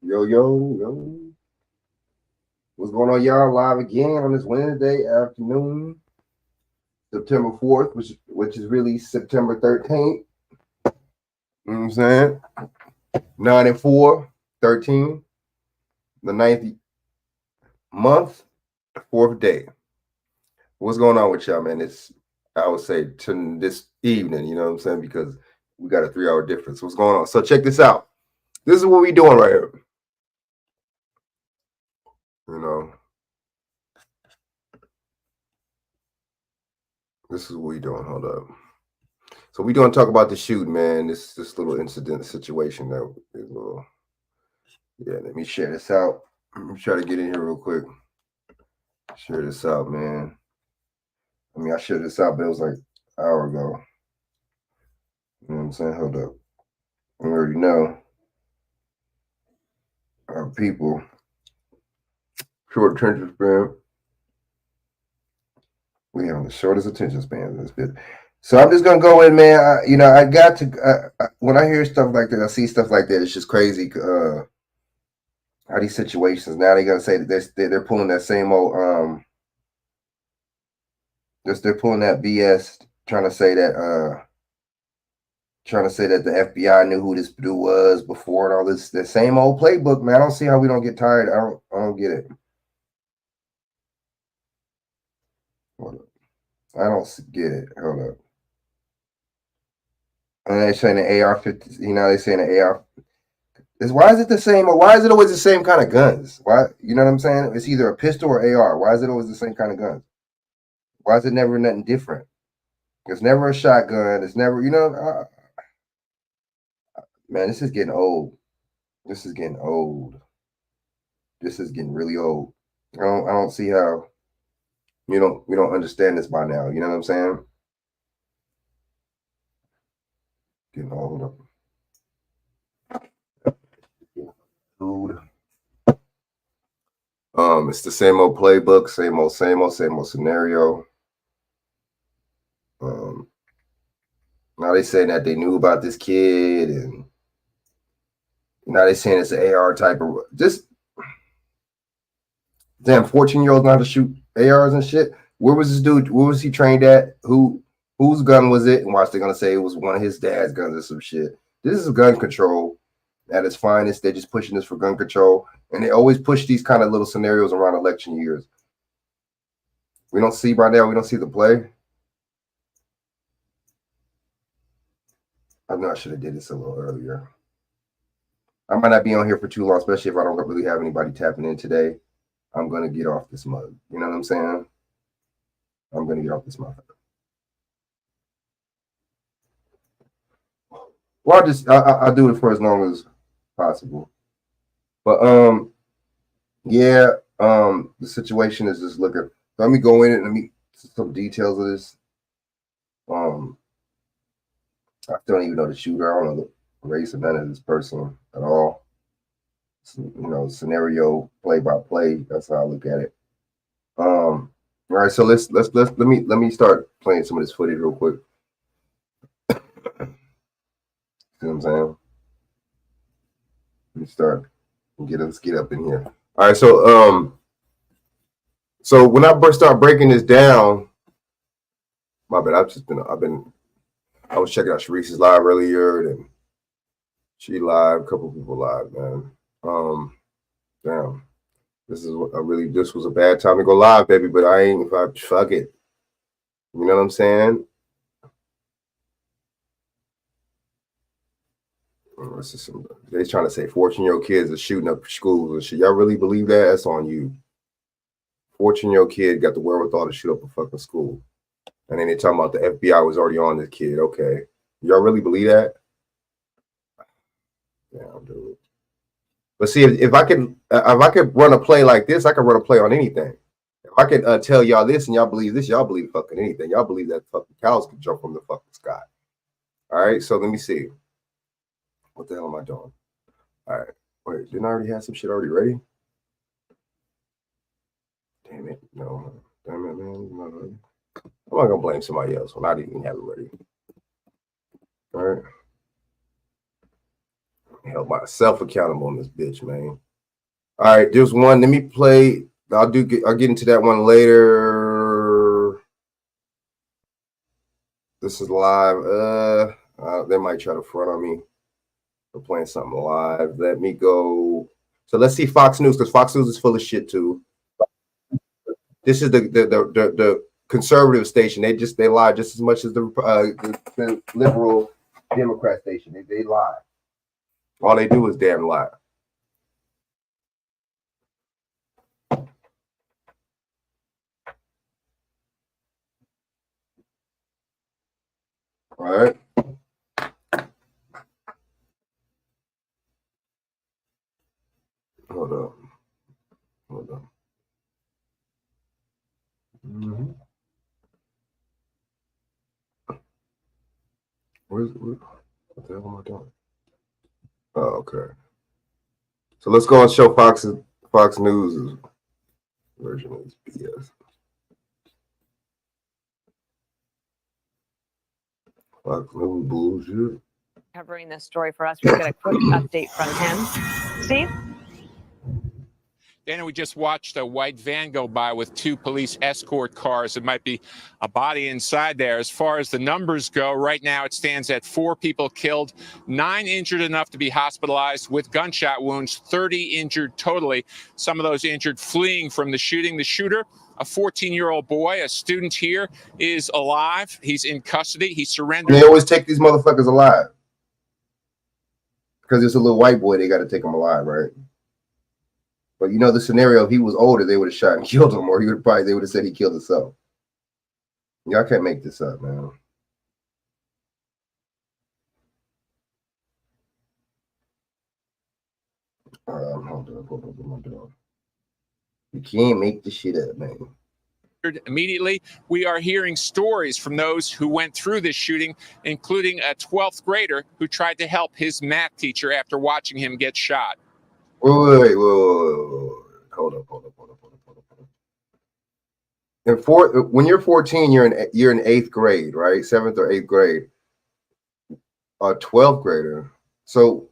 Yo. What's going on, y'all? Live again on this Wednesday afternoon, September 4th, which is really September 13th. You know what I'm saying? 9 and 4, 13, the ninth month, fourth day. What's going on with y'all, man? It's, I would say, to this evening, you know what I'm saying? Because we got a 3 hour difference. What's going on? So, check this out. This is what we doing right here. You know, this is what we doing. Hold up. So we gonna talk about the shoot, man. This little incident situation that is a little. Yeah, let me share this out. Let me try to get in here real quick. Share this out, man. I mean, I shared this out, but it was like an hour ago. You know what I'm saying? Hold up. We already know our people. Short attention span. We have the shortest attention span in this bit. So I'm just gonna go in, man. I got to. When I hear stuff like that, I see stuff like that. It's just crazy. How these situations now they gotta say that they're pulling that same old they're pulling that BS trying to say that the FBI knew who this dude was before and all this the same old playbook, man. I don't see how we don't get tired. I don't get it. Hold up. I don't get it. Hold up. And they're saying the AR-50, they're saying the AR. Why is it the same? Or why is it always the same kind of guns? Why, you know what I'm saying? It's either a pistol or AR. Why is it always the same kind of guns? Why is it never nothing different? It's never a shotgun. It's never, man, this is getting old. This is getting old. This is getting really old. I don't see how we don't understand this by now. You know what I'm saying? Getting old. Dude. It's the same old playbook, same old scenario. Now they saying that they knew about this kid, and now they saying it's an AR type of just damn 14-year-olds know how to shoot ARs and shit. Where was this dude? Where was he trained at? Whose gun was it? And watch, they're gonna say it was one of his dad's guns or some shit. This is gun control at its finest. They're just pushing this for gun control, and they always push these kind of little scenarios around election years. We don't see by now. We don't see the play. I know I should have did this a little earlier. I might not be on here for too long, especially if I don't really have anybody tapping in today. I'm gonna get off this mug. You know what I'm saying? I'm gonna get off this mug. Well, I'll do it for as long as possible. But yeah, the situation is just looking. Let me go in and let me some details of this. I don't even know the shooter. I don't know the race of none of this person at all. Scenario play by play. That's how I look at it. All right, so let me start playing some of this footage real quick. See what I'm saying? Let me start. Let's get up in here. All right, so when I start breaking this down, my bad. I was checking out Sharice's live earlier, and she live, a couple people live, man. Damn, this was a bad time to go live, baby. But I ain't. If I fuck it, you know what I'm saying? They trying to say 14-year-old kids are shooting up schools and shit. Y'all really believe that? That's on you. 14-year-old kid got the wherewithal to shoot up a fucking school. And then they talking about the FBI was already on this kid. Okay. Y'all really believe that? Damn, dude. But see, if I could run a play like this, I could run a play on anything. If I could tell y'all this and y'all believe this, y'all believe fucking anything. Y'all believe that fucking cows can jump from the fucking sky. All right, so let me see. What the hell am I doing? All right. Wait, didn't I already have some shit already ready? Damn it. No. Damn it, man. No. I'm not gonna blame somebody else when I didn't even have it ready. All right. held myself accountable on this bitch, man. All right, there's one. Let me play. I'll get into that one later. This is live. They might try to front on me for playing something live. Let me go. So let's see Fox News, because Fox News is full of shit too. This is the conservative station. They lie just as much as the liberal Democrat station. They lie. All they do is damn lie. All right. Hold on. Mm-hmm. What the hell am I doing? Oh, okay. So let's go and show Fox News' version of this BS. Fox News bullshit. Covering this story for us, we'll get a quick update from him. Steve? Dana, we just watched a white van go by with 2 police escort cars. There might be a body inside there. As far as the numbers go, right now it stands at 4 people killed, 9 injured enough to be hospitalized with gunshot wounds, 30 injured totally. Some of those injured fleeing from the shooting. The shooter, a 14-year-old boy, a student here, is alive. He's in custody. He surrendered. They always take these motherfuckers alive. Because it's a little white boy, they got to take him alive, right? But you know the scenario, if he was older, they would have shot and killed him, or they would have said he killed himself. Y'all can't make this up, man. Hold on. You can't make this shit up, man. Immediately, we are hearing stories from those who went through this shooting, including a 12th grader who tried to help his math teacher after watching him get shot. Wait. Hold up. When you're 14, you're in 8th grade, right? 7th or 8th grade. A 12th grader. So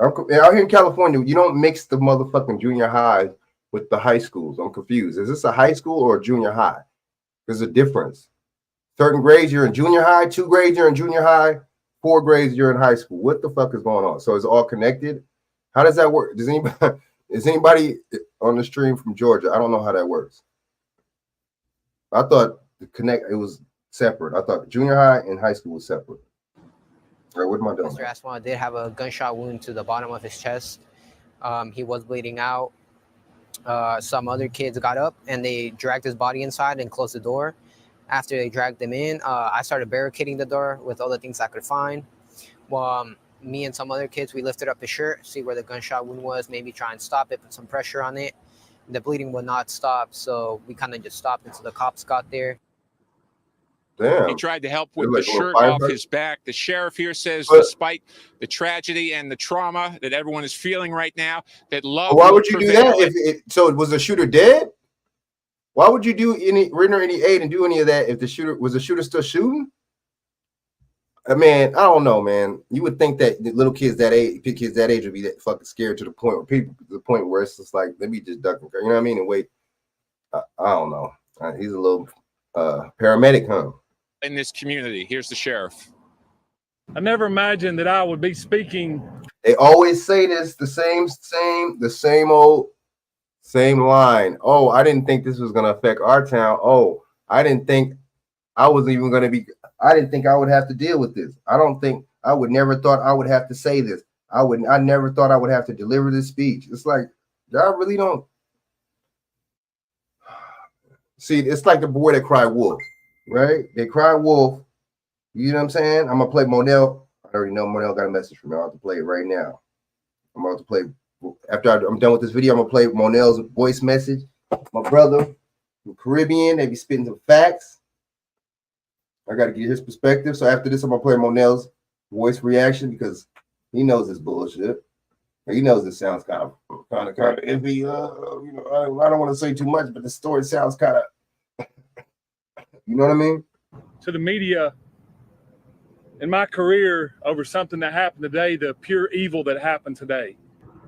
out here in California, you don't mix the motherfucking junior high with the high schools. I'm confused. Is this a high school or a junior high? There's a difference. Certain grades you're in junior high, 2 grades you're in junior high, 4 grades you're in high school. What the fuck is going on? So it's all connected? How does that work? Is anybody on the stream from Georgia? I don't know how that works. I thought it was separate. I thought junior high and high school was separate. All right, what am I doing? Mr. Aswan did have a gunshot wound to the bottom of his chest. He was bleeding out. Some other kids got up and they dragged his body inside and closed the door. After they dragged him in, I started barricading the door with all the things I could find. Well, me and some other kids, we lifted up his shirt, see where the gunshot wound was, maybe try and stop it, put some pressure on it. The bleeding would not stop, so we kind of just stopped until the cops got there. Damn. He tried to help with the shirt off his back. The sheriff here says, despite the tragedy and the trauma that everyone is feeling right now, that love. Why would you do that? So was the shooter dead? Why would you render any aid and do any of that if the shooter still shooting? Man, I don't know, man. You would think that little kids that age would be that fucking scared to the point where it's just like, let me just duck, you know what I mean, and wait. I don't know. He's a little paramedic, huh? In this community, here's the sheriff. I never imagined that I would be speaking. They always say this, the same line. Oh, I didn't think this was gonna affect our town. Oh, I didn't think I was even gonna be. I didn't think I would have to deal with this. I never thought I would have to say this. I never thought I would have to deliver this speech. It's like, y'all really don't see. It's like the boy that cried wolf, right? They cry wolf. You know what I'm saying? I'm gonna play Monel. I already know Monel got a message from me. I'll have to play it right now. I'm about to play after I'm done with this video. I'm gonna play Monel's voice message. My brother from Caribbean, they be spitting some facts. I got to get his perspective. So after this, I'm going to play Monel's voice reaction because he knows this bullshit. He knows it sounds kind of iffy. You know, I don't want to say too much, but the story sounds kind of, you know what I mean? To the media in my career over something that happened today, the pure evil that happened today.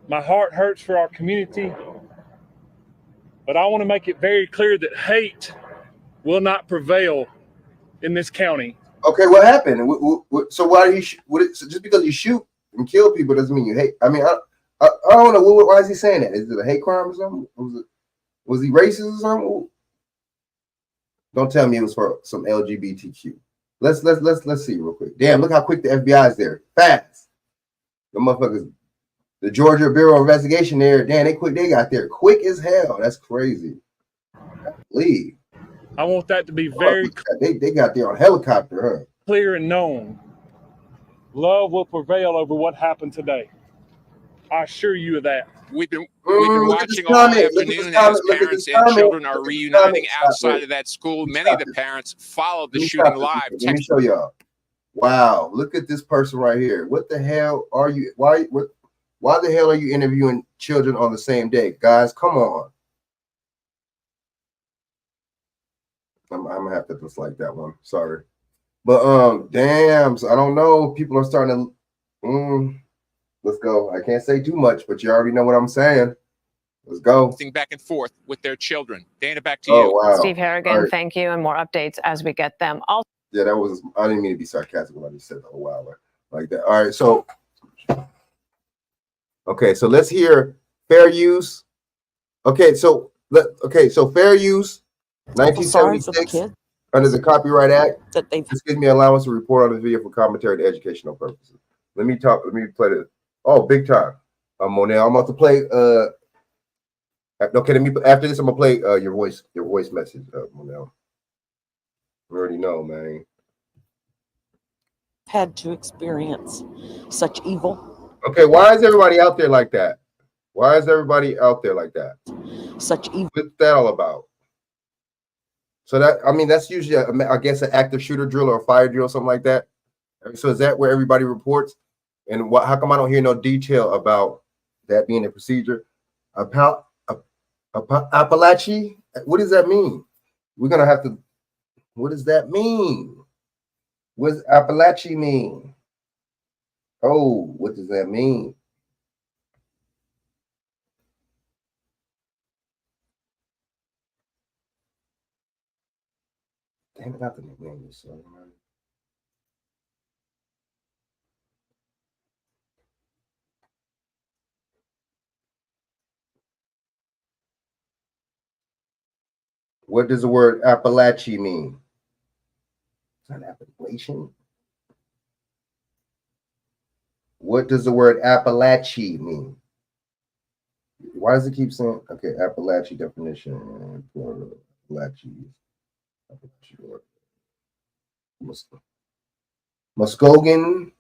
My heart hurts for our community, but I want to make it very clear that hate will not prevail in this county. Okay, what happened? So why do you so just because you shoot and kill people doesn't mean you hate? I mean, I don't know. Why is he saying that? Is it a hate crime or something? Was he racist or something? Don't tell me it was for some LGBTQ. Let's see real quick. Damn, look how quick the FBI is there. Fast. The motherfuckers, the Georgia Bureau of Investigation there. Damn, they got there quick as hell. That's crazy. Leave. I want that to be very they got there on helicopter, huh? clear and known. Love will prevail over what happened today. I assure you of that. We've been watching all afternoon as parents and children are reuniting outside of that school. Many of the parents followed the shooting live. Let me show y'all. Wow, look at this person right here. What the hell are you? Why the hell are you interviewing children on the same day? Guys, come on. I'm gonna have to dislike that one. Sorry. But damn, so I don't know. People are starting to let's go. I can't say too much, but you already know what I'm saying. Let's go. Back and forth with their children. Dana, back to you. Wow. Steve Harrigan, Right. thank you, and more updates as we get them. Yeah, that was, I didn't mean to be sarcastic when I just said the whole hour like that. All right, so let's hear fair use. Okay, so fair use, 1976, under the Copyright Act. This gives me allowance to report on the video for commentary and educational purposes. Let me play this. Oh, big time. Monel, I'm about to play. Okay, after this, I'm gonna play your voice message, Monel. We already know, man. Had to experience such evil. Okay, why is everybody out there like that? Such evil. What's that all about? So that's usually, I guess, an active shooter drill or a fire drill, something like that. So is that where everybody reports? And how come I don't hear no detail about that being a procedure? Appalachia? What does that mean? We're gonna have to. What does that mean? What does Appalachia mean? Oh, what does that mean? Damn it, not the name this song, man. What does the word Appalachia mean? It's not Appalachian. What does the word Appalachia mean? Why does it keep saying, okay, Appalachia definition, Appalachia, Muskogee.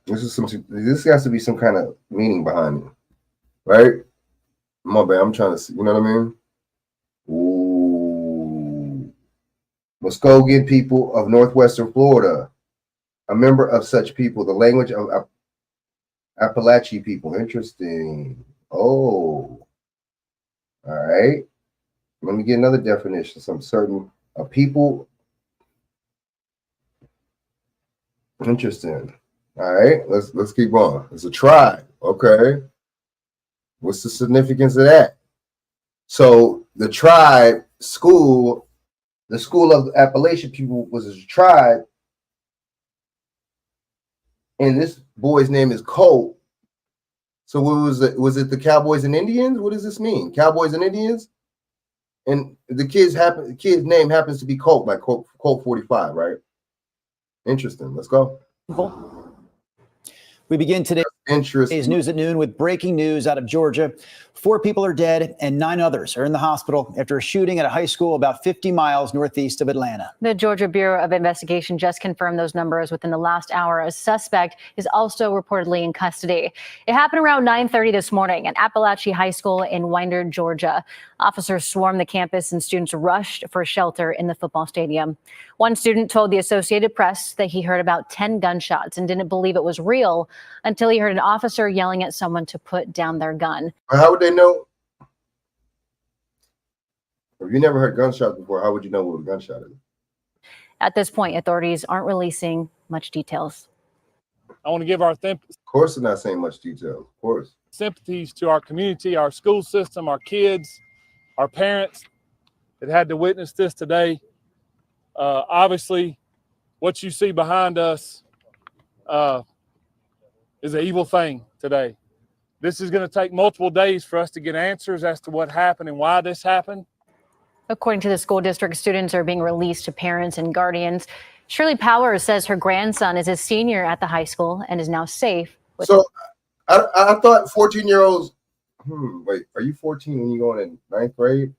This has to be some kind of meaning behind it, right? My bad, I'm trying to see, you know what I mean? Ooh. Muskogee people of northwestern Florida. A member of such people, the language of Appalachia people. Interesting. Oh. All right. Let me get another definition. Some certain people. Interesting. All right. Let's keep going. It's a tribe. Okay. What's the significance of that? So the tribe school, the school of the Appalachian people was a tribe, and this boy's name is Colt. So what was it? Was it the Cowboys and Indians? What does this mean? Cowboys and Indians? And the kid's name happens to be Colt, like Colt 45, right? Interesting. Let's go. We begin today's news at noon with breaking news out of Georgia. 4 people are dead and 9 others are in the hospital after a shooting at a high school about 50 miles northeast of Atlanta. The Georgia Bureau of Investigation just confirmed those numbers within the last hour. A suspect is also reportedly in custody. It happened around 9:30 this morning at Appalachia High School in Winder, Georgia. Officers swarmed the campus and students rushed for shelter in the football stadium. One student told the Associated Press that he heard about 10 gunshots and didn't believe it was real until he heard an officer yelling at someone to put down their gun. How would they know? If you never heard gunshots before, how would you know what a gunshot is? At this point, authorities aren't releasing much details. I want to give our Of course, they're not saying much detail. Of course. sympathies to our community, our school system, our kids, our parents that had to witness this today. Obviously, what you see behind us is an evil thing today. This is going to take multiple days for us to get answers as to what happened and why this happened. According to the school district, students are being released to parents and guardians. Shirley Powers says her grandson is a senior at the high school and is now safe. So I thought 14-year-olds, wait, are you 14 when you're going in 9th grade?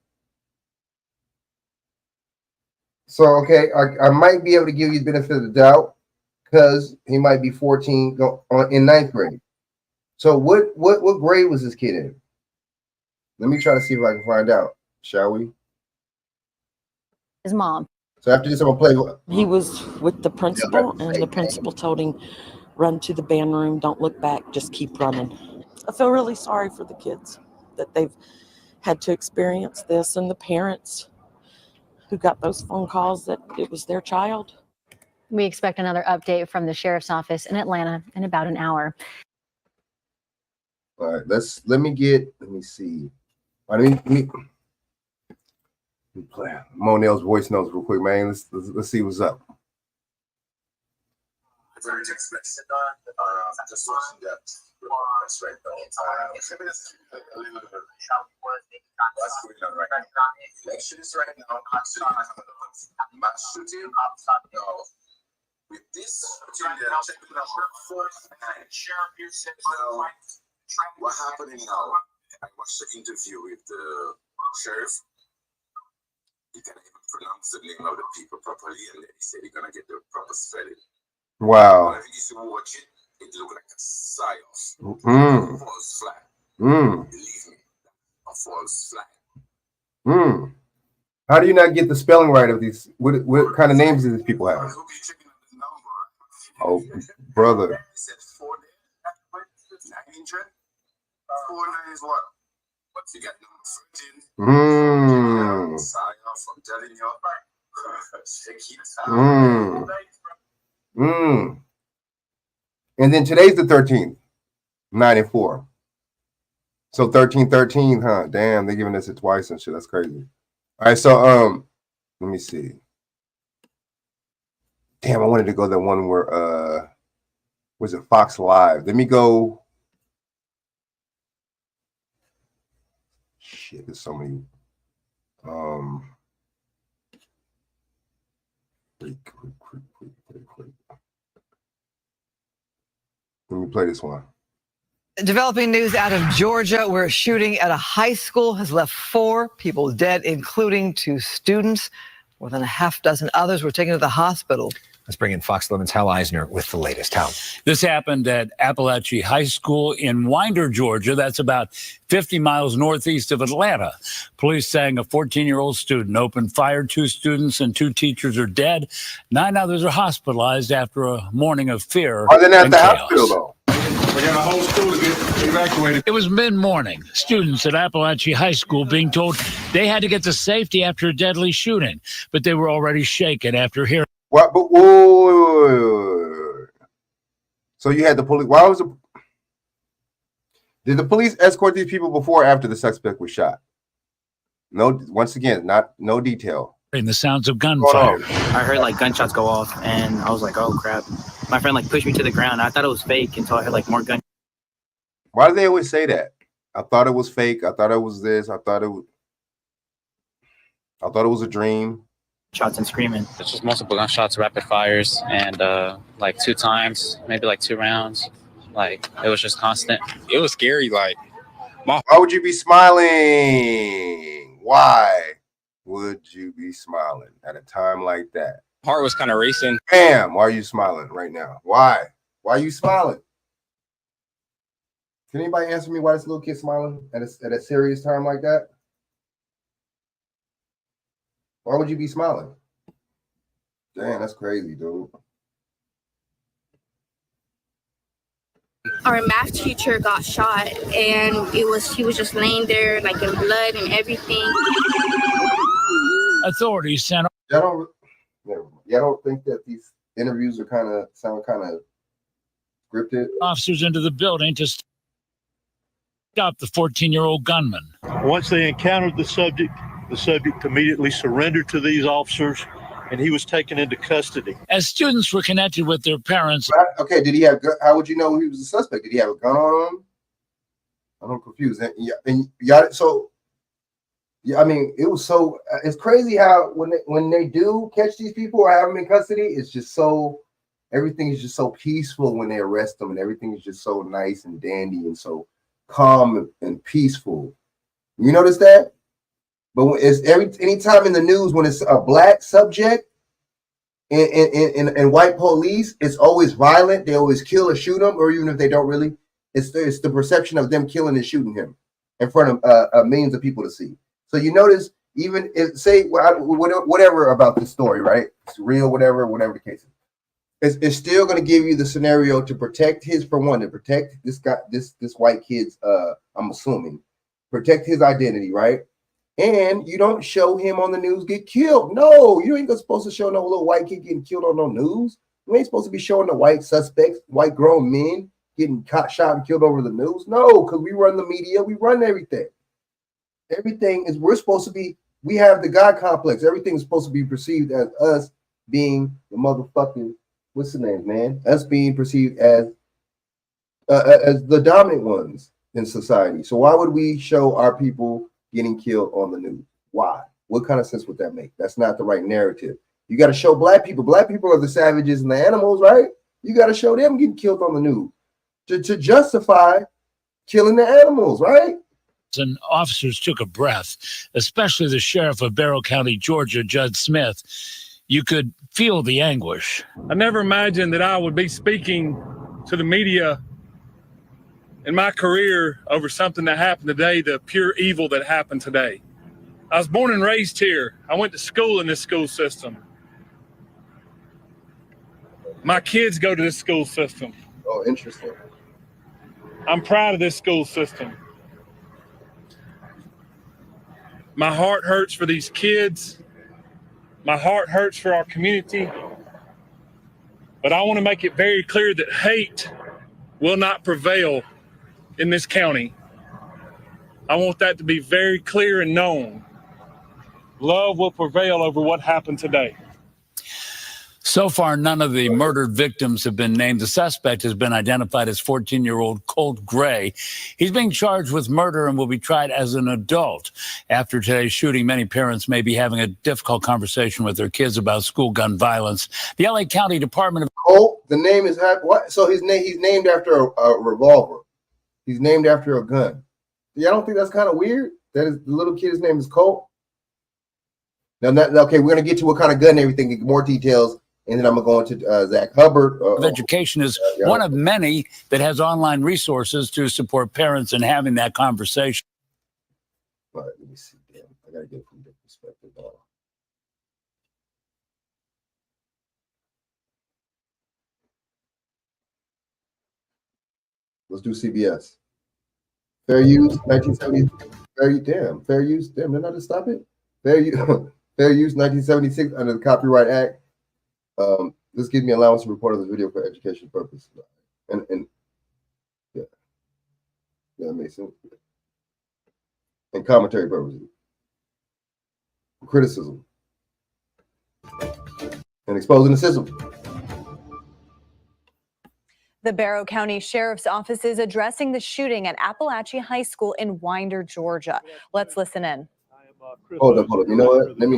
So, okay, I might be able to give you the benefit of the doubt because he might be 14 in 9th grade. So what grade was this kid in? Let me try to see if I can find out, shall we? His mom. So after this, I'm going to play. He was with the principal, and the principal told him, run to the band room, don't look back, just keep running. I feel really sorry for the kids that they've had to experience this, and the parents who got those phone calls that it was their child. We expect another update from the sheriff's office in Atlanta in about an hour. All right, let me see. Let me play Monel's voice notes real quick, man. Let's see what's up. With this, what happening now? I watched the interview with the sheriff. He can't even pronounce the name of the people properly, and then he said he's gonna get the proper spelling. Wow. When you used to watch it, it looked like a psyops. False flag. Believe me, a false flag. How do you not get the spelling right of these? What kind of names do these people have? Oh, brother. He said 4 days, 900. 4 is what? What you got number 13? Psyops, I'm telling you. And then today's the 13th, 9 and 4. So 13, huh? Damn, they're giving us it twice and shit. That's crazy. All right, so let me see. Damn, I wanted to go to the one where was it Fox Live? Let me go. Shit, there's so many. Quick. Let me play this one. Developing news out of Georgia, where a shooting at a high school has left 4 people dead, including 2 students. More than a half dozen others were taken to the hospital. Let's bring in Fox 11's Hal Eisner with the latest. Hal. This happened at Appalachian High School in Winder, Georgia. That's about 50 miles northeast of Atlanta. Police saying a 14-year-old student opened fire. 2 students and 2 teachers are dead. 9 others are hospitalized after a morning of fear. Are they not at the hospital, though? We got a whole school to get evacuated. It was mid-morning. Students at Appalachian High School being told they had to get to safety after a deadly shooting, but they were already shaken after hearing. What? But whoa. So you had the police. Why was did the police escort these people before or after the suspect was shot? No. Once again, no detail. The sounds of gunfire. I heard like gunshots go off, and I was like, "Oh crap!" My friend like pushed me to the ground. I thought it was fake until I heard like more gun. Why do they always say that? I thought it was fake. I thought it was this. I thought it was a dream. Shots and screaming. It's just multiple gunshots, rapid fires, and like 2 times, maybe like 2 rounds. Like it was just constant. It was scary. Like, why would you be smiling? Why would you be smiling at a time like that? Heart was kind of racing. Bam! Why are you smiling right now? Why? Why are you smiling? Can anybody answer me why this little kid's smiling at a serious time like that? Why would you be smiling? Damn, that's crazy, dude. Our math teacher got shot, and he was just laying there like in blood and everything. Authorities sent. Never mind. Y'all don't think that these interviews are sound kind of scripted? Officers into the building to stop the 14-year-old gunman. Once they encountered the subject immediately surrendered to these officers, and he was taken into custody. As students were connected with their parents. Okay, did he have? How would you know he was a suspect? Did he have a gun on him? I'm confused. And y'all, so yeah, I mean, it was so. It's crazy how when they do catch these people or have them in custody, it's just so. Everything is just so peaceful when they arrest them, and everything is just so nice and dandy and so calm and peaceful. You notice that? But it's anytime in the news when it's a black subject and white police, it's always violent. They always kill or shoot them, or even if they don't really, it's the perception of them killing and shooting him in front of millions of people to see. So you notice, even if say whatever about this story, right? It's real, whatever the case is. It's still going to give you the scenario to protect to protect this guy, this white kid's. I'm assuming protect his identity, right? And you don't show him on the news get killed. No, you ain't supposed to show no little white kid getting killed on no news. You ain't supposed to be showing the white suspects, white grown men getting shot and killed over the news. No, because we run the media, we run everything. Everything is we have the God complex. Everything is supposed to be perceived as us being the motherfucking, what's the name, man? Us being perceived as the dominant ones in society. So why would we show our people getting killed on the news? Why? What kind of sense would that make? That's not the right narrative. You got to show black people. Black people are the savages and the animals, right? You got to show them getting killed on the news to justify killing the animals, right? And officers took a breath, especially the sheriff of Barrow County, Georgia, Judd Smith. You could feel the anguish. I never imagined that I would be speaking to the media in my career over something that happened today, the pure evil that happened today. I was born and raised here. I went to school in this school system. My kids go to this school system. Oh, interesting. I'm proud of this school system. My heart hurts for these kids. My heart hurts for our community. But I want to make it very clear that hate will not prevail in this county. I want that to be very clear and known. Love will prevail over what happened today. So far, none of the murdered victims have been named. The suspect has been identified as 14-year-old Colt Gray. He's being charged with murder and will be tried as an adult. After today's shooting, many parents may be having a difficult conversation with their kids about school gun violence. The LA County Department of Colt, the name is what? So he's named after a revolver. He's named after a gun. Yeah, I don't think that's kind of weird. That is the little kid's name is Colt. Now, okay, we're gonna get to what kind of gun and everything, get more details. And then I'm going to go into Zach Hubbard. Education is one of many that has online resources to support parents in having that conversation. All right, let me see. Damn, I got to get it from a different perspective. Let's do CBS. Fair use, 1970. Fair use. Damn, didn't I just stop it? Fair use, 1976 under the Copyright Act. This gives me allowance to report on this video for education purposes. And yeah, that makes sense. And commentary purposes. Criticism. And exposing the system. The Barrow County Sheriff's Office is addressing the shooting at Appalachia High School in Winder, Georgia. Let's listen in. Hold up. You know what? Let me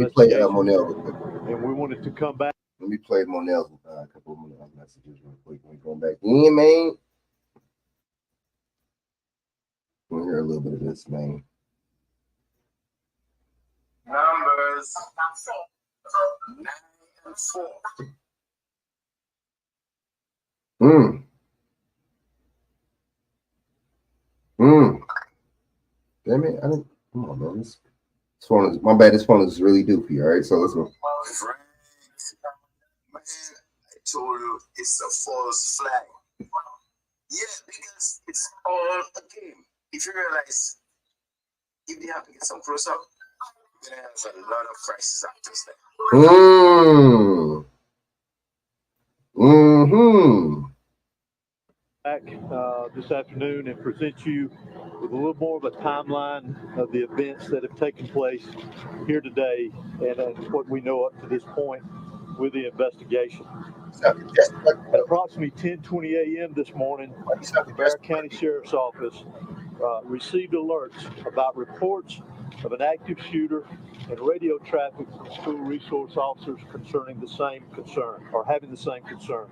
play Monell real quick. And we wanted to come back. Let me play Monell's a couple of Monell's messages real quick. We're going back in, man. We'll hear a little bit of this, man. Numbers 9 and 4. Damn it, I didn't. Come on, man. This phone is my bad. This phone is really doofy. All right, so let's go. Man, I told you it's a false flag. Yeah, because it's all a game. If you realize, if they have to get some close up, It has a lot of crisis actors there. Back this afternoon and present you with a little more of a timeline of the events that have taken place here today and what we know up to this point with the investigation. At approximately 10:20 a.m. this morning, the Barrow County Sheriff's Office received alerts about reports of an active shooter and radio traffic from school resource officers concerning the same concern or having the same concern.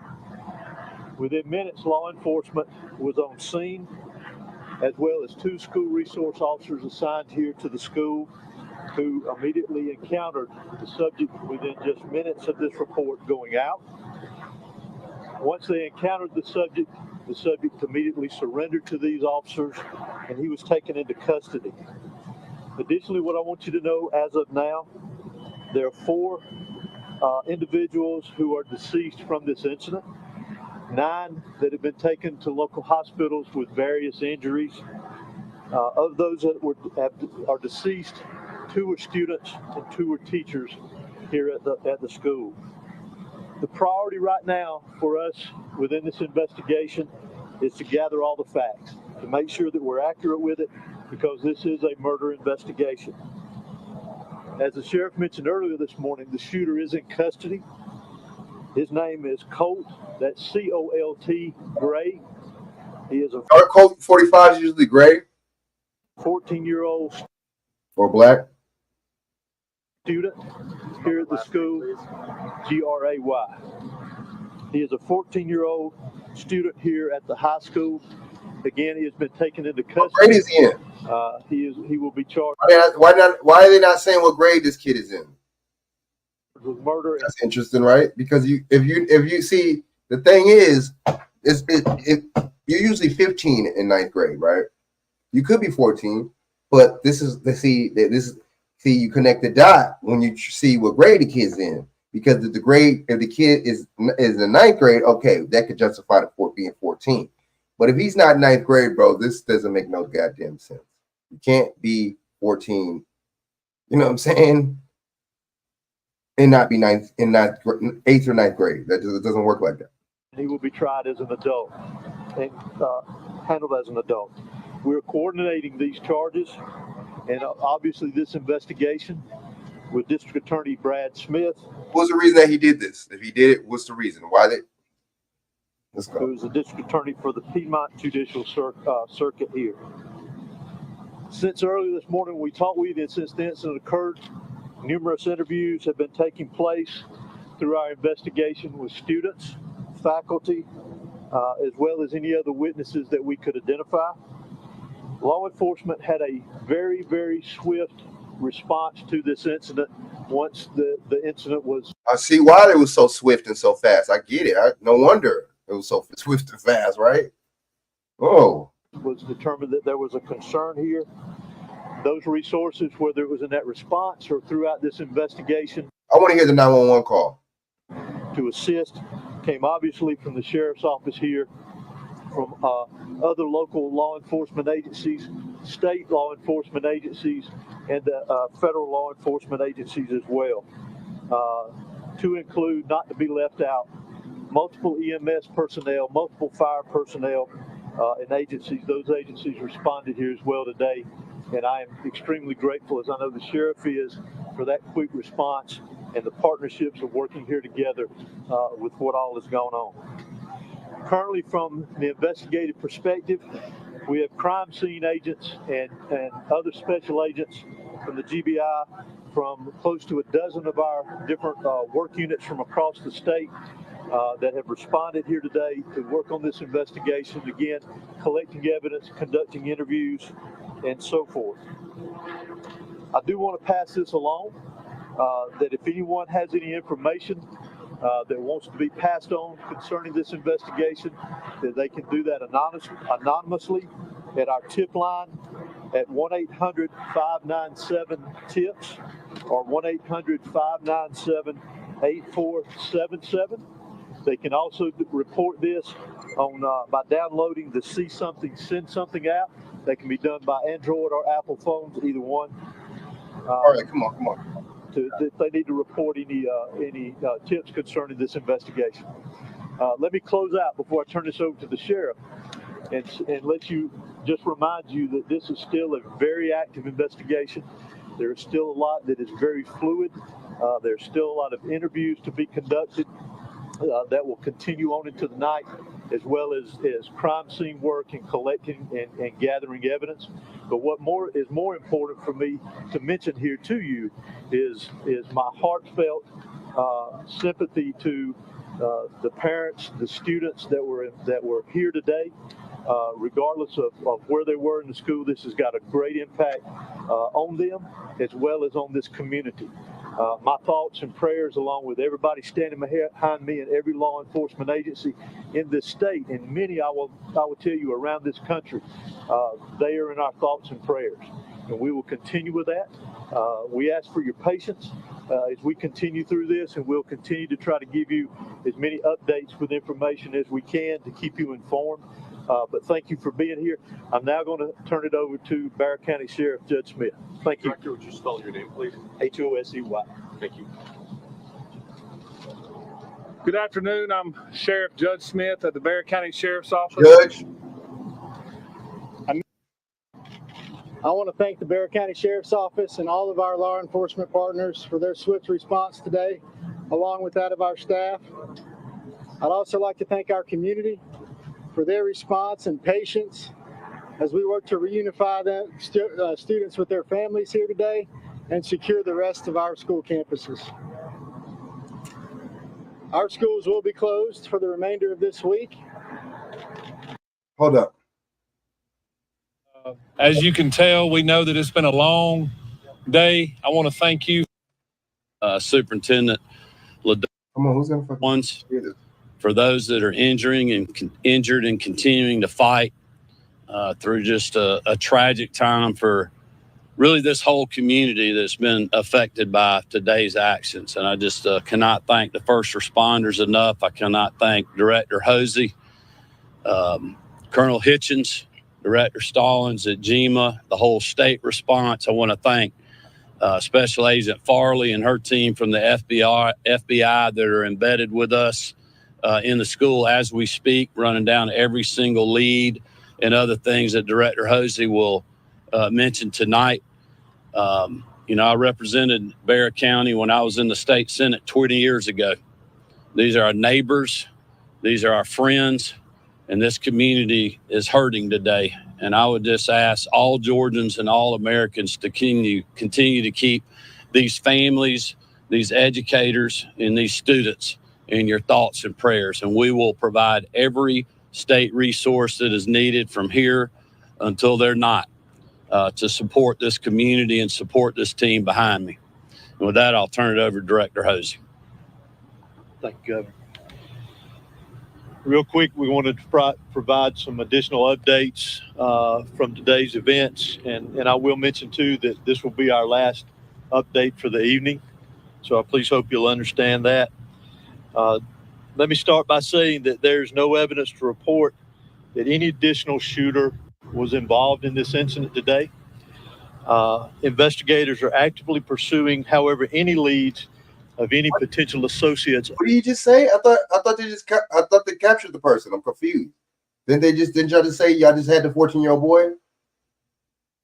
Within minutes, law enforcement was on scene, as well as 2 school resource officers assigned here to the school who immediately encountered the subject within just minutes of this report going out. Once they encountered the subject immediately surrendered to these officers and he was taken into custody. Additionally, what I want you to know as of now, there are 4 individuals who are deceased from this incident. 9 that have been taken to local hospitals with various injuries. Of those that are deceased, 2 are students and 2 are teachers here at the school. The priority right now for us within this investigation is to gather all the facts, to make sure that we're accurate with it, because this is a murder investigation. As the sheriff mentioned earlier this morning, the shooter is in custody. His name is Colt, that's C-O-L-T, Gray. He is a Colt 45 is usually gray. 14-year-old or black student here at the school, Gray. He is a 14-year-old student here at the high school. Again, he has been taken into custody. What grade is he in? He will be charged. Why are they not saying what grade this kid is in? With murder. That's interesting, right? Because if you see, the thing is, you're usually 15 in 9th grade, right? You could be 14, but you connect the dot when you see what grade the kid's in. Because if the kid is in 9th grade, okay, that could justify the being 14. But if he's not 9th grade, bro, this doesn't make no goddamn sense. You can't be 14, you know what I'm saying, and not be 8th or 9th grade. That doesn't work like that. He will be tried as an adult and handled as an adult. We're coordinating these charges and obviously this investigation with District Attorney Brad Smith. What's the reason that he did this? If he did it, what's the reason? Let's go. Who's the District Attorney for the Piedmont Judicial Circuit here. Since early this morning we talked with you, and since the incident occurred, numerous interviews have been taking place through our investigation with students, faculty, as well as any other witnesses that we could identify. Law enforcement had a very, very swift response to this incident once the incident was. I see why it was so swift and so fast. I get it. No wonder it was so swift and fast, right? Oh. It was determined that there was a concern here. Those resources, whether it was in that response or throughout this investigation. I want to hear the 911 call. To assist came obviously from the sheriff's office here, from other local law enforcement agencies, state law enforcement agencies, and federal law enforcement agencies as well. To include, not to be left out, multiple EMS personnel, multiple fire personnel, and agencies. Those agencies responded here as well today. And I am extremely grateful, as I know the sheriff is, for that quick response and the partnerships of working here together with what all has gone on. Currently, from the investigative perspective, we have crime scene agents and other special agents from the GBI, from close to a dozen of our different work units from across the state that have responded here today to work on this investigation, again, collecting evidence, conducting interviews, and so forth. I do want to pass this along, that if anyone has any information that wants to be passed on concerning this investigation, that they can do that anonymously at our tip line at 1-800-597-TIPS or 1-800-597-8477. They can also report this on by downloading the See Something, Send Something app. That can be done by Android or Apple phones, either one. All right, come on. If they need to report any tips concerning this investigation. Let me close out before I turn this over to the sheriff and remind you that this is still a very active investigation. There is still a lot that is very fluid. There's still a lot of interviews to be conducted that will continue on into the night, as well as crime scene work and collecting and gathering evidence. But what is more important for me to mention here to you is my heartfelt sympathy to the parents, the students that were here today. Regardless of where they were in the school, this has got a great impact on them as well as on this community. My thoughts and prayers, along with everybody standing behind me and every law enforcement agency in this state, and many I will tell you around this country, they are in our thoughts and prayers, and we will continue with that. We ask for your patience as we continue through this, and we'll continue to try to give you as many updates with information as we can to keep you informed. But thank you for being here. I'm now going to turn it over to Bexar County Sheriff Judd Smith. Thank you. Director, would you spell your name, please? Hossey. Thank you. Good afternoon. I'm Sheriff Judd Smith of the Bexar County Sheriff's Office. Judge. I want to thank the Bexar County Sheriff's Office and all of our law enforcement partners for their swift response today, along with that of our staff. I'd also like to thank our community for their response and patience as we work to reunify students with their families here today and secure the rest of our school campuses. Our schools will be closed for the remainder of this week. Hold up. As you can tell, we know that it's been a long day. I want to thank you, Superintendent Ladone. Come on, who's gonna fucking for those that are injured and continuing to fight through just a tragic time for really this whole community that's been affected by today's actions. And I just cannot thank the first responders enough. I cannot thank Director Hossey, Colonel Hitchens, Director Stallings at GEMA, the whole state response. I want to thank Special Agent Farley and her team from the FBI that are embedded with us in the school as we speak, running down every single lead and other things that Director Hossey will mention tonight. I represented Bexar County when I was in the state Senate 20 years ago. These are our neighbors. These are our friends. And this community is hurting today. And I would just ask all Georgians and all Americans to continue to keep these families, these educators, and these students in your thoughts and prayers. And we will provide every state resource that is needed from here until they're not to support this community and support this team behind me. And with that, I'll turn it over to Director Hossey. Thank you, Governor. Real quick, we wanted to provide some additional updates from today's events. And I will mention, too, that this will be our last update for the evening. So I please hope you'll understand that. Let me start by saying that there's no evidence to report that any additional shooter was involved in this incident today. Investigators are actively pursuing, however, any leads of any potential associates. What did you just say? I thought they captured the person. I'm confused. Didn't y'all just say y'all just had the 14-year-old boy?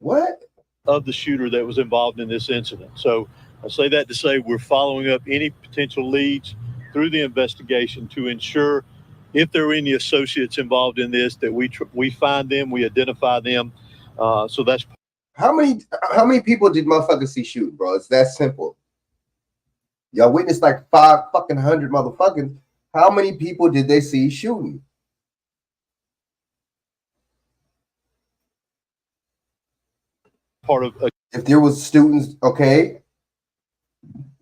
What? Of the shooter that was involved in this incident. So I say that to say we're following up any potential leads through the investigation to ensure if there are any associates involved in this, that we find them, we identify them. So that's how many people did motherfuckers see shoot, bro? It's that simple. Y'all witnessed like 500 motherfuckers. How many people did they see shooting? Part of if there was students, okay.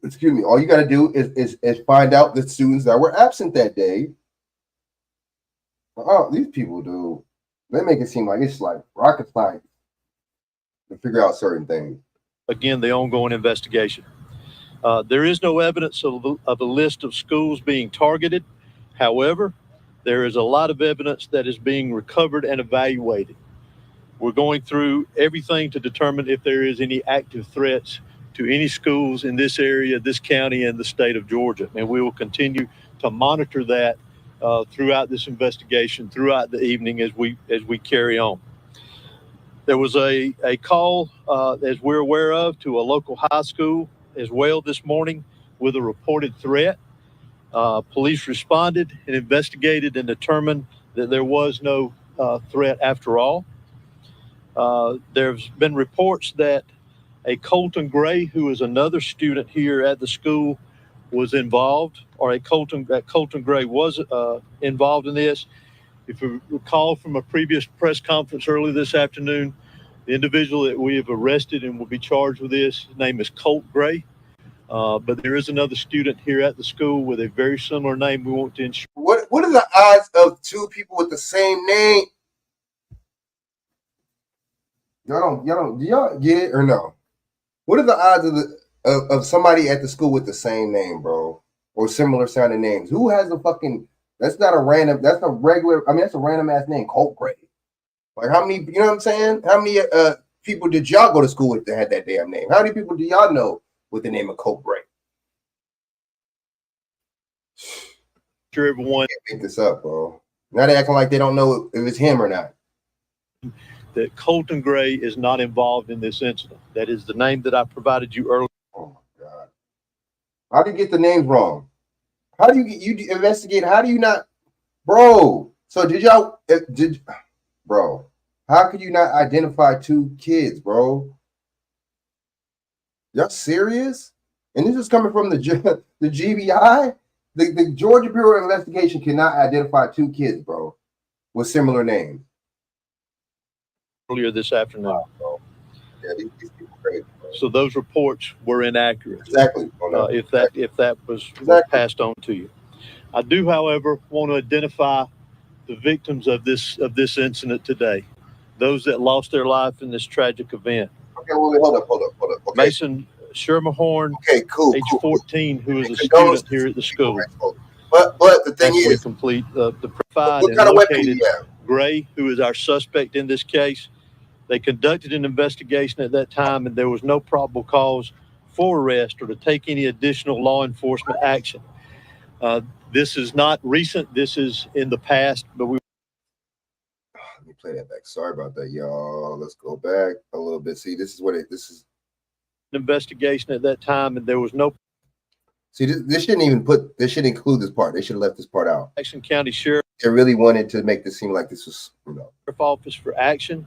Excuse me. All you got to do is find out the students that were absent that day. Oh, these people do. They make it seem like it's like rocket science to figure out certain things. Again, the ongoing investigation. There is no evidence of a list of schools being targeted. However, there is a lot of evidence that is being recovered and evaluated. We're going through everything to determine if there is any active threats to any schools in this area, this county, and the state of Georgia. And we will continue to monitor that throughout this investigation, throughout the evening as we carry on. There was a call, as we're aware of, to a local high school as well this morning with a reported threat. Police responded and investigated and determined that there was no threat after all. There's been reports that a Colton Gray, who is another student here at the school, was involved, or Colton Gray was involved in this. If you recall from a previous press conference earlier this afternoon, the individual that we have arrested and will be charged with this, his name is Colt Gray. But there is another student here at the school with a very similar name we want to ensure. What are the odds of two people with the same name? Y'all don't, do y'all get it or no? What are the odds of somebody at the school with the same name, bro? Or similar sounding names? Who has a fucking, that's not a random, that's a regular, I mean, that's a random ass name, Colt Gray. Like how many, you know what I'm saying? How many people did y'all go to school with that had that damn name? How many people do y'all know with the name of Colt Gray? Sure, everyone can't make this up, bro. Now they acting like they don't know if it's him or not. That Colton Gray is not involved in this incident. That is the name that I provided you earlier. Oh my God. How do you get the names wrong? How do you investigate? How do you not, bro? So bro, how could you not identify two kids, bro? Y'all serious? And this is coming from the GBI? The Georgia Bureau of Investigation cannot identify two kids, bro, with similar names. Earlier this afternoon. Bro. Yeah, these people crazy, bro. So those reports were inaccurate. Exactly. If that was passed on to you. I do, however, want to identify the victims of this incident today. Those that lost their life in this tragic event. Okay, well, hold up. Okay. Mason Shermerhorn, okay, cool, age cool. 14, who is a student here at the school. But the thing is, complete the provide what and kind of weapon located do you have? Gray, who is our suspect in this case. They conducted an investigation at that time, and there was no probable cause for arrest or to take any additional law enforcement action. This is not recent. This is in the past, but we. Let me play that back. Sorry about that, y'all. Let's go back a little bit. See, this is investigation at that time, and there was no. See, this shouldn't include this part. They should have left this part out. Jackson County Sheriff. They really wanted to make this seem like this was, Sheriff Office for action.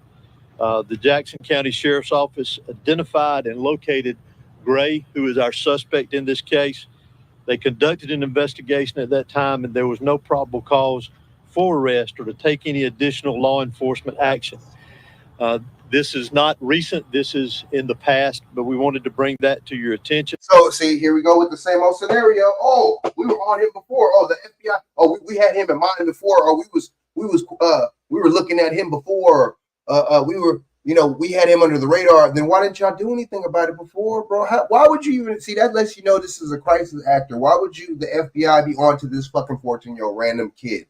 The Jackson County Sheriff's Office identified and located Gray, who is our suspect in this case. They conducted an investigation at that time, and there was no probable cause for arrest or to take any additional law enforcement action. This is not recent. This is in the past, but we wanted to bring that to your attention. So, see, here we go with the same old scenario. Oh, we were on him before. Oh, the FBI. Oh, we had him in mind before. Or we were looking at him before. We had him under the radar. Then why didn't y'all do anything about it before, bro? Why would you even see that? Lets you know this is a crisis actor. Why would the FBI, be on to this fucking 14-year-old random kid?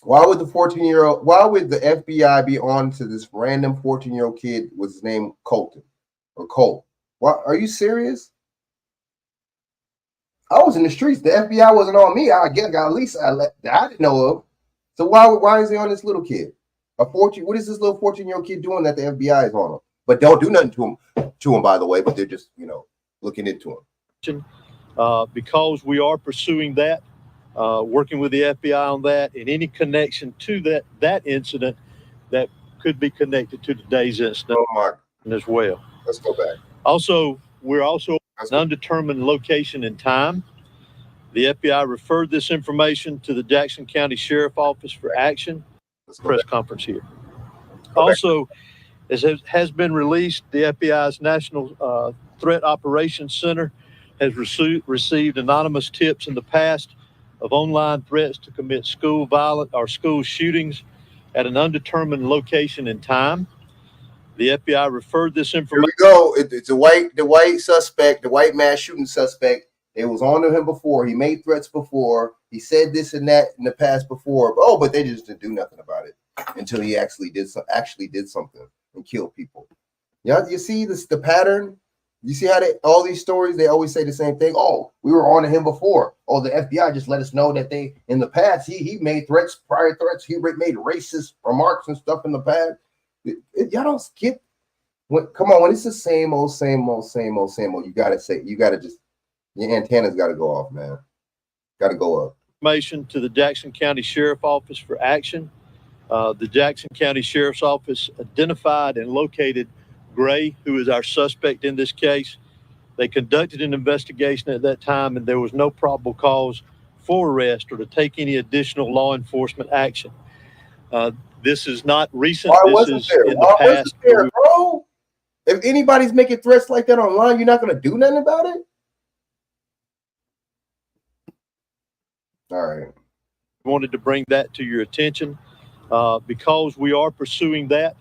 Why would the FBI be on to this random 14-year-old kid with his name Colton or Colt? Why are you serious? I was in the streets. The FBI wasn't on me. I guess at least I didn't know of. So why is he on this little kid? What is this little 14-year-old kid doing that the FBI is on him? But don't do nothing to him, by the way. But they're just, looking into him. Because we are pursuing that, working with the FBI on that, and any connection to that incident that could be connected to today's incident as well. Let's go back. Also, we're an undetermined location and time. The FBI referred this information to the Jackson County Sheriff Office for action. Press conference here. Also, as has been released, the FBI's National Threat Operations Center has received anonymous tips in the past of online threats to commit school violence or school shootings at an undetermined location and time. The FBI referred this information. Here we go. It's the white suspect, the white mass shooting suspect. It was on to him before. He made threats before. He said this and that in the past before. Oh, but they just didn't do nothing about it until he actually did something and killed people. Yeah, you see this the pattern. You see how all these stories, they always say the same thing. Oh, we were on to him before. Oh, the FBI just let us know that they in the past he made prior threats. He made racist remarks and stuff in the past. Y'all don't skip. Come on, when it's the same old, you gotta just your antennas gotta go off, man. Gotta go up. Information to the Jackson County Sheriff Office for action. The Jackson County Sheriff's Office identified and located Gray, who is our suspect in this case. They conducted an investigation at that time, and there was no probable cause for arrest or to take any additional law enforcement action. This is not recent. This is in the past. Bro? If anybody's making threats like that online, you're not going to do nothing about it? All right. Wanted to bring that to your attention because we are pursuing that.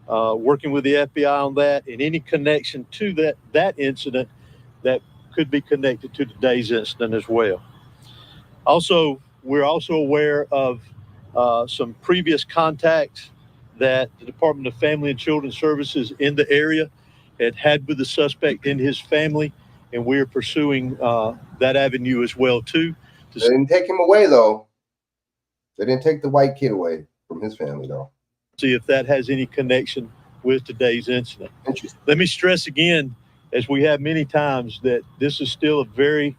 Working with the FBI on that, and any connection to that incident that could be connected to today's incident as well. Also, we're also aware of some previous contacts that the Department of Family and Children's Services in the area had with the suspect and his family, and we're pursuing that avenue as well too. They didn't take him away though. They didn't take the white kid away from his family though. See if that has any connection with today's incident. Let me stress again, as we have many times, that this is still a very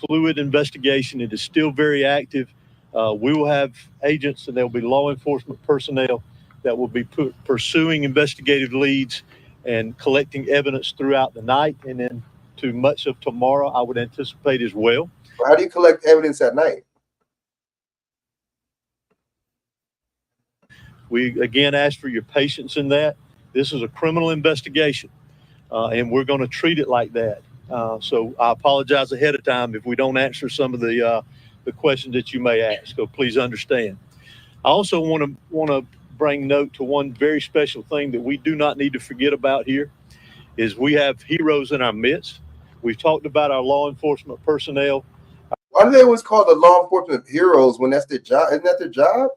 fluid investigation. It is still very active. We will have agents and there will be law enforcement personnel that will be pursuing investigative leads and collecting evidence throughout the night and then to much of tomorrow, I would anticipate as well. How do you collect evidence at night? We again ask for your patience in that. This is a criminal investigation, and we're going to treat it like that. So I apologize ahead of time if we don't answer some of the questions that you may ask. So please understand. I also want to bring note to one very special thing that we do not need to forget about here is we have heroes in our midst. We've talked about our law enforcement personnel. Why do they always call the law enforcement heroes when that's their job? Isn't that their job?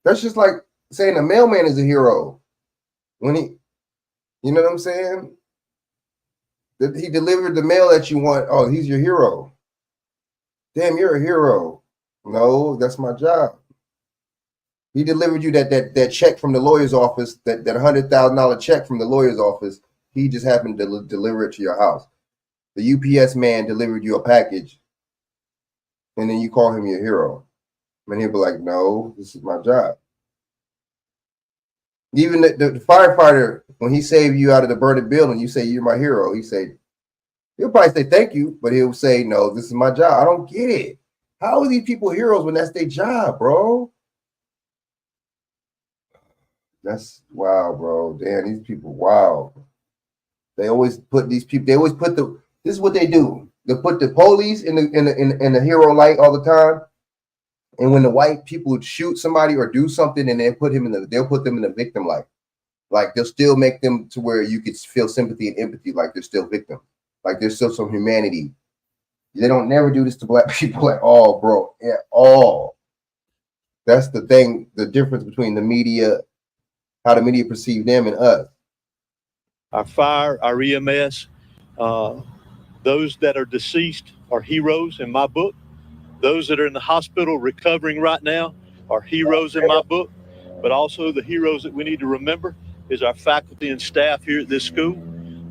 That's just like saying a mailman is a hero when you know what I'm saying? That he delivered the mail that you want. Oh, he's your hero. Damn, you're a hero. No, that's my job. He delivered you that check from the lawyer's office, that $100,000 check from the lawyer's office. He just happened to deliver it to your house. The UPS man delivered you a package, and then you call him your hero. And he'll be like, no, this is my job. Even the firefighter, when he saved you out of the burning building, you say, you're my hero. He'll probably say thank you, but he'll say, no, this is my job. I don't get it. How are these people heroes when that's their job, bro? That's wow, bro. Damn, these people, wow. They always put these people, this is what they do. They put the police in the hero light all the time. And when the white people would shoot somebody or do something, and they'll put them in the victim light. Like they'll still make them to where you could feel sympathy and empathy, like they're still victims, like there's still some humanity. They don't never do this to black people at all, bro, at all. That's the thing, the difference between the media, how the media perceive them and us. Our fire, our EMS, those that are deceased are heroes in my book. Those that are in the hospital recovering right now are heroes in my book, but also the heroes that we need to remember is our faculty and staff here at this school.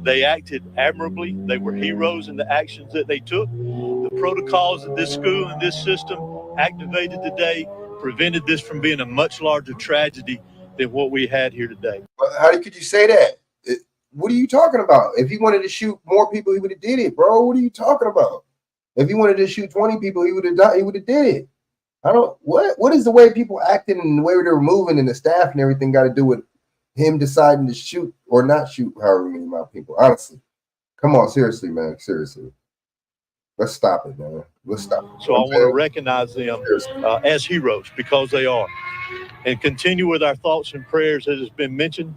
They acted admirably. They were heroes in the actions that they took. The protocols that this school and this system activated today prevented this from being a much larger tragedy than what we had here today. How could you say that? What are you talking about? If he wanted to shoot more people, he would have did it, bro. What are you talking about? If he wanted to shoot 20 people, he would have done. He would have did it. What is the way people acting and the way they're moving and the staff and everything got to do with him deciding to shoot or not shoot however many amount of people? Honestly, come on, seriously, man, seriously. Let's stop it, man. Let's stop it. So I want to recognize them as heroes because they are, and continue with our thoughts and prayers as has been mentioned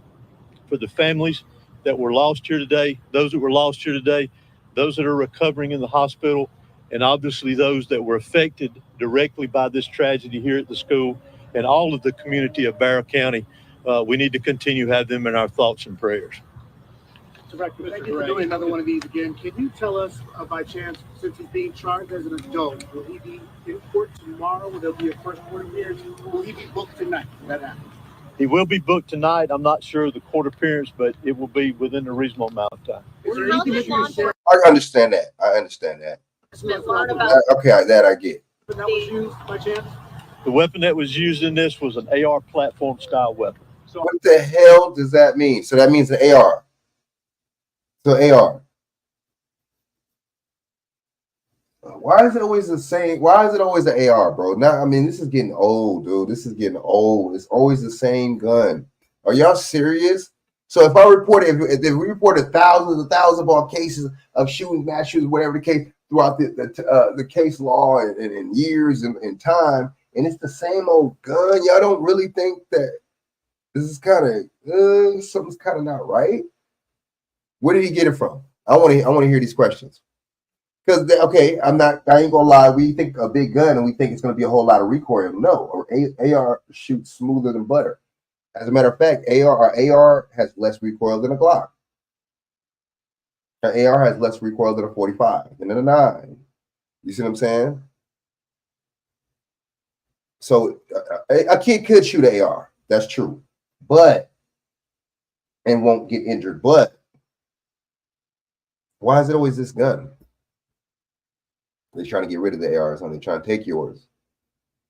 for the families that were lost here today, those that were lost here today, those that are recovering in the hospital, and obviously those that were affected directly by this tragedy here at the school and all of the community of Barrow County. we need to continue to have them in our thoughts and prayers. Director, thank you for doing another one of these again. Can you tell us, by chance, since he's being charged as an adult, will he be in court tomorrow? Will there be a first court appearance? Will he be booked tonight? That happens. He will be booked tonight. I'm not sure of the court appearance, but it will be within a reasonable amount of time. Is there anything that you can share? I understand that. Okay, that I get. That was used by chance? The weapon that was used in this was an AR platform style weapon. So What the hell does that mean? So that means an AR. So AR. Why is it always the same? Why is it always the AR, bro? Now, I mean, this is getting old, dude. This is getting old. It's always the same gun. Are y'all serious? So if I report, if we reported thousands of cases of shootings, mass shootings, whatever the case, throughout the case law and years and time, and it's the same old gun, y'all don't really think that this is kind of something's kind of not right? Where did he get it from? I want to hear these questions. Because okay, I ain't gonna lie. We think a big gun and we think it's gonna be a whole lot of recoil. No, or AR shoots smoother than butter. As a matter of fact, AR has less recoil than a Glock. An AR has less recoil than a 45 and then a 9. You see what I'm saying? So a kid could shoot an AR. That's true, but and won't get injured. But why is it always this gun? They're trying to get rid of the ARs, and they're trying to take yours.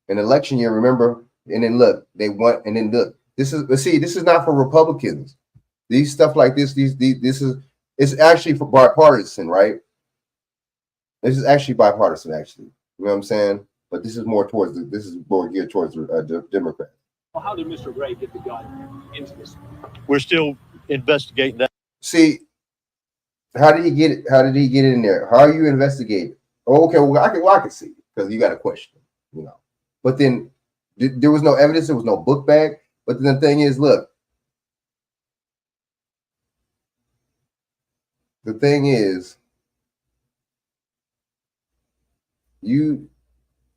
In election year, remember, and then look, they want, and then look. This is not for Republicans. These stuff like this, it's actually for bipartisan, right? This is actually bipartisan, actually. You know what I'm saying? But this is more geared towards the Democrats. Well, how did Mr. Gray get the gun into this? We're still investigating that. See, how did he get it? How did he get it in there? How are you investigating? Okay, well, I can see because you got a question, you know. But then there was no evidence. There was no book bag. But then the thing is, look. The thing is,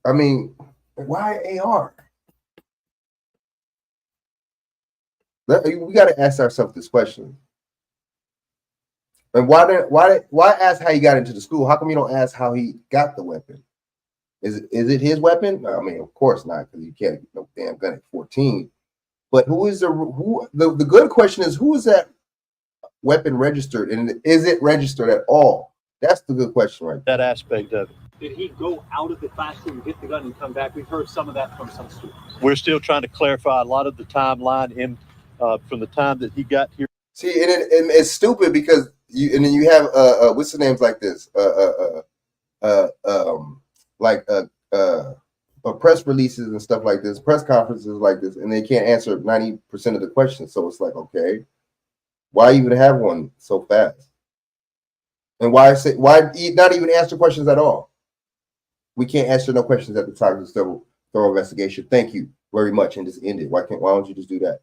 I mean, why AR? We got to ask ourselves this question. And why ask how he got into the school? How come you don't ask how he got the weapon? Is it his weapon? I mean, of course not, because you can't get no damn gun at 14. But the good question is, who is that weapon registered, and is it registered at all? That's the good question, right? That aspect of it. Did he go out of the classroom, get the gun, and come back? We've heard some of that from some students. We're still trying to clarify a lot of the timeline from the time that he got here. See, and it's stupid because you have what's the names like this press releases and stuff like this, press conferences like this, and they can't answer 90% of the questions. So it's like, okay, why even have one so fast? And why not even answer questions at all? We can't answer no questions at the time of the thorough investigation. Thank you very much, and just end it. Why don't you just do that?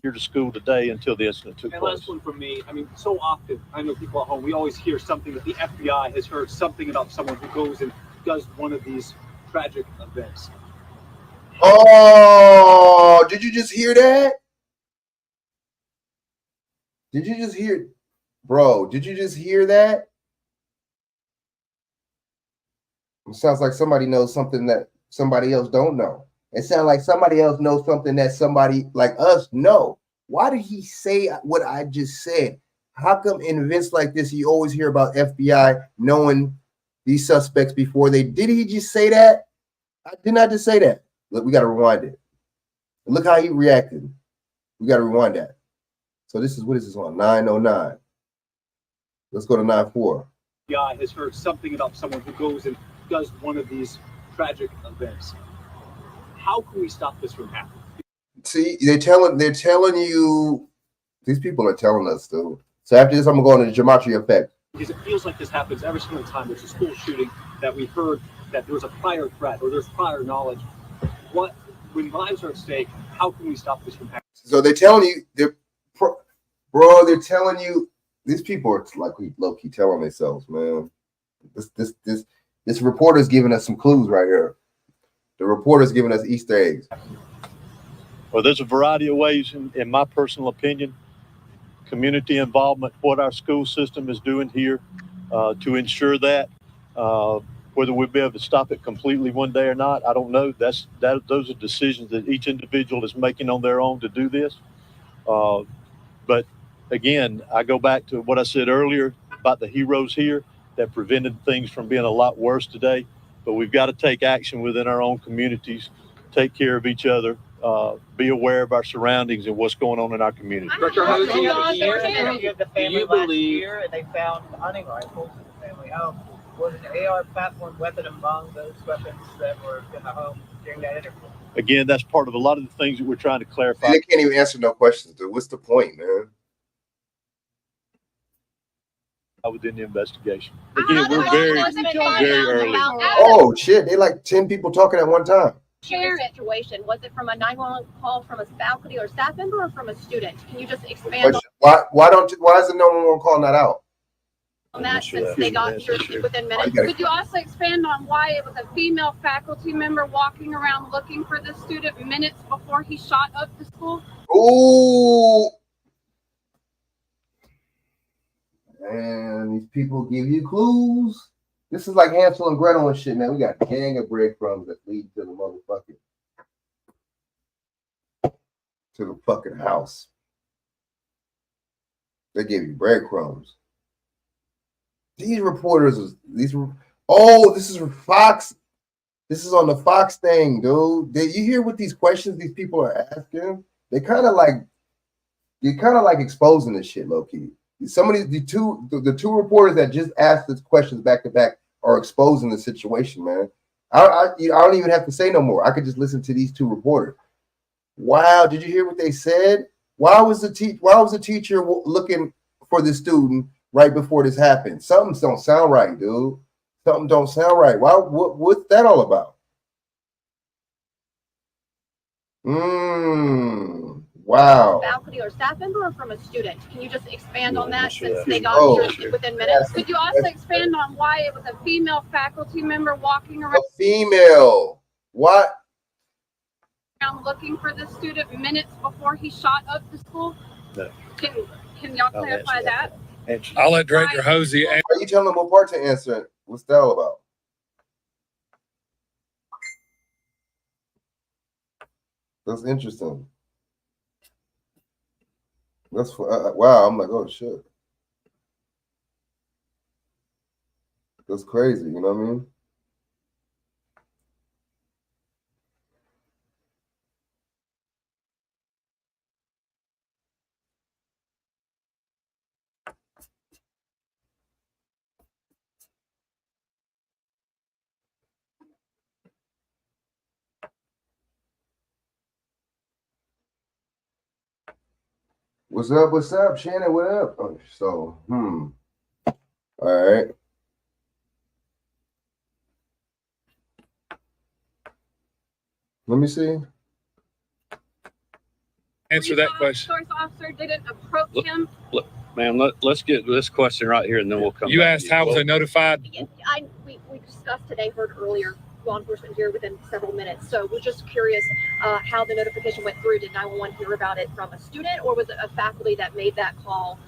Here to school today until the incident took And place. last one from me. I mean, so often, I know people at home, we always hear something that the FBI has heard something about someone who goes and does one of these tragic events. Oh, did you just hear that? Did you just hear, bro? Did you just hear that? It sounds like somebody knows something that somebody else don't know. It sounds like somebody else knows something that somebody like us know. Why did he say what I just said? How come in events like this, you always hear about FBI knowing these suspects before they did? He just say that? I did not just say that. Look, we got to rewind it. Look how he reacted. We got to rewind that. So what is this on? 909. Let's go to 94. FBI has heard something about someone who goes and does one of these tragic events. How can we stop this from happening? See, they're telling you, these people are telling us, dude. So after this, I'm gonna go into the geometry effect. Because it feels like this happens every single time there's a school shooting that we heard that there was a prior threat or there's prior knowledge. When lives are at stake, how can we stop this from happening? So they're telling you, they're telling you, these people are like low-key telling themselves, man. This reporter's giving us some clues right here. The reporter's giving us Easter eggs. Well, there's a variety of ways, in my personal opinion. Community involvement, what our school system is doing here to ensure that. Whether we'll be able to stop it completely one day or not, I don't know. Those are decisions that each individual is making on their own to do this. But again, I go back to what I said earlier about the heroes here that prevented things from being a lot worse today. But we've got to take action within our own communities, take care of each other, be aware of our surroundings and what's going on in our community. Dr. Hosey, the family last year, and they found hunting rifles in the family home. Was an AR platform weapon among those weapons that were in the home during that interview? Again, that's part of a lot of the things that we're trying to clarify. They can't even answer no questions, dude. What's the point, man? Within the investigation. Again, we're very early. Oh shit! They like 10 people talking at one time. Share situation. Was it from a 911 call from a faculty or staff member or from a student? Can you just expand Why is the 911 call not out? on that since they got here within minutes? Could you also expand on why it was a female faculty member walking around looking for the student minutes before he shot up the school? Ooh. And these people give you clues. This is like Hansel and Gretel and shit, man. We got a gang of breadcrumbs that lead to the fucking house. They give you breadcrumbs. These reporters, this is Fox. This is on the Fox thing, dude. You hear what these questions these people are asking? They're kind of like exposing this shit, low key. Some of the two reporters that just asked these questions back to back are exposing the situation, man. I don't even have to say no more. I could just listen to these two reporters. Wow, did you hear what they said? Why was the teacher looking for the student right before this happened? Something don't sound right, dude. Something don't sound right. Why? What's that all about? Wow. Faculty or staff member or from a student? Can you just expand on that since they got here within minutes? Could you also expand on why it was a female faculty member walking around? A female. What? Looking for the student minutes before he shot up the school? No. Can y'all clarify that? I'll let Director Hosey. Are you telling them what part to answer it? What's that all about? That's interesting. That's wow. I'm like, oh shit. That's crazy. You know what I mean? What's up? What's up, Shannon? What up? Oh, so, all right. Let me see. Answer that question. Source officer didn't approach him. Look, ma'am, let's get this question right here, and then we'll come. You back asked to how was they notified? We discussed today, heard earlier, law enforcement here within several minutes. So we're just curious how the notification went through. Did 911 hear about it from a student, or was it a faculty that made that call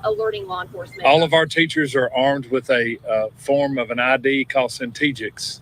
alerting law enforcement? All of our teachers are armed with a form of an ID called Centegix.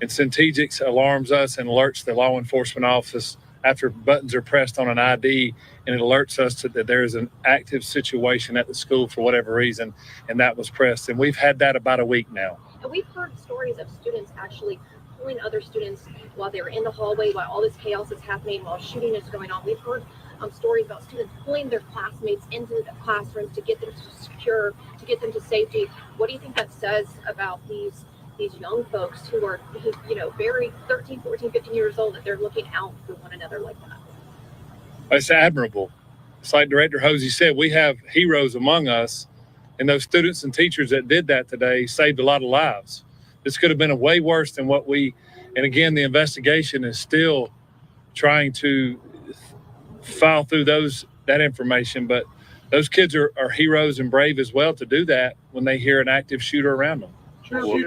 And Centegix alarms us and alerts the law enforcement office after buttons are pressed on an ID, and it alerts us that there is an active situation at the school for whatever reason, and that was pressed. And we've had that about a week now. And we've heard stories of students actually pulling other students while they're in the hallway, while all this chaos is happening, while shooting is going on. We've heard stories about students pulling their classmates into the classrooms to get them to secure, to get them to safety. What do you think that says about these young folks who are, very 13, 14, 15 years old, that they're looking out for one another like that? It's admirable. It's like Director Hosey said, we have heroes among us, and those students and teachers that did that today saved a lot of lives. This could have been a way worse than and again, the investigation is still trying to file through that information, but those kids are heroes and brave as well to do that when they hear an active shooter around them. Well,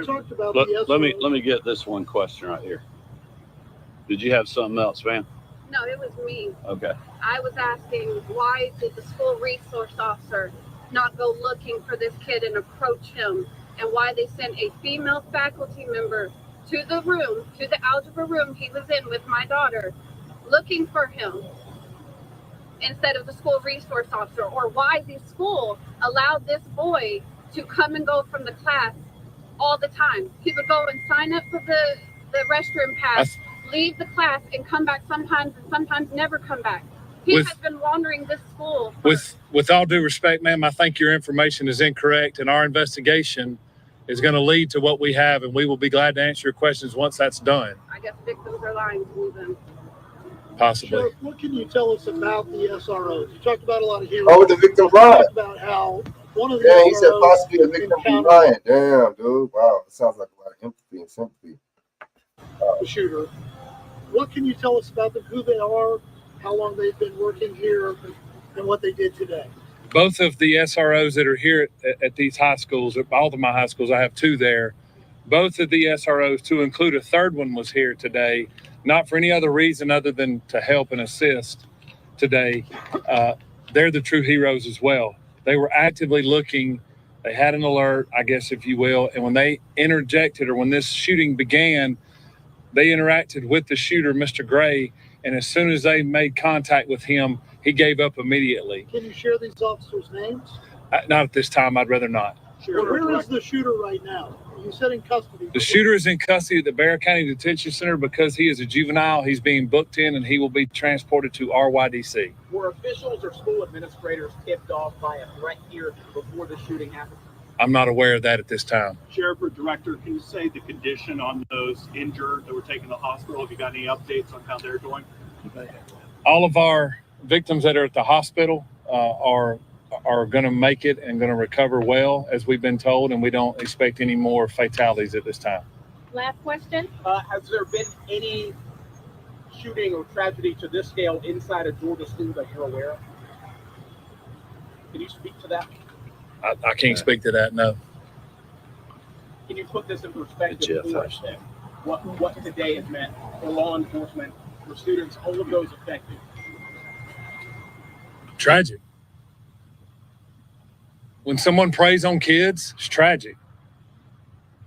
let me get this one question right here. Did you have something else, man? No, it was me. Okay. I was asking, why did the school resource officer not go looking for this kid and approach him? And why they sent a female faculty member to the room, to the algebra room he was in with my daughter, looking for him instead of the school resource officer? Or why the school allowed this boy to come and go from the class all the time. He would go and sign up for the restroom pass, leave the class, and come back sometimes, and sometimes never come back. He has been wandering this school. With all due respect, ma'am, I think your information is incorrect, and our investigation is going to lead to what we have, and we will be glad to answer your questions once that's done. I guess victims are lying to me then. Possibly. Sheriff, what can you tell us about the SROs? You talked about a lot of heroes. Oh, the victim's You lying. talked about how one of the Yeah, he said SROs possibly a victim be lying. Damn, dude. Wow, it sounds like a lot of empathy and sympathy. the shooter. What can you tell us about them, who they are, how long they've been working here, and what they did today? Both of the SROs that are here at these high schools, at all of my high schools, I have two there. Both of the SROs, to include a third one, was here today, not for any other reason other than to help and assist today. They're the true heroes as well. They were actively looking. They had an alert, I guess, if you will. And when they interjected, or when this shooting began, they interacted with the shooter, Mr. Gray. And as soon as they made contact with him, he gave up immediately. Can you share these officers' names? Not at this time. I'd rather not. Well, where is the shooter right now? You said in custody. The shooter is in custody at the Bexar County Detention Center because he is a juvenile. He's being booked in, and he will be transported to RYDC. Were officials or school administrators tipped off by a threat here before the shooting happened? I'm not aware of that at this time. Sheriff or Director, can you say the condition on those injured that were taken to the hospital? Have you got any updates on how they're doing? All of our victims that are at the hospital are going to make it and going to recover well, as we've been told, and we don't expect any more fatalities at this time. Last question. Has there been any shooting or tragedy to this scale inside a Georgia school that you're aware of? Can you speak to that? I can't speak to that, no. Can you put this in perspective for us then? What today has meant for law enforcement, for students, all of those affected? Tragic. When someone preys on kids, it's tragic.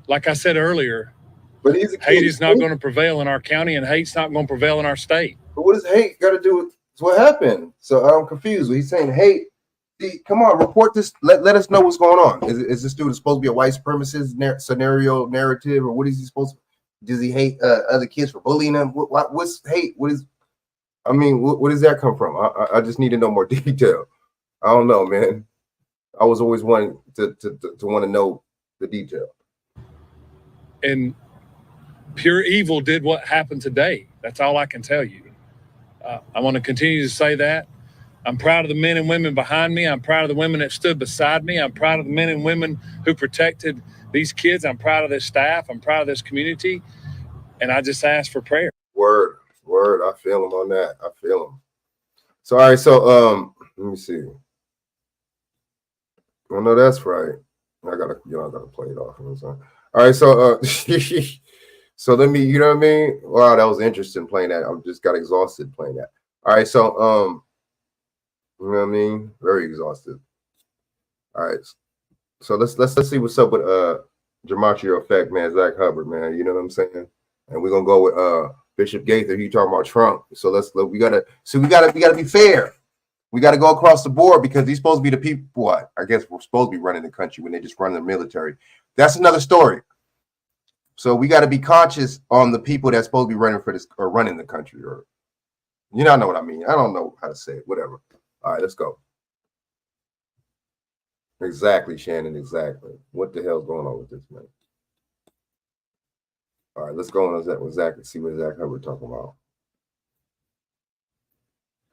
Like I said earlier, but hate is not going to prevail in our county, and hate's not going to prevail in our state. But what does hate got to do with what happened? So I'm confused. He's saying hate. Come on, report this. Let us know what's going on. Is this student supposed to be a white supremacist scenario narrative, or what is he supposed to? Does he hate other kids for bullying them? What's hate? What is? I mean, where does that come from? I just need to know more detail. I don't know, man. I was always wanting to want to know the detail. And pure evil did what happened today. That's all I can tell you. I want to continue to say that. I'm proud of the men and women behind me. I'm proud of the women that stood beside me. I'm proud of the men and women who protected these kids. I'm proud of this staff. I'm proud of this community. And I just ask for prayer. Word. I feel him on that. I feel him. So, all right. So, let me see. Oh, no, that's right. I gotta play it off. All right. So, so let me, you know what I mean? Wow, that was interesting playing that. I just got exhausted playing that. All right. So, you know what I mean? Very exhausted. All right. So let's see what's up with gematria effect, man. Zach Hubbard, man. You know what I'm saying? And we're gonna go with Bishop Gaither. He talking about Trump. So we gotta be fair. We gotta go across the board because these supposed to be the people. What? I guess we're supposed to be running the country when they just run the military. That's another story. So we got to be conscious on the people that's supposed to be running for this or running the country, or you know what I mean. I don't know how to say it. Whatever. All right, let's go. Exactly, Shannon. Exactly. What the hell's going on with this, man? All right, let's go on with Zach and see what Zach Hubbard talking about.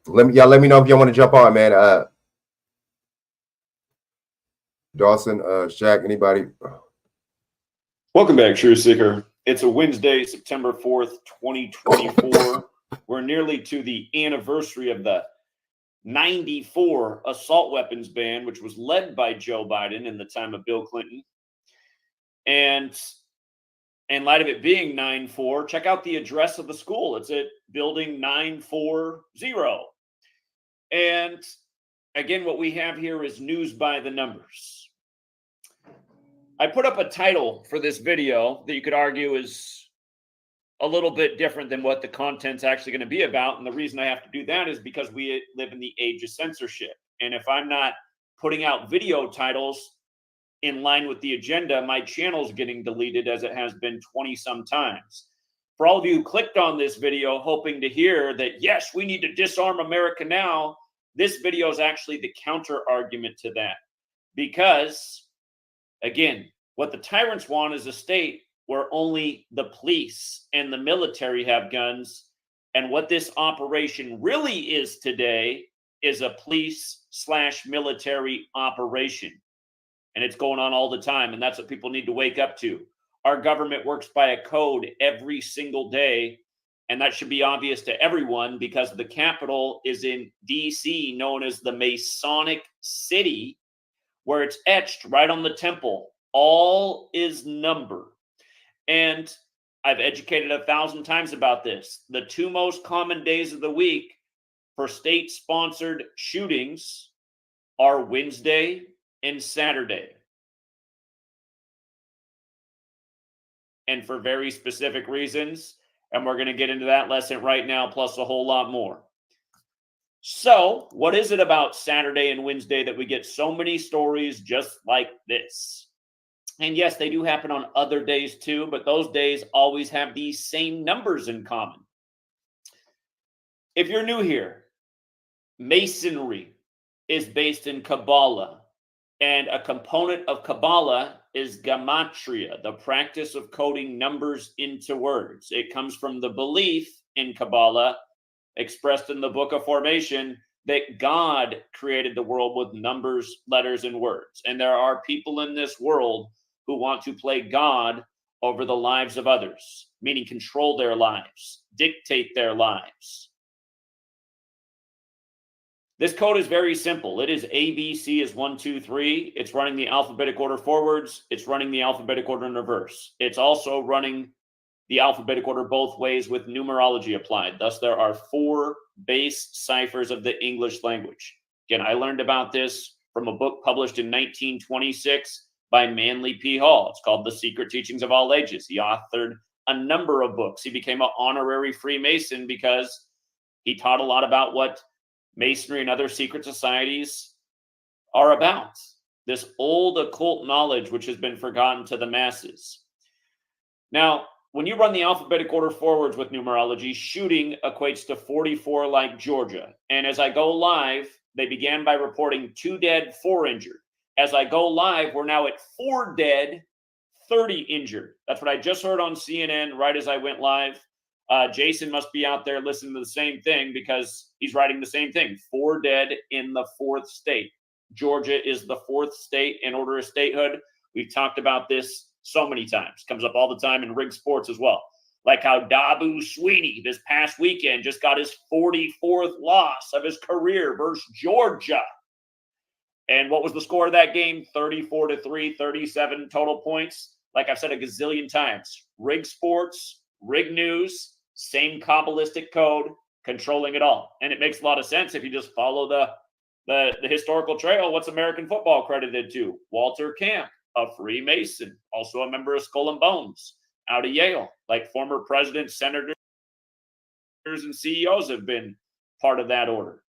Let me know if y'all want to jump on, man. Dawson, Shaq, anybody? Welcome back, Truth Seeker. It's a Wednesday, September 4th, 2024. We're nearly to the anniversary of the 94 assault weapons ban, which was led by Joe Biden in the time of Bill Clinton. And in light of it being 9-4, check out the address of the school. It's at building 940. And again, what we have here is news by the numbers. I put up a title for this video that you could argue is a little bit different than what the content's actually going to be about. And the reason I have to do that is because we live in the age of censorship. And if I'm not putting out video titles in line with the agenda, my channel's getting deleted, as it has been 20 some times. For all of you who clicked on this video hoping to hear that, yes, we need to disarm America now, this video is actually the counter argument to that. Because, again, what the tyrants want is a state where only the police and the military have guns. And what this operation really is today is a police/military operation. And it's going on all the time. And that's what people need to wake up to. Our government works by a code every single day. And that should be obvious to everyone, because the capital is in D.C., known as the Masonic City, where it's etched right on the temple. All is number. And I've educated 1,000 times about this. The two most common days of the week for state-sponsored shootings are Wednesday and Saturday. And for very specific reasons. And we're going to get into that lesson right now, plus a whole lot more. So, what is it about Saturday and Wednesday that we get so many stories just like this? And yes, they do happen on other days too, but those days always have these same numbers in common. If you're new here, Masonry is based in Kabbalah, and a component of Kabbalah is Gematria, the practice of coding numbers into words. It comes from the belief in Kabbalah, expressed in the Book of Formation, that God created the world with numbers, letters, and words. And there are people in this world who want to play God over the lives of others, meaning control their lives, dictate their lives. This code is very simple. It is ABC is 1, 2, 3. It's running the alphabetic order forwards. It's running the alphabetic order in reverse. It's also running the alphabetic order both ways with numerology applied. Thus, there are 4 base ciphers of the English language. Again, I learned about this from a book published in 1926 by Manly P. Hall. It's called The Secret Teachings of All Ages. He authored a number of books. He became an honorary Freemason because he taught a lot about what Masonry and other secret societies are about. This old occult knowledge which has been forgotten to the masses. Now, when you run the alphabetic order forwards with numerology, shooting equates to 44 like Georgia. And as I go live, they began by reporting 2 dead, 4 injured. As I go live, we're now at 4 dead, 30 injured. That's what I just heard on CNN right as I went live. Jason must be out there listening to the same thing because he's writing the same thing. 4 dead in the 4th state. Georgia is the 4th state in order of statehood. We've talked about this so many times. Comes up all the time in rig sports as well. Like how Dabu Sweeney this past weekend just got his 44th loss of his career versus Georgia. And what was the score of that game? 34-3, 37 total points. Like I've said a gazillion times, rig sports, rig news, same Kabbalistic code, controlling it all. And it makes a lot of sense if you just follow the historical trail. What's American football credited to? Walter Camp, a Freemason, also a member of Skull and Bones out of Yale. Like former presidents, senators, and CEOs have been part of that order.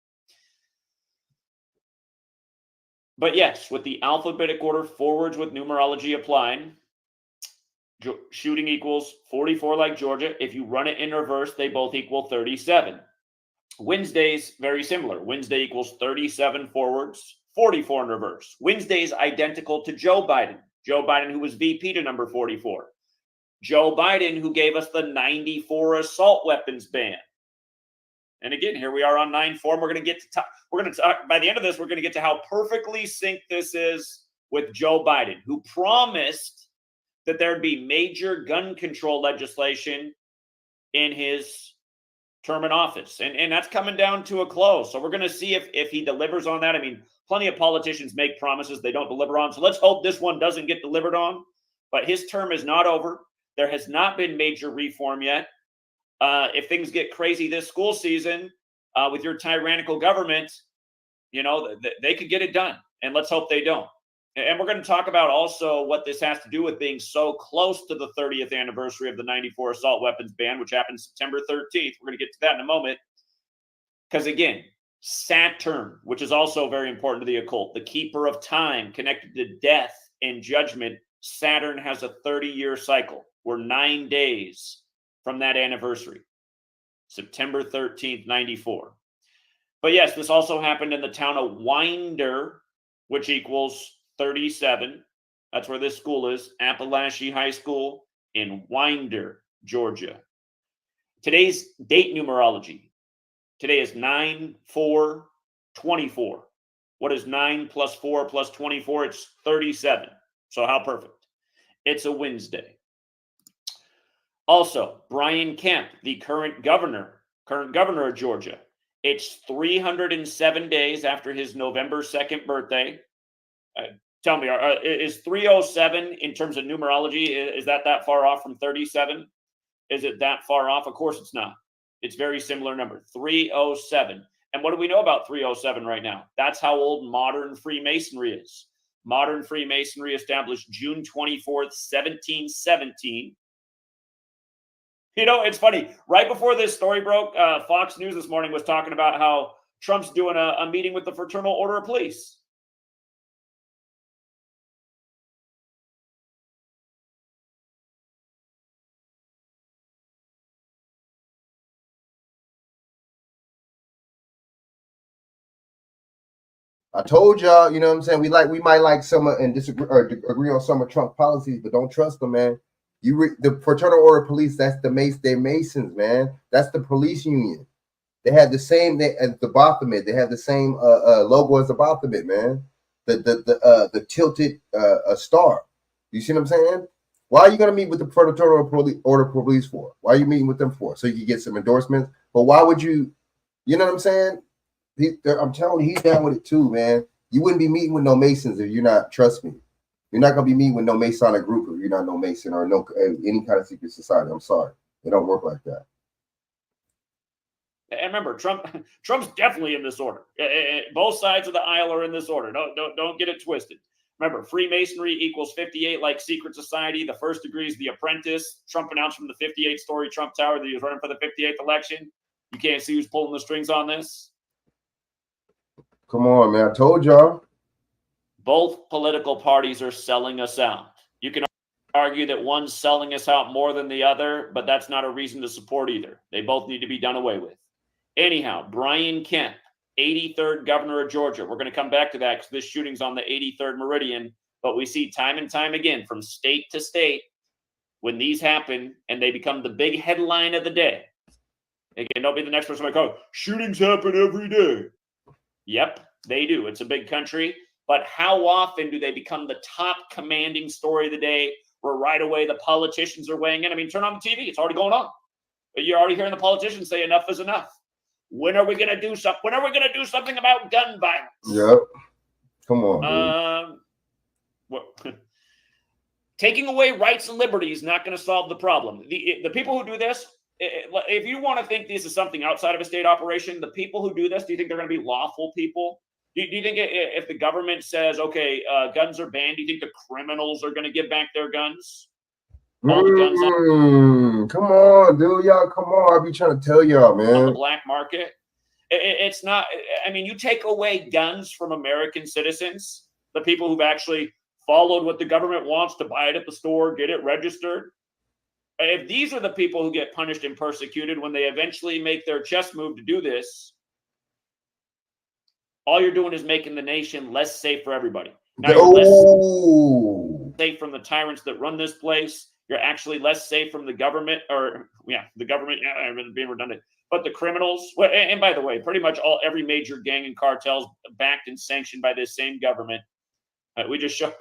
But yes, with the alphabetic order forwards with numerology applied, shooting equals 44 like Georgia. If you run it in reverse, they both equal 37. Wednesday's very similar. Wednesday equals 37 forwards, 44 in reverse. Wednesday's identical to Joe Biden. Joe Biden, who was VP to number 44. Joe Biden, who gave us the 94 assault weapons ban. And again, here we are on 9-4. We're going to get to talk by the end of this. We're going to get to how perfectly synced this is with Joe Biden, who promised that there'd be major gun control legislation in his term in office. And that's coming down to a close. So we're going to see if he delivers on that. I mean, plenty of politicians make promises they don't deliver on. So let's hope this one doesn't get delivered on. But his term is not over. There has not been major reform yet. If things get crazy this school season with your tyrannical government, you know, they could get it done. And let's hope they don't. And we're going to talk about also what this has to do with being so close to the 30th anniversary of the 94 assault weapons ban, which happened September 13th. We're going to get to that in a moment. Because again, Saturn, which is also very important to the occult, the keeper of time connected to death and judgment, Saturn has a 30-year cycle. We're 9 days from that anniversary, September 13th, 94. But yes, this also happened in the town of Winder, which equals 37. That's where this school is, Appalachian High School in Winder, Georgia. Today's date numerology. Today is 9/4/24. What is 9 plus 4 plus 24? It's 37. So how perfect. It's a Wednesday. Also, Brian Kemp, the current governor of Georgia. It's 307 days after his November 2nd birthday. Tell me, is 307 in terms of numerology, is that far off from 37? Is it that far off? Of course it's not. It's very similar number, 307. And what do we know about 307 right now? That's how old modern Freemasonry is. Modern Freemasonry established June 24th, 1717. You know, it's funny. Right before this story broke, Fox News this morning was talking about how Trump's doing a meeting with the Fraternal Order of Police. I told y'all, you know what I'm saying? We might like some and disagree or agree on some of Trump policies, but don't trust them, man. The Fraternal Order of Police, that's they're Masons, man. That's the police union. They have the same as the Baphomet. They have the same logo as the Baphomet, man. The tilted star. You see what I'm saying? Why are you gonna meet with the Fraternal Order of Police for? Why are you meeting with them for? So you can get some endorsements. But why would you? You know what I'm saying? I'm telling you, he's down with it too, man. You wouldn't be meeting with no Masons if you're not. Trust me, you're not gonna be meeting with no Masonic group if you're not no Mason or no any kind of secret society. I'm sorry, it don't work like that. And remember, Trump's definitely in this order. Both sides of the aisle are in this order. Don't get it twisted. Remember, Freemasonry equals 58, like secret society. The first degree is the apprentice. Trump announced from the 58-story Trump Tower that he was running for the 58th election. You can't see who's pulling the strings on this. Come on, man. I told y'all. Both political parties are selling us out. You can argue that one's selling us out more than the other, but that's not a reason to support either. They both need to be done away with. Anyhow, Brian Kemp, 83rd governor of Georgia. We're going to come back to that because this shooting's on the 83rd meridian, but we see time and time again from state to state when these happen and they become the big headline of the day. Again, don't be the next person like, oh, shootings happen every day. Yep, they do. It's a big country. But how often do they become the top commanding story of the day where right away the politicians are weighing in? I mean, turn on the TV. It's already going on. You're already hearing the politicians say enough is enough. When are we going to do something? When are we going to do something about gun violence? Yep. Come on. Taking away rights and liberty is not going to solve the problem. The people who do this, if you want to think this is something outside of a state operation, the people who do this, do you think they're going to be lawful people? Do you think if the government says, okay, guns are banned, do you think the criminals are going to give back their guns? All the guns come on, dude. Y'all, come on. I be trying to tell y'all, man. On the black market. It's not, I mean, you take away guns from American citizens, the people who've actually followed what the government wants to buy it at the store, get it registered. If these are the people who get punished and persecuted when they eventually make their chess move to do this, all you're doing is making the nation less safe for everybody. Now you're less safe from the tyrants that run this place. You're actually less safe from the government, the government, I'm being redundant, but the criminals. And by the way, pretty much every major gang and cartels backed and sanctioned by this same government. We just show,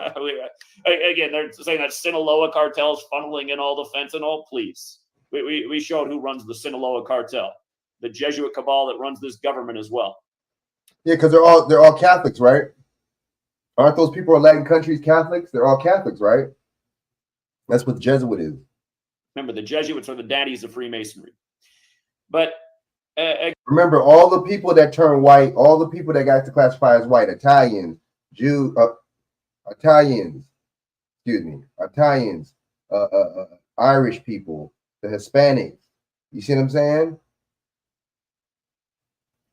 again, they're saying that Sinaloa cartel's funneling in all the fentanyl. Please, we showed who runs the Sinaloa cartel, the Jesuit cabal that runs this government as well. Yeah, because they're all Catholics, right? Aren't those people in Latin countries Catholics? They're all Catholics, right? That's what the Jesuit is. Remember, the Jesuits are the daddies of Freemasonry. But remember, all the people that turn white, all the people that got to classify as white, Italians, Irish people, the Hispanics. You see what I'm saying?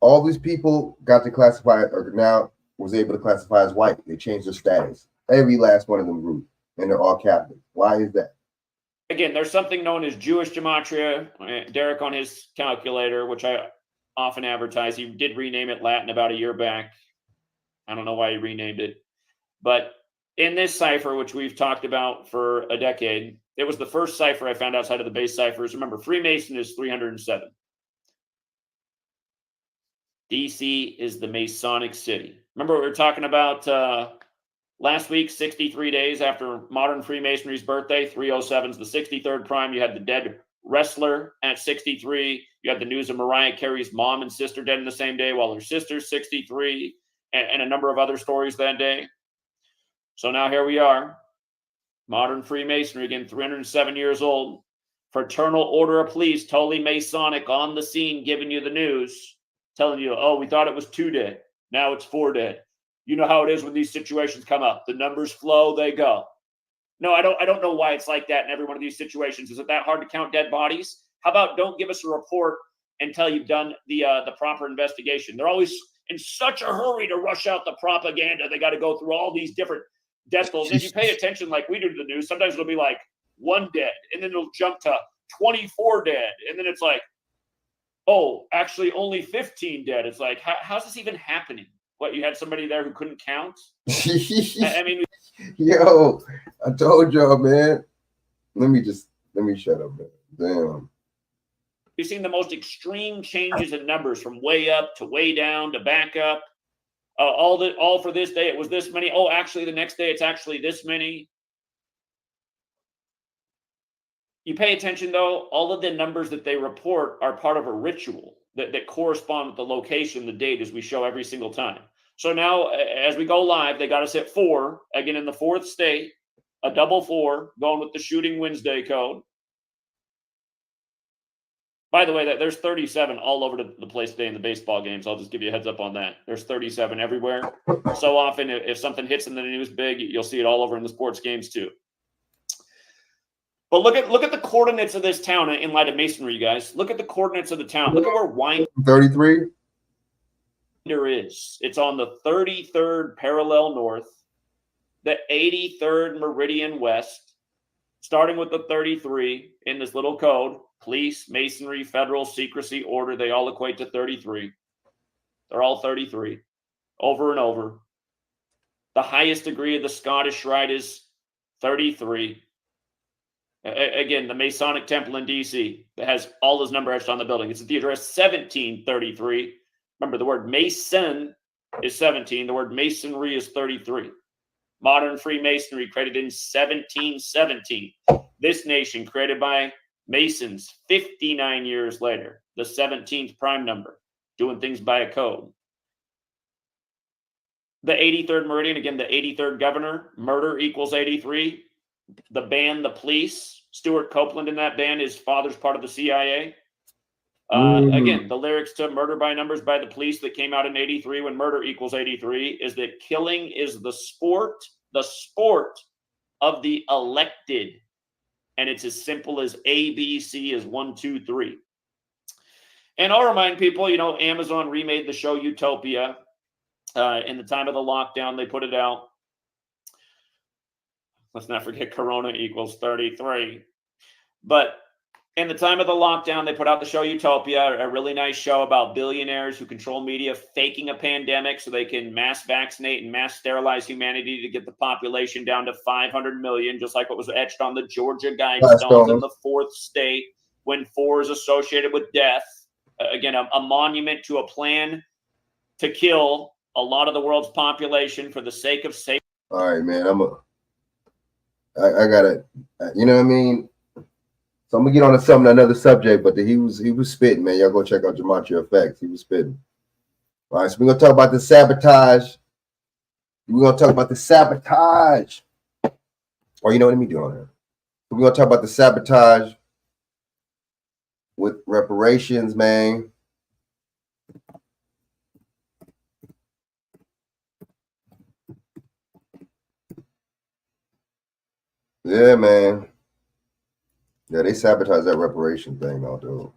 All these people got to classify, or now was able to classify as white. They changed their status. Every last one of them groups, and they're all Catholic. Why is that? again, there's something known as Jewish gematria. Derek on his calculator, which I often advertise, he did rename it Latin about a year back. I don't know why he renamed it. But in this cipher, which we've talked about for a decade, it was the first cipher I found outside of the base ciphers. Remember, Freemason is 307. DC is the Masonic city. Remember what we were talking about last week, 63 days after modern Freemasonry's birthday, 307 is the 63rd prime. You had the dead wrestler at 63. You had the news of Mariah Carey's mom and sister dead in the same day, while her sister's 63, and a number of other stories that day. So now here we are. Modern Freemasonry, again, 307 years old. Fraternal Order of Police, totally Masonic, on the scene, giving you the news, telling you, oh, we thought it was 2 dead. Now it's 4 dead. You know how it is when these situations come up. The numbers flow, they go. No, I don't know why it's like that in every one of these situations. Is it that hard to count dead bodies? How about don't give us a report until you've done the proper investigation? They're always in such a hurry to rush out the propaganda. They got to go through all these different decimals. If you pay attention like we do to the news, sometimes it'll be like 1 dead, and then it'll jump to 24 dead, and then it's like, oh, actually only 15 dead. It's like, how's this even happening? What, you had somebody there who couldn't count? I mean, yo, I told y'all, man. Let me shut up, man. Damn. We've seen the most extreme changes in numbers, from way up to way down to back up. All for this day, it was this many. Oh, actually, the next day, it's actually this many. You pay attention, though, all of the numbers that they report are part of a ritual that correspond with the location, the date, as we show every single time. So now, as we go live, they got us at 4, again, in the 4th state, a double 4, going with the Shooting Wednesday code. By the way, there's 37 all over the place today in the baseball games. I'll just give you a heads up on that. There's 37 everywhere. So often, if something hits in the news big, you'll see it all over in the sports games too. But look at the coordinates of this town in light of Masonry, you guys. Look at the coordinates of the town. Look at where Winder 33 is. It's on the 33rd parallel north, the 83rd meridian west, starting with the 33 in this little code. Police, Masonry, Federal, Secrecy, Order, they all equate to 33. They're all 33, over and over. The highest degree of the Scottish Rite is 33. Again, the Masonic Temple in D.C. that has all those number etched on the building. It's at the address 1733. Remember, the word Mason is 17. The word Masonry is 33. Modern Freemasonry created in 1717. This nation created by Masons 59 years later, the 17th prime number, doing things by a code. The 83rd meridian, again, the 83rd governor, murder equals 83. The band, the Police, Stuart Copeland in that band, his father's part of the CIA. Again, the lyrics to Murder by Numbers by the Police that came out in 83 when murder equals 83 is that killing is the sport of the elected. And it's as simple as ABC is 1, 2, 3. And I'll remind people, Amazon remade the show Utopia. In the time of the lockdown, they put it out. Let's not forget Corona equals 33. But in the time of the lockdown, they put out the show Utopia, a really nice show about billionaires who control media faking a pandemic so they can mass vaccinate and mass sterilize humanity to get the population down to 500 million, just like what was etched on the Georgia guidestones in the 4th state when 4 is associated with death. Again, a monument to a plan to kill a lot of the world's population for the sake of safety. All right, man. I gotta, you know what I mean? So I'm gonna get on to another subject, but he was spitting, man. Y'all go check out Gematria Effects. He was spitting. All right, so we're gonna talk about the sabotage. We're gonna talk about the sabotage. Or you know what? Let me do on here. We're gonna talk about the sabotage with reparations, man. Yeah, man. Yeah, they sabotage that reparation thing, though, dude.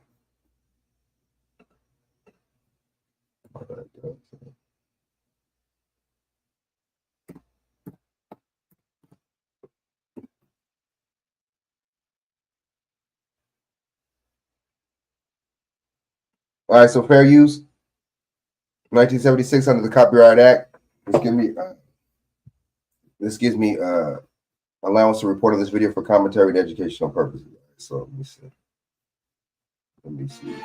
All right, so fair use, 1976 under the Copyright Act. This gives me allowance to report on this video for commentary and educational purposes. So let me see.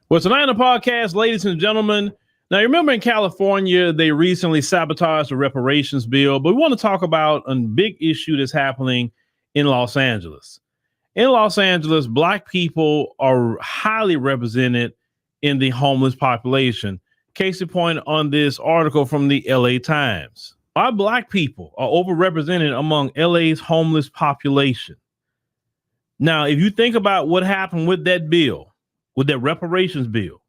Well, tonight on the podcast, ladies and gentlemen, now you remember in California, they recently sabotaged the reparations bill, but we want to talk about a big issue that's happening in Los Angeles. In Los Angeles, Black people are highly represented in the homeless population. Case in point on this article from the LA Times. Why Black people are overrepresented among LA's homeless population. Now, if you think about what happened with that bill, with that reparations bill,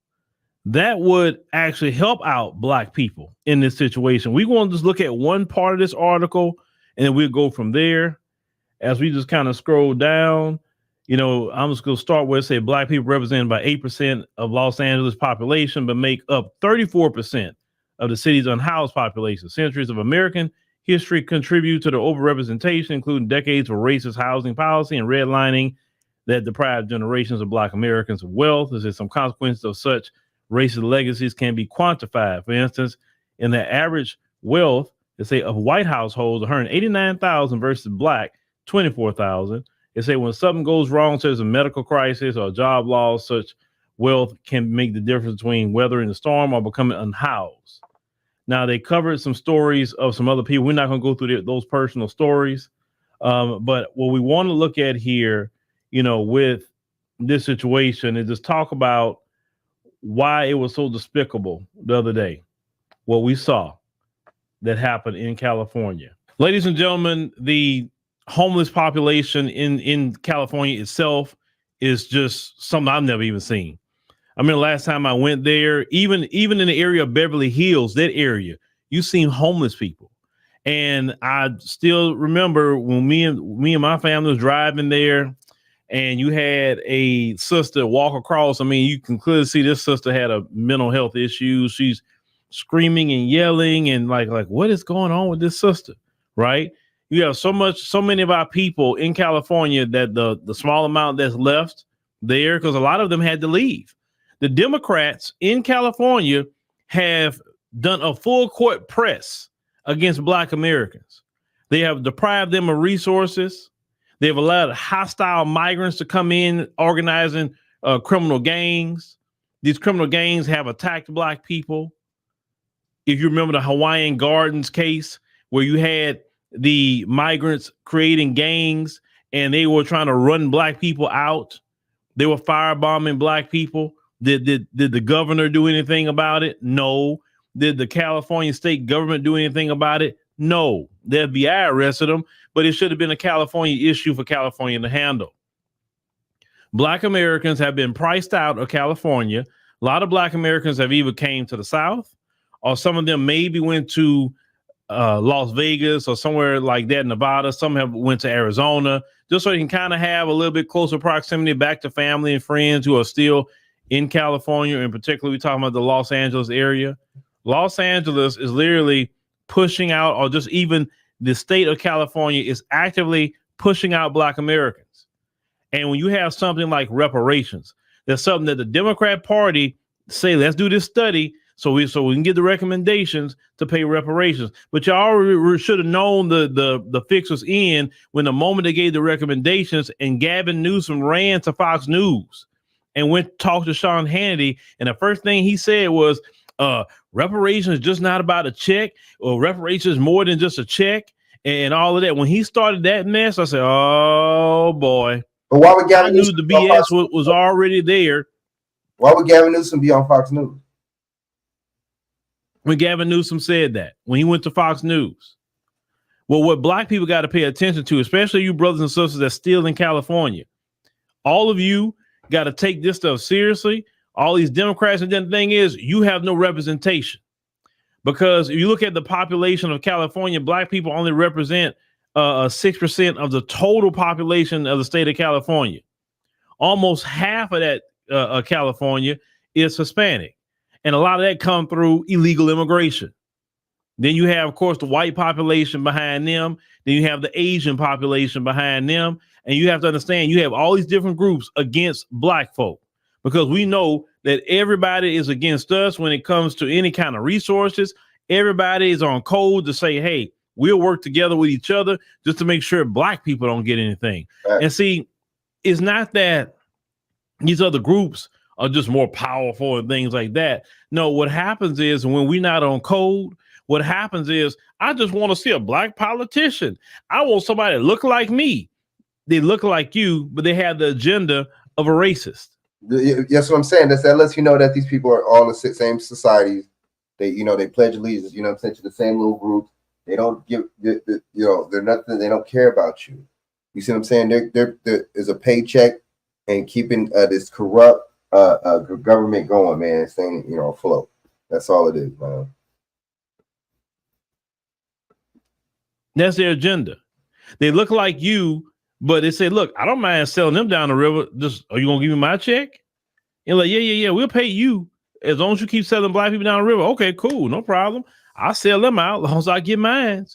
that would actually help out Black people in this situation. We're going to just look at one part of this article and then we'll go from there. As we just kind of scroll down, you know, I'm just going to start where it say Black people represented by 8% of Los Angeles population, but make up 34% of the city's unhoused population. Centuries of American history contribute to the overrepresentation, including decades of racist housing policy and redlining that deprived generations of Black Americans of wealth. There's some consequences of such racist legacies can be quantified. For instance, in the average wealth, they say of white households, $189,000 versus Black, $24,000. They say when something goes wrong, such as a medical crisis or a job loss, such wealth can make the difference between weathering the storm or becoming unhoused. Now, they covered some stories of some other people. We're not going to go through those personal stories. But what we want to look at here, you know, with this situation is just talk about why it was so despicable the other day, what we saw that happened in California. Ladies and gentlemen, the homeless population in California itself is just something I've never even seen. I mean, the last time I went there, even in the area of Beverly Hills, that area, you seen homeless people. And I still remember when me and my family was driving there and you had a sister walk across. I mean, you can clearly see this sister had a mental health issue. She's screaming and yelling and like what is going on with this sister, right? You have so many of our people in California that the small amount that's left there, because a lot of them had to leave. The Democrats in California have done a full court press against Black Americans. They have deprived them of resources. They've allowed hostile migrants to come in, organizing criminal gangs. These criminal gangs have attacked Black people. If you remember the Hawaiian Gardens case where you had the migrants creating gangs and they were trying to run Black people out. They were firebombing Black people. Did the governor do anything about it? No. Did the California state government do anything about it? No. The FBI arrested them, but it should have been a California issue for California to handle. Black Americans have been priced out of California. A lot of Black Americans have either came to the South or some of them maybe went to Las Vegas or somewhere like that, Nevada. Some have went to Arizona just so they can kind of have a little bit closer proximity back to family and friends who are still in California. In particular, we're talking about the Los Angeles area. Los Angeles is literally pushing out, or just even the state of California is actively pushing out Black Americans. And when you have something like reparations, that's something that the Democrat Party say, let's do this study so we can get the recommendations to pay reparations. But you already should have known the fix was in when the moment they gave the recommendations and Gavin Newsom ran to Fox News and went to talk to Sean Hannity. And the first thing he said was, reparations is just not about a check, or reparations is more than just a check and all of that. When he started that mess, I said, oh boy. But why would Gavin Newsom the BS was already there. Why would Gavin Newsom be on Fox News? when Gavin Newsom said that, when he went to Fox News. Well, what black people got to pay attention to, especially you brothers and sisters that's still in California, all of you got to take this stuff seriously. All these Democrats, and then the thing is, you have no representation. Because if you look at the population of California, black people only represent 6% of the total population of the state of California. Almost half of that California is Hispanic. And a lot of that come through illegal immigration. Then you have, of course, the white population behind them. Then you have the Asian population behind them. And you have to understand, you have all these different groups against black folk, because we know that everybody is against us when it comes to any kind of resources. Everybody is on code to say, hey, we'll work together with each other just to make sure black people don't get anything. Right. And see, it's not that these other groups are just more powerful and things like that. No, what happens is when we're not on code, what happens is I just want to see a black politician. I want somebody that look like me. They look like you, but they have the agenda of a racist. That's what I'm saying. That lets you know that these people are all in the same societies. They pledge allegiance, to the same little group. They don't give, they're nothing. They don't care about you. You see what I'm saying? There is a paycheck and keeping this corrupt government going, man, staying, afloat. That's all it is, man. That's their agenda. They look like you, but they say, look, I don't mind selling them down the river. Just, are you going to give me my check? And like, yeah, we'll pay you as long as you keep selling black people down the river. Okay, cool, no problem. I'll sell them out as long as I get mine.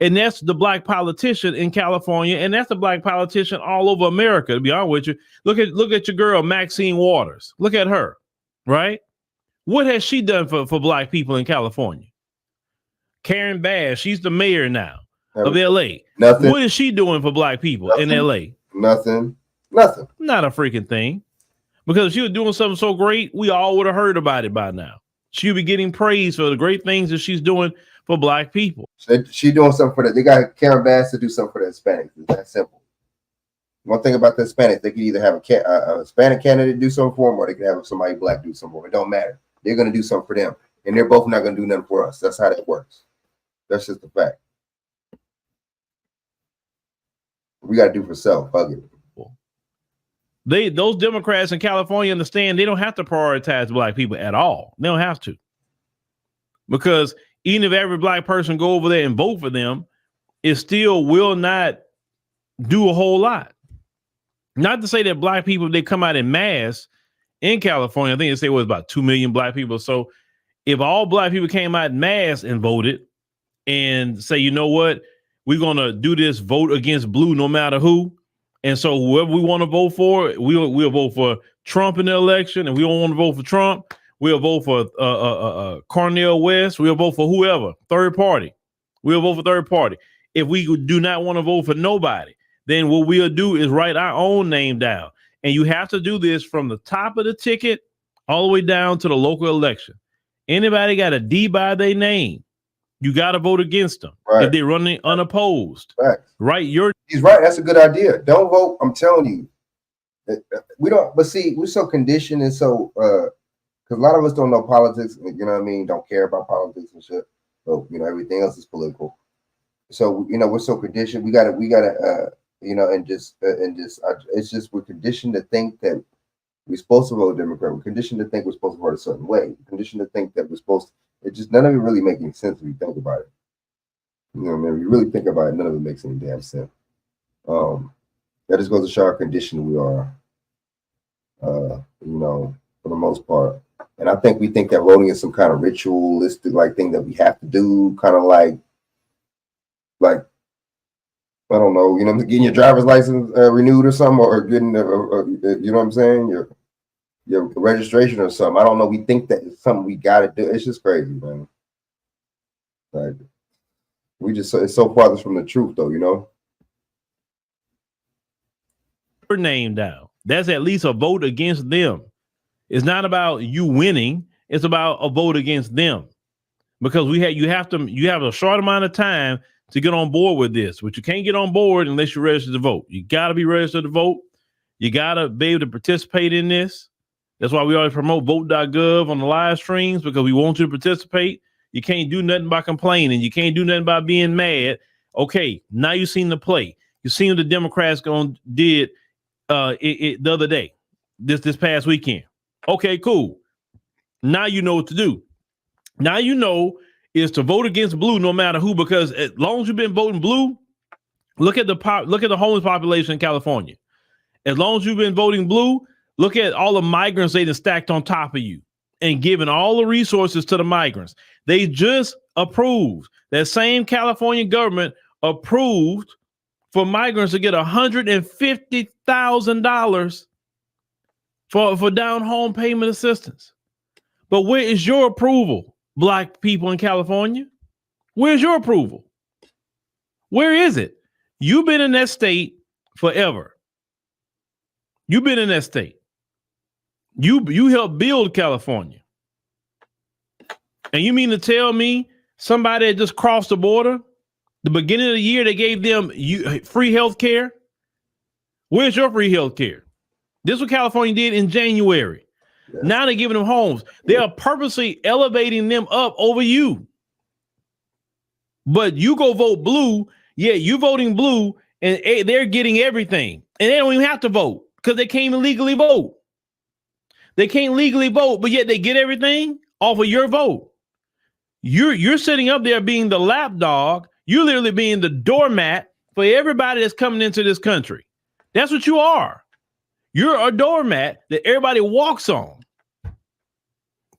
And that's the black politician in California, and that's the black politician all over America, to be honest with you. Look at your girl, Maxine Waters. Look at her, right? What has she done for black people in California? Karen Bass, she's the mayor now of LA. Nothing. What is she doing for black people in LA? Nothing. Not a freaking thing. Because if she was doing something so great, we all would have heard about it by now. She'll be getting praise for the great things that she's doing for black people. She doing something for that. They got Karen Bass to do something for the Hispanics. It's that simple. One thing about the Hispanics, they could either have a Hispanic candidate do something for them, or they could have somebody black do something for them. It don't matter. They're going to do something for them. And they're both not going to do nothing for us. That's how that works. That's just the fact. We got to do for self. Fuck it. Those Democrats in California understand they don't have to prioritize black people at all. They don't have to. Because even if every black person go over there and vote for them, it still will not do a whole lot. Not to say that black people, they come out in mass in California. I think they say it was about 2 million black people. So if all black people came out in mass and voted and say, you know what, we're going to do this vote against blue no matter who. And so whoever we want to vote for, we'll vote for Trump in the election. And we don't want to vote for Trump, we'll vote for Cornel West. We'll vote for whoever, third party. We'll vote for third party. If we do not want to vote for nobody, then what we'll do is write our own name down. And you have to do this from the top of the ticket all the way down to the local election. Anybody got a D by their name, you got to vote against them. Right. If they're running unopposed. Right. He's right. That's a good idea. Don't vote. I'm telling you. We don't, but see, we're so conditioned and so, because a lot of us don't know politics, you know what I mean? Don't care about politics and shit. So, everything else is political. So, we're so conditioned. We gotta, it's just, we're conditioned to think that we're supposed to vote Democrat. We're conditioned to think we're supposed to vote a certain way. We're conditioned to think that we're supposed to, none of it really makes any sense if you think about it. If you really think about it, none of it makes any damn sense. That just goes to show how conditioned we are, for the most part. And I think we think that voting is some kind of ritualistic thing that we have to do, kind of like I don't know, getting your driver's license renewed or something, or getting, you know what I'm saying, your registration or something. I don't know. We think that it's something we got to do. It's just crazy, man. It's so farthest from the truth, though, Your name down. That's at least a vote against them. It's not about you winning. It's about a vote against them, because you have a short amount of time to get on board with this, but you can't get on board unless you're registered to vote. You got to be registered to vote. You got to be able to participate in this. That's why we always promote vote.gov on the live streams, because we want you to participate. You can't do nothing by complaining. You can't do nothing by being mad. Okay, now you've seen the play. You seen what the Democrats did the other day, this past weekend. Okay, cool. Now you know what to do. Now you know is to vote against blue no matter who, because as long as you've been voting blue, look at the homeless population in California. As long as you've been voting blue, look at all the migrants they done stacked on top of you and giving all the resources to the migrants. They just approved, that same California government approved for migrants to get $150,000 for down home payment assistance. But where is your approval, Black people in California? Where's your approval? Where is it? You've been in that state forever. You've been in that state. You helped build California. And you mean to tell me somebody that just crossed the border, the beginning of the year, they gave them free health care? Where's your free health care? This is what California did in January. Yeah. Now they're giving them homes. They are purposely elevating them up over you. But you go vote blue. Yeah, you voting blue, and they're getting everything. And they don't even have to vote because they can't even legally vote. They can't legally vote, but yet they get everything off of your vote. You're sitting up there being the lapdog. You're literally being the doormat for everybody that's coming into this country. That's what you are. You're a doormat that everybody walks on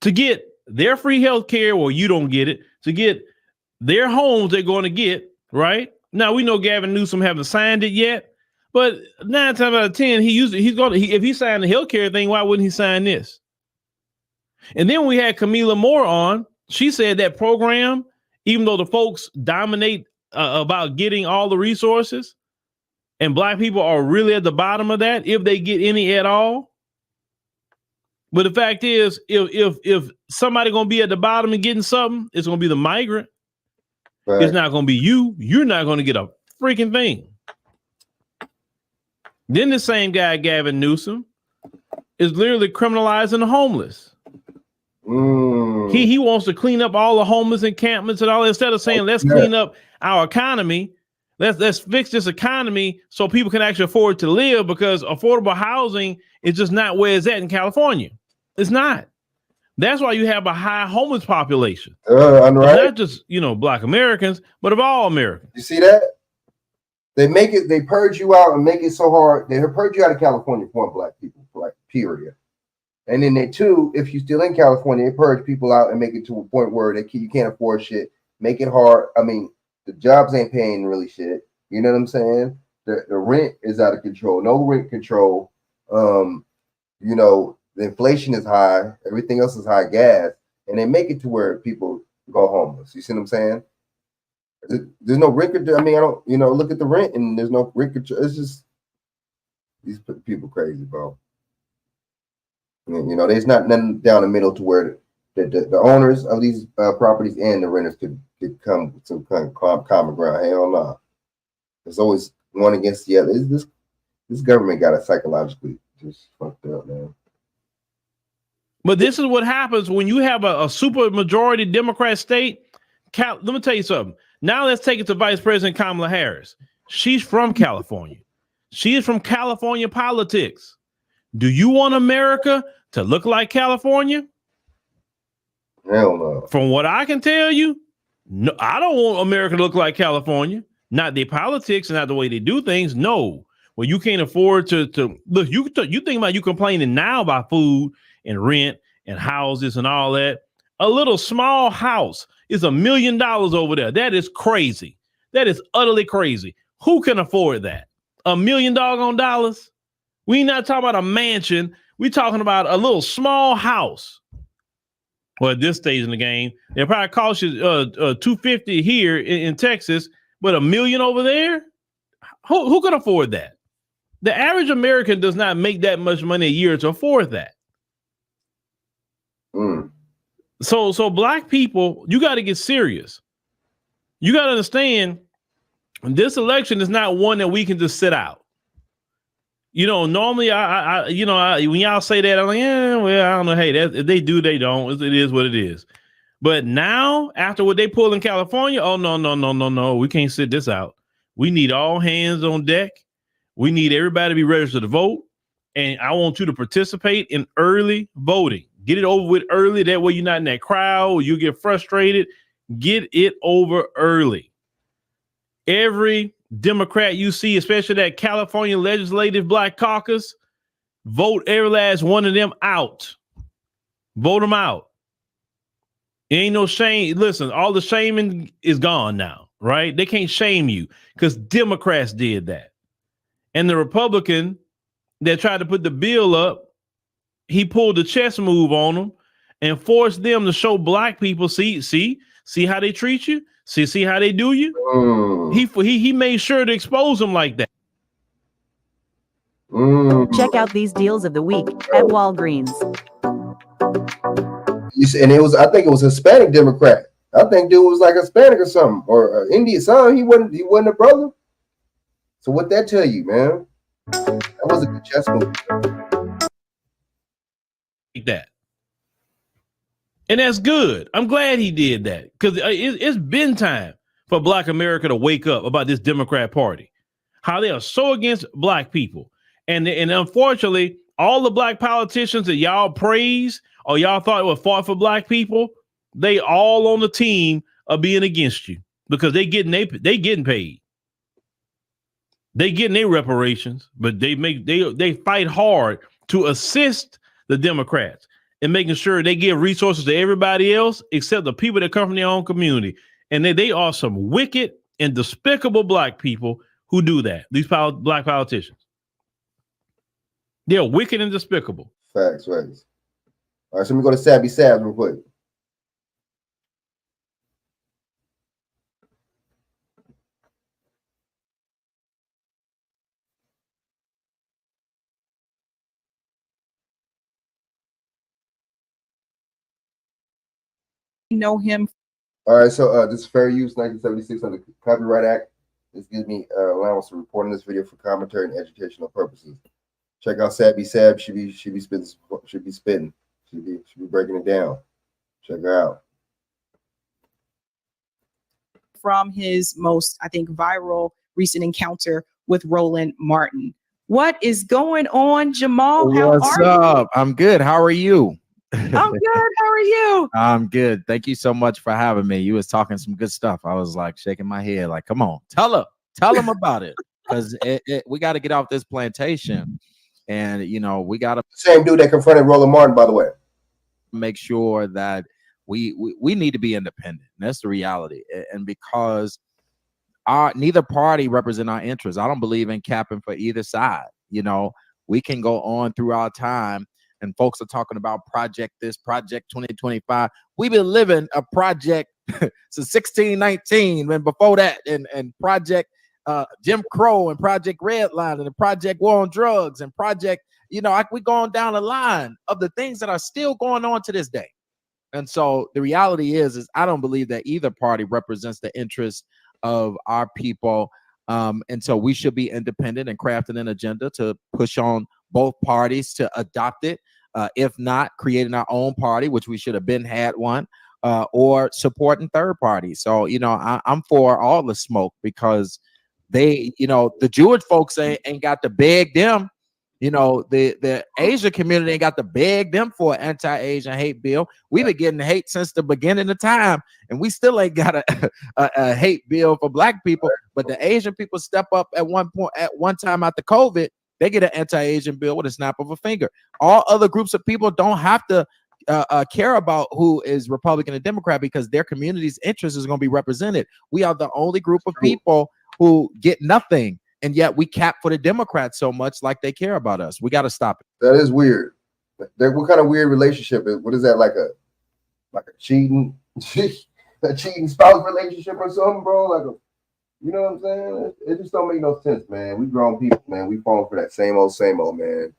to get their free health care. Well, you don't get it. To get their homes they're going to get, right? Now, we know Gavin Newsom haven't signed it yet, but 9 times out of 10, if he signed the health care thing, why wouldn't he sign this? And then we had Camila Moore on. She said that program, even though the folks dominate about getting all the resources, and Black people are really at the bottom of that, if they get any at all. But the fact is, if somebody gonna be at the bottom and getting something, it's gonna be the migrant. Right. It's not gonna be you. You're not gonna get a freaking thing. Then the same guy, Gavin Newsom, is literally criminalizing the homeless. He wants to clean up all the homeless encampments and all, instead of saying let's clean up our economy. Let's fix this economy so people can actually afford to live, because affordable housing is just not where it's at in California. It's not. That's why you have a high homeless population. Right. Not just, Black Americans, but of all Americans. You see that? They purge you out and make it so hard. They purge you out of California for Black people, period. And then if you're still in California, they purge people out and make it to a point where you can't afford shit, make it hard. I mean, the jobs ain't paying really shit. You know what I'm saying? The rent is out of control. No rent control. The inflation is high. Everything else is high, gas. And they make it to where people go homeless. You see what I'm saying? There's no rent control. I mean, look at the rent and there's no rent control. It's just, these people crazy, bro. There's not nothing down the middle to where the owners of these properties and the renters could come to some kind of common ground. Hell no. There's always one against the other. This government got it psychologically just fucked up, man. But this is what happens when you have a super majority Democrat state. Let me tell you something. Now let's take it to Vice President Kamala Harris. She's from California. She is from California politics. Do you want America to look like California? Hell no. From what I can tell you, no, I don't want America to look like California. Not their politics and not the way they do things. No. Well, you can't afford to look. You think about you complaining now about food and rent and houses and all that. A little small house is $1 million over there. That is crazy. That is utterly crazy. Who can afford that? $1 million dollars? We not talking about a mansion. We talking about a little small house. Well, at this stage in the game, it probably cost you $250 here in Texas, but $1 million over there. Who can afford that? The average American does not make that much money a year to afford that. So Black people, you got to get serious. You got to understand, this election is not one that we can just sit out. Normally, when y'all say that, I'm like, yeah, well, I don't know. Hey, if they do, they don't. It is what it is. But now, after what they pulled in California, oh no, we can't sit this out. We need all hands on deck. We need everybody to be registered to vote. And I want you to participate in early voting. Get it over with early. That way you're not in that crowd. You get frustrated. Get it over early. Every Democrat you see, especially that California Legislative Black Caucus, vote every last one of them out. Vote them out. Ain't no shame. Listen, all the shaming is gone now, right? They can't shame you because Democrats did that. And the Republican that tried to put the bill up, he pulled the chess move on them and forced them to show black people, see how they treat you? See how they do you? He made sure to expose them like that. Check out these deals of the week at Walgreens. And I think it was Hispanic Democrat. I think dude was like Hispanic or something, or Indian son. He wasn't a brother. So what that tell you, man? That was a good chess move. Like that. And that's good. I'm glad he did that because it's been time for Black America to wake up about this Democrat Party, how they are so against black people. And unfortunately, all the black politicians that y'all praise or y'all thought were fought for black people, they all on the team of being against you because they getting paid. They getting their reparations, but they fight hard to assist the Democrats in making sure they give resources to everybody else except the people that come from their own community. And they are some wicked and despicable black people who do that. These black politicians. They're wicked and despicable. Facts, right. All right, so let me go to Sabby Sabs real quick. Know him. All right, so this is fair use 1976 under Copyright Act. This gives me allowance to report on this video for commentary and educational purposes. Check out Sabby Sab. She be spitting. She be breaking it down. Check her out. From his most, I think, viral recent encounter with Roland Martin. What is going on, Jamal? How What's are up? I'm good. How are you? I'm good. How are you? I'm good. Thank you so much for having me. You was talking some good stuff. I was like shaking my head, like, come on, tell them about it, because we got to get off this plantation, and we got to same dude that confronted Roland Martin, by the way. Make sure that we need to be independent. That's the reality, and because neither party represent our interests. I don't believe in capping for either side. We can go on throughout time. And folks are talking about project this, project 2025. We've been living a project since 1619, and before that, and project Jim Crow and Project Redline and Project War on Drugs and Project, we're going down the line of the things that are still going on to this day. And so the reality is I don't believe that either party represents the interests of our people. And so we should be independent and crafting an agenda to push on both parties to adopt it. If not, creating our own party, which we should have had one, or supporting third parties. So, I'm for all the smoke because they, the Jewish folks ain't got to beg them. The Asian community ain't got to beg them for an anti-Asian hate bill. We've been getting hate since the beginning of time, and we still ain't got a hate bill for black people. But the Asian people step up at one time after COVID. They get an anti-Asian bill with a snap of a finger. All other groups of people don't have to care about who is Republican and Democrat because their community's interest is going to be represented. We are the only group of people who get nothing, and yet we cap for the Democrats so much like they care about us. We got to stop it. That is weird. What kind of weird relationship is? What is that, like a cheating spouse relationship or something, bro? Like a You know what I'm saying? It just don't make no sense, man. We grown people, man. We falling for that same old, man.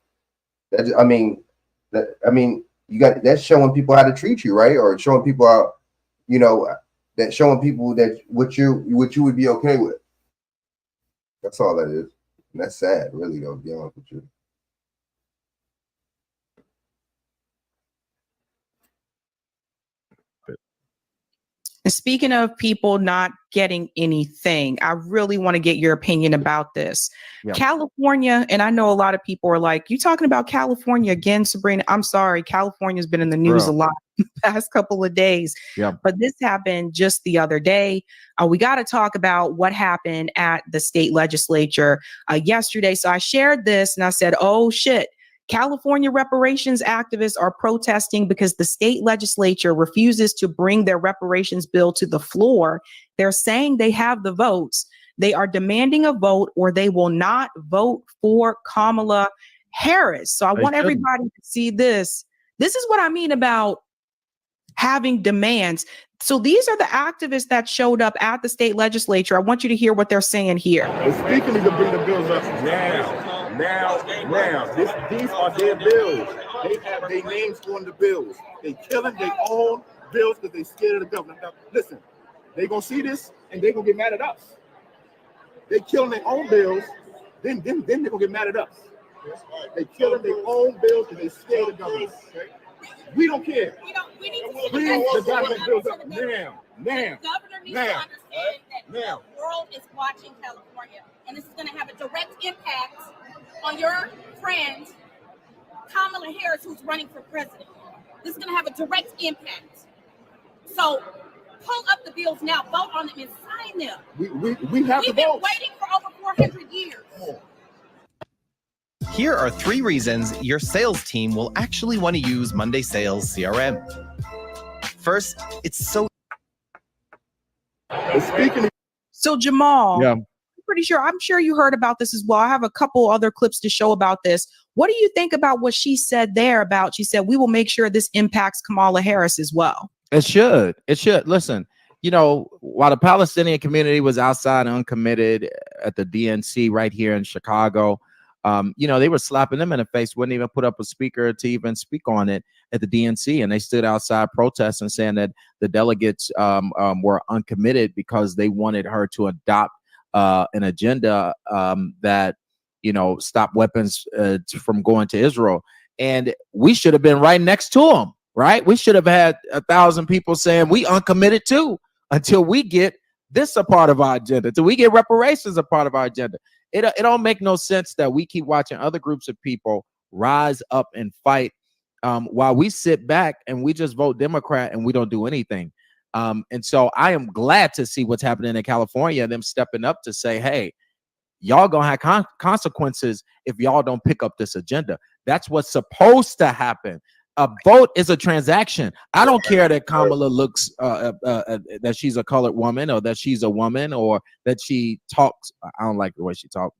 You got that's showing people how to treat you, right? Or showing people how, that showing people that what you would be okay with. That's all that is. And that's sad, really, though, to be honest with you. And speaking of people not getting anything, I really want to get your opinion about this. Yeah. California, and I know a lot of people are like, you talking about California again, Sabrina? I'm sorry, California's been in the news a lot the past couple of days. Yeah. But this happened just the other day. We got to talk about what happened at the state legislature yesterday. So I shared this and I said, oh shit. California reparations activists are protesting because the state legislature refuses to bring their reparations bill to the floor. They're saying they have the votes. They are demanding a vote or they will not vote for Kamala Harris. So I want everybody to see this. This is what I mean about having demands. So these are the activists that showed up at the state legislature. I want you to hear what they're saying here. The speaker needs to bring the bills up now. These are their bills. They have their names on the bills. They killing their own bills because they scared of the government. Now, listen, they gonna see this and they gonna get mad at us. They killing their own bills, then they gonna get mad at us. They killing their own bills because they scared of the government. Okay? We don't care. We need to Bring the government bills up now. The governor needs to understand that the world is watching California, and this is going to have a direct impact on your friend Kamala Harris, who's running for president. This is going to have a direct impact. So pull up the bills now, vote on them, and sign them. We have We've the been votes. waiting for over 400 years. Here are 3 reasons your sales team will actually want to use Monday Sales CRM. First, it's so So Jamal, Yeah. I'm sure you heard about this as well. I have a couple other clips to show about this. What do you think about what she said there about, she said, we will make sure this impacts Kamala Harris as well? It should. It should. Listen, you know, while the Palestinian community was outside uncommitted at the DNC right here in Chicago, you know, they were slapping them in the face, wouldn't even put up a speaker to even speak on it at the DNC. And they stood outside protesting, saying that the delegates were uncommitted because they wanted her to adopt an agenda that, you know, stop weapons from going to Israel. And we should have been right next to them, right? We should have had 1,000 people saying we uncommitted too until we get this a part of our agenda, until we get reparations a part of our agenda. It don't make no sense that we keep watching other groups of people rise up and fight while we sit back and we just vote Democrat and we don't do anything. And so I am glad to see what's happening in California, them stepping up to say, hey, y'all gonna have consequences if y'all don't pick up this agenda. That's what's supposed to happen. A vote is a transaction. I don't care that Kamala looks that she's a colored woman or that she's a woman or that she talks. I don't like the way she talks,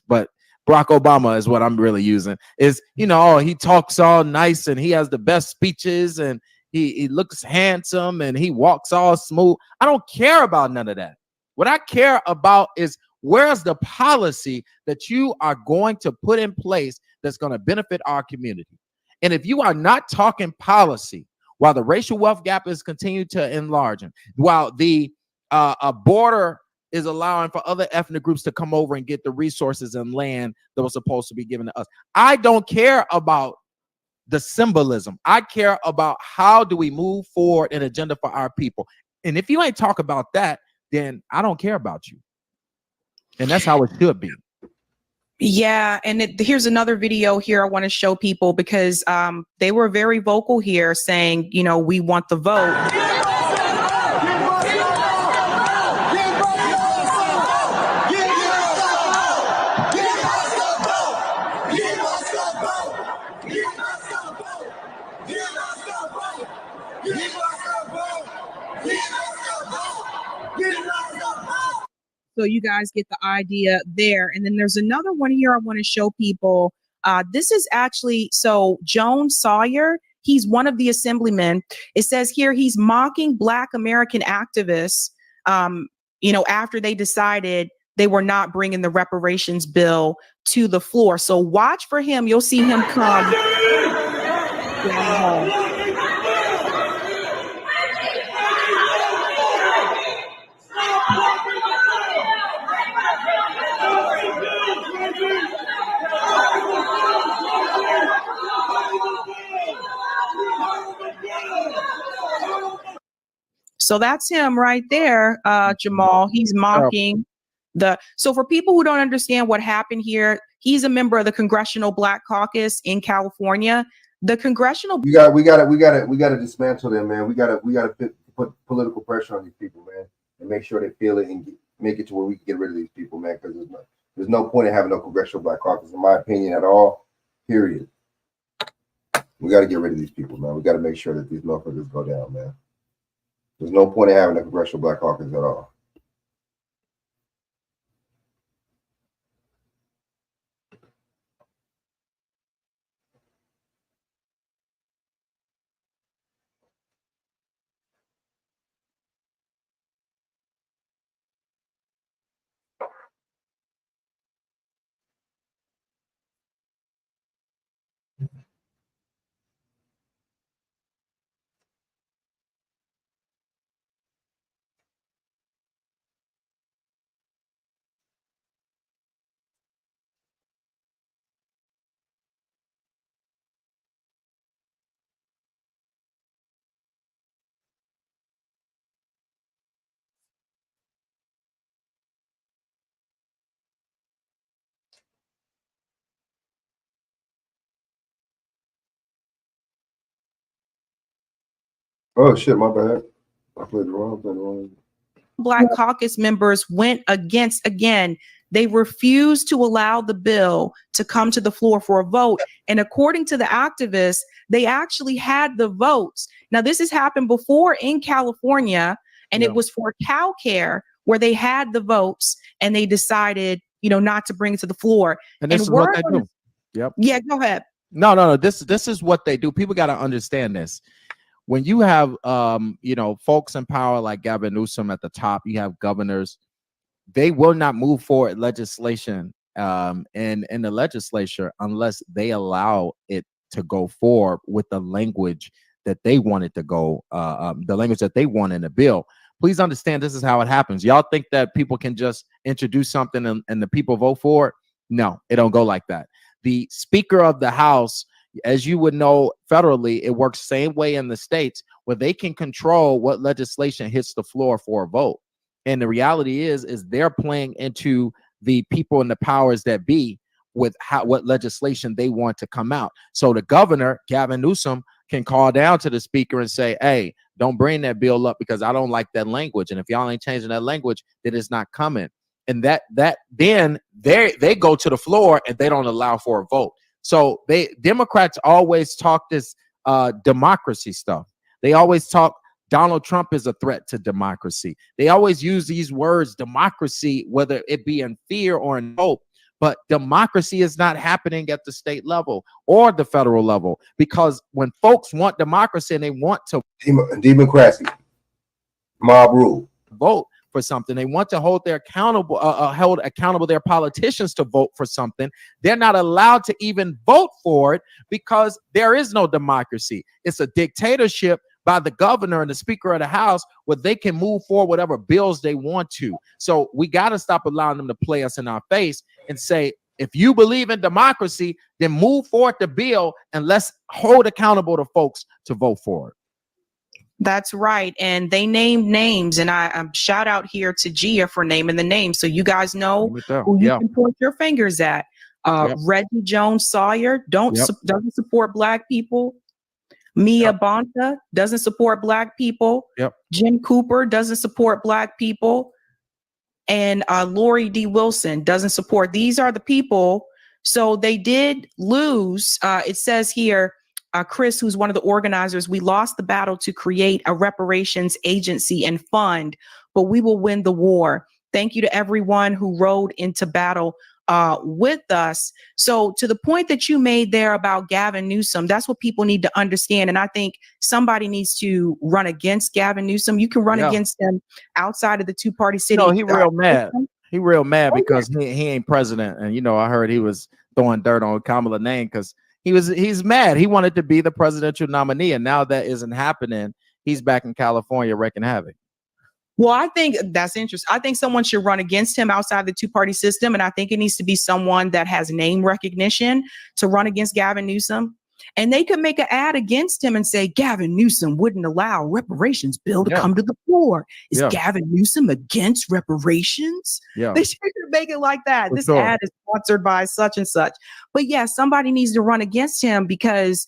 but Barack Obama is what I'm really using. Is, you know, oh, he talks all nice and he has the best speeches and he looks handsome and he walks all smooth. I don't care about none of that. What I care about is where's the policy that you are going to put in place that's going to benefit our community. And if you are not talking policy, while the racial wealth gap is continuing to enlarge, while the border is allowing for other ethnic groups to come over and get the resources and land that was supposed to be given to us, I don't care about the symbolism. I care about how do we move forward an agenda for our people. And if you ain't talk about that, then I don't care about you. And that's how it should be. Yeah, and here's another video here I want to show people because they were very vocal here saying, you know, we want the vote. So you guys get the idea there. And then there's another one here I want to show people. This is actually, so Joan Sawyer, he's one of the assemblymen. It says here he's mocking Black American activists, you know, after they decided they were not bringing the reparations bill to the floor. So watch for him. You'll see him come. So that's him right there, Jamal. He's mocking so for people who don't understand what happened here, he's a member of the Congressional Black Caucus in California. The congressional We gotta dismantle them, man. We gotta put political pressure on these people, man, and make sure they feel it and make it to where we can get rid of these people, man. Because there's no point in having no Congressional Black Caucus, in my opinion, at all. Period. We got to get rid of these people, man. We got to make sure that these motherfuckers go down, man. There's no point in having a Congressional Black Caucus at all. Oh shit, my bad. I played the wrong. Black Caucus members went against, again, they refused to allow the bill to come to the floor for a vote. And according to the activists, they actually had the votes. Now, this has happened before in California, and it was for Cal Care where they had the votes and they decided, not to bring it to the floor. And this is what they do. Yep. Yeah, go ahead. No. This is what they do. People got to understand this. When you have folks in power like Gavin Newsom at the top, you have governors, they will not move forward legislation in the legislature unless they allow it to go forward with the language that they want it to go, the language that they want in the bill. Please understand, this is how it happens. Y'all think that people can just introduce something and the people vote for it? No, it don't go like that. The Speaker of the House, as you would know, federally, it works same way in the states where they can control what legislation hits the floor for a vote. And the reality is they're playing into the people and the powers that be with what legislation they want to come out. So the governor, Gavin Newsom, can call down to the speaker and say, hey, don't bring that bill up because I don't like that language. And if y'all ain't changing that language, then it's not coming. And then they go to the floor and they don't allow for a vote. So Democrats always talk this democracy stuff. They always talk Donald Trump is a threat to democracy. They always use these words, democracy, whether it be in fear or in hope. But democracy is not happening at the state level or the federal level, because when folks want democracy and they want to democracy, mob rule, vote for something, they want to hold their held accountable their politicians to vote for something, they're not allowed to even vote for it because there is no democracy. It's a dictatorship by the governor and the Speaker of the House where they can move forward whatever bills they want to. So we got to stop allowing them to play us in our face and say, if you believe in democracy, then move forward the bill and let's hold accountable to folks to vote for it. That's right. And they named names, and I shout out here to Gia for naming the names so you guys know who you can point your fingers at. Reggie Jones Sawyer doesn't support Black people. Mia Bonta doesn't support Black people. Jim Cooper doesn't support Black people. And Lori D. Wilson doesn't support. These are the people. So they did lose. It says here, Chris, who's one of the organizers, we lost the battle to create a reparations agency and fund, but we will win the war. Thank you to everyone who rode into battle with us. So to the point that you made there about Gavin Newsom, that's what people need to understand. And I think somebody needs to run against Gavin Newsom. You can run against him outside of the two-party city. He real mad. He real mad because he ain't president. And, I heard he was throwing dirt on Kamala name because he's mad. He wanted to be the presidential nominee. And now that isn't happening. He's back in California wreaking havoc. Well, I think that's interesting. I think someone should run against him outside the two-party system. And I think it needs to be someone that has name recognition to run against Gavin Newsom. And they could make an ad against him and say, Gavin Newsom wouldn't allow reparations bill to come to the floor. Is Gavin Newsom against reparations? Yeah. They should make it like that. For This sure. ad is sponsored by such and such. But yeah, somebody needs to run against him, because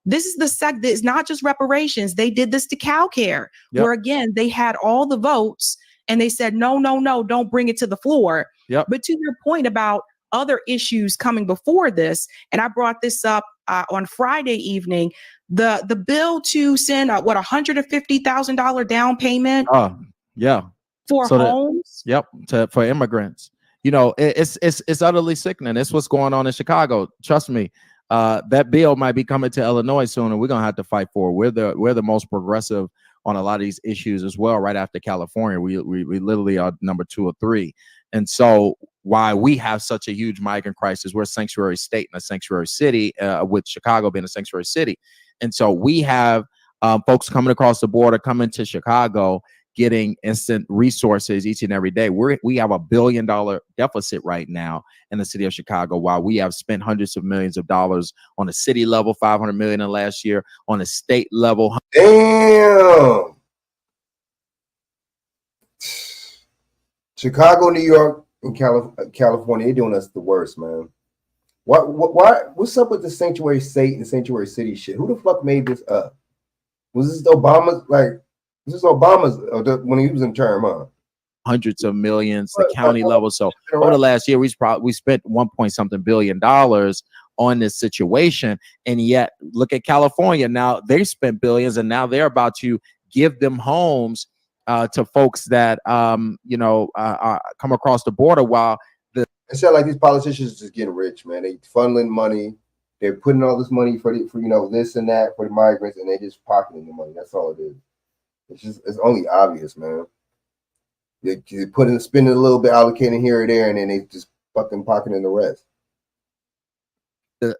this is it's not just reparations. They did this to CalCare, where again, they had all the votes and they said, no, don't bring it to the floor. But to your point about other issues coming before this, and I brought this up on Friday evening, the bill to send $150,000 down payment for homes. For immigrants. You know, it's utterly sickening. It's what's going on in Chicago. Trust me. That bill might be coming to Illinois soon, and we're gonna have to fight for it. We're the most progressive on a lot of these issues as well, right after California. We literally are number 2 or 3. And so why we have such a huge migrant crisis, we're a sanctuary state and a sanctuary city, with Chicago being a sanctuary city. And so we have folks coming across the border, coming to Chicago, getting instant resources each and every day. We have $1 billion deficit right now in the city of Chicago, while we have spent hundreds of millions of dollars on a city level, $500 million in last year, on a state level. Damn. Chicago, New York, and California, they're doing us the worst, man. What's up with the sanctuary state and sanctuary city shit? Who the fuck made this up? Was this Obama's, when he was in term, huh? Hundreds of millions, the county level. So over the last year, we spent $1 billion on this situation. And yet, look at California. Now they spent billions, and now they're about to give them homes to folks that come across the border. While it sounds like these politicians are just getting rich, man. They funneling money. They're putting all this money for this and that for the migrants, and they just pocketing the money. That's all it is. It's only obvious, man. They spending a little bit, allocating here or there, and then they just fucking pocketing the rest. This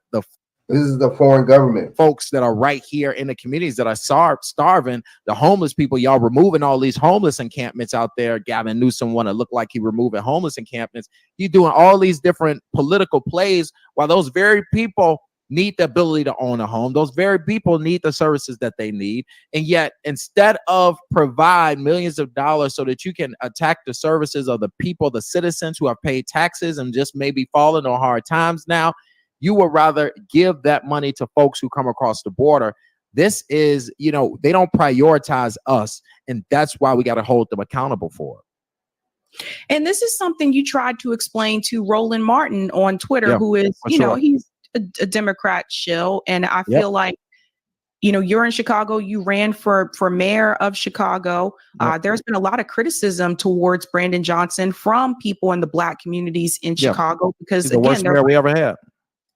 is the foreign government. Folks that are right here in the communities that are starving, the homeless people, y'all removing all these homeless encampments out there. Gavin Newsom want to look like he removing homeless encampments. You doing all these different political plays while those very people need the ability to own a home. Those very people need the services that they need. And yet, instead of provide millions of dollars so that you can attack the services of the people, the citizens who have paid taxes and just maybe fallen on hard times now, you would rather give that money to folks who come across the border. This is, they don't prioritize us. And that's why we got to hold them accountable for it. And this is something you tried to explain to Roland Martin on Twitter, who is, he's a Democrat shill. And I feel like, you're in Chicago, you ran for mayor of Chicago. There's been a lot of criticism towards Brandon Johnson from people in the Black communities in Chicago, because he's the worst mayor we ever had.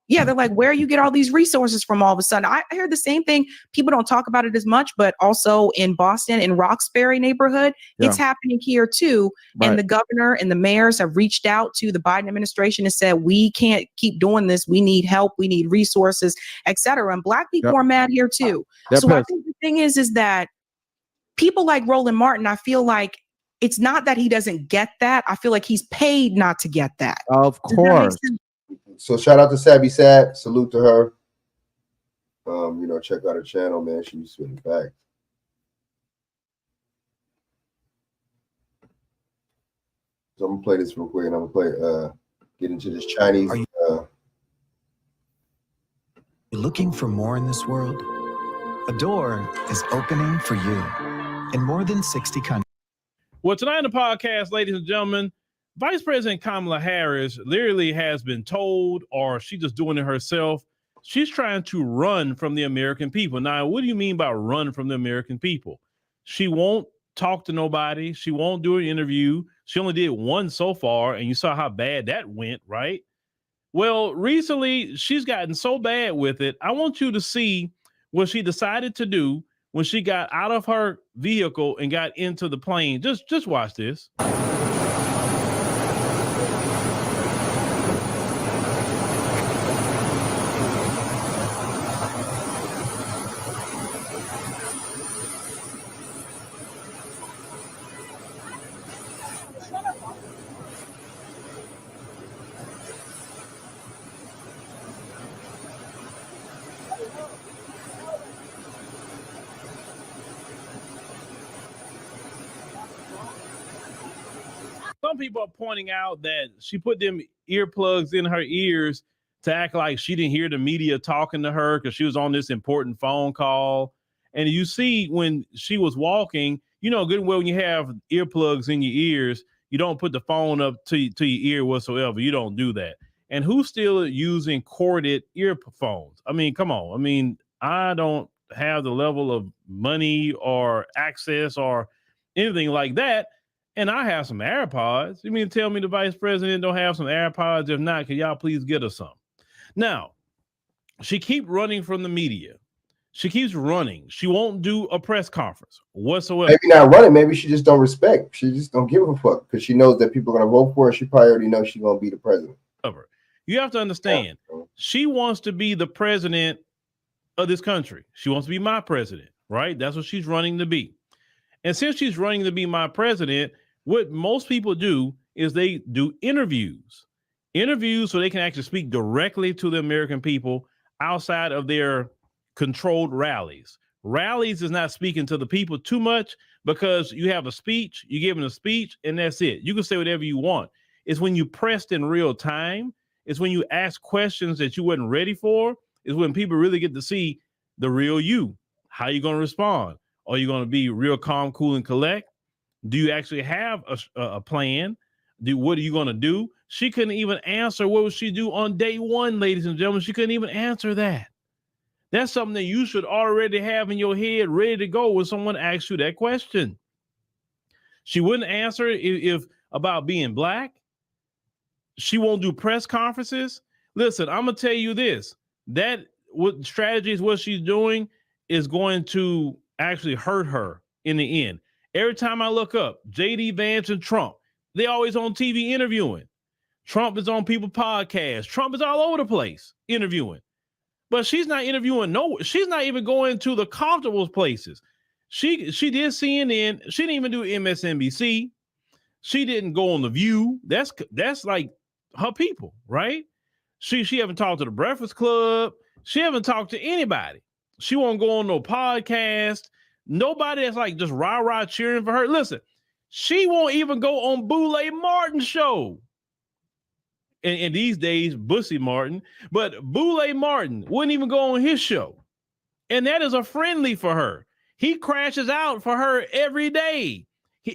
Yeah, they're like, where you get all these resources from all of a sudden? I heard the same thing. People don't talk about it as much, but also in Boston, in Roxbury neighborhood, it's happening here too. Right. And the governor and the mayors have reached out to the Biden administration and said, we can't keep doing this. We need help. We need resources, et cetera. And Black people are mad here too. I think the thing is that people like Roland Martin, I feel like it's not that he doesn't get that. I feel like he's paid not to get that. Of course. So shout out to Sabby Sad. Salute to her. Check out her channel, man. She's spitting back. So I'm gonna play this real quick, and I'm gonna get into this Chinese. You're looking for more in this world? A door is opening for you in more than 60 countries. Well, tonight on the podcast, ladies and gentlemen, Vice President Kamala Harris literally has been told, or she's just doing it herself, she's trying to run from the American people. Now, what do you mean by run from the American people? She won't talk to nobody. She won't do an interview. She only did one so far, and you saw how bad that went, right? Well, recently, she's gotten so bad with it. I want you to see what she decided to do when she got out of her vehicle and got into the plane. Just watch this. some people are pointing out that she put them earplugs in her ears to act like she didn't hear the media talking to her because she was on this important phone call. And you see when she was walking, you know good and well when you have earplugs in your ears, you don't put the phone up to your ear whatsoever. You don't do that. And who's still using corded earphones? I mean, come on. I mean, I don't have the level of money or access or anything like that. And I have some AirPods. You mean to tell me the vice president don't have some AirPods? If not, can y'all please get us some? Now, she keeps running from the media. She keeps running. She won't do a press conference whatsoever. Maybe not running. Maybe she just don't respect. She just don't give a fuck because she knows that people are going to vote for her. She probably already knows she's going to be the president. You have to understand, she wants to be the president of this country. She wants to be my president, right? That's what she's running to be. And since she's running to be my president, what most people do is they do interviews so they can actually speak directly to the American people outside of their controlled rallies. Rallies is not speaking to the people too much because you have a speech, you give them a speech, and that's it. You can say whatever you want. It's when you pressed in real time. It's when you ask questions that you wasn't ready for. It's when people really get to see the real you. How you going to respond? Are you going to be real calm, cool, and collect? Do you actually have a plan? What are you going to do? She couldn't even answer what would she do on day one, ladies and gentlemen. She couldn't even answer that. That's something that you should already have in your head ready to go when someone asks you that question. She wouldn't answer if about being black. She won't do press conferences. Listen, I'm going to tell you this. That what strategies, what she's doing is going to actually hurt her in the end. Every time I look up, J.D. Vance and Trump, they always on TV interviewing. Trump is on people's podcasts. Trump is all over the place interviewing. But she's not interviewing she's not even going to the comfortable places. She did CNN. She didn't even do MSNBC. She didn't go on The View. That's like her people, right? She haven't talked to the Breakfast Club. She haven't talked to anybody. She won't go on no podcast. Nobody that's like just rah-rah cheering for her. Listen, she won't even go on Boulay Martin's show. And these days, Bussy Martin, but Boulay Martin wouldn't even go on his show. And that is a friendly for her. He crashes out for her every day.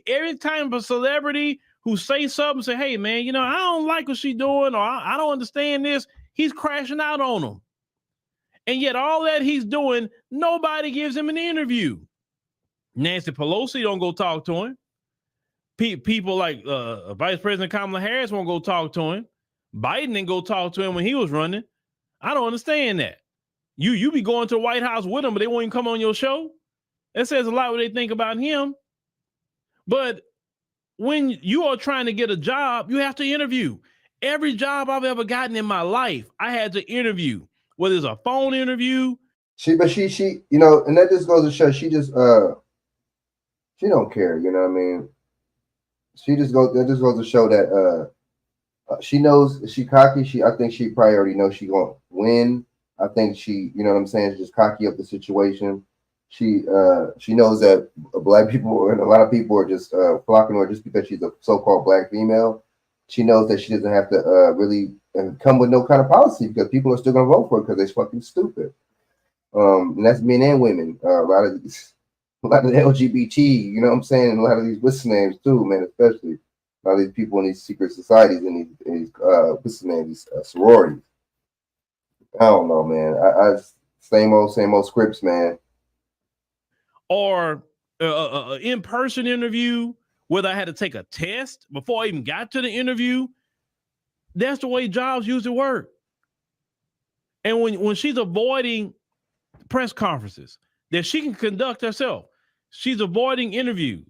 Every time a celebrity who say something, say, hey, man, you know, I don't like what she's doing, or I don't understand this, he's crashing out on them. And yet all that he's doing, nobody gives him an interview. Nancy Pelosi don't go talk to him. People like Vice President Kamala Harris won't go talk to him. Biden didn't go talk to him when he was running. I don't understand that. You be going to the White House with him, but they won't even come on your show. That says a lot what they think about him. But when you are trying to get a job, you have to interview. Every job I've ever gotten in my life, I had to interview, whether it's a phone interview. She, you know, and that just goes to show she don't care, you know what I mean? That just goes to show that she knows she cocky. I think she probably already knows she gonna win. I think she, you know what I'm saying, she's just cocky up the situation. She knows that black people and a lot of people are just flocking to her just because she's a so-called black female. She knows that she doesn't have to really come with no kind of policy because people are still gonna vote for her because they're fucking stupid. And that's men and women. A lot of the LGBT, you know what I'm saying, and a lot of these what's names too, man, especially. A lot of these people in these secret societies and these what's the name, these sororities. I don't know, man. I same old scripts, man. Or an in-person interview, whether I had to take a test before I even got to the interview. That's the way jobs usually work. And when she's avoiding press conferences that she can conduct herself, she's avoiding interviews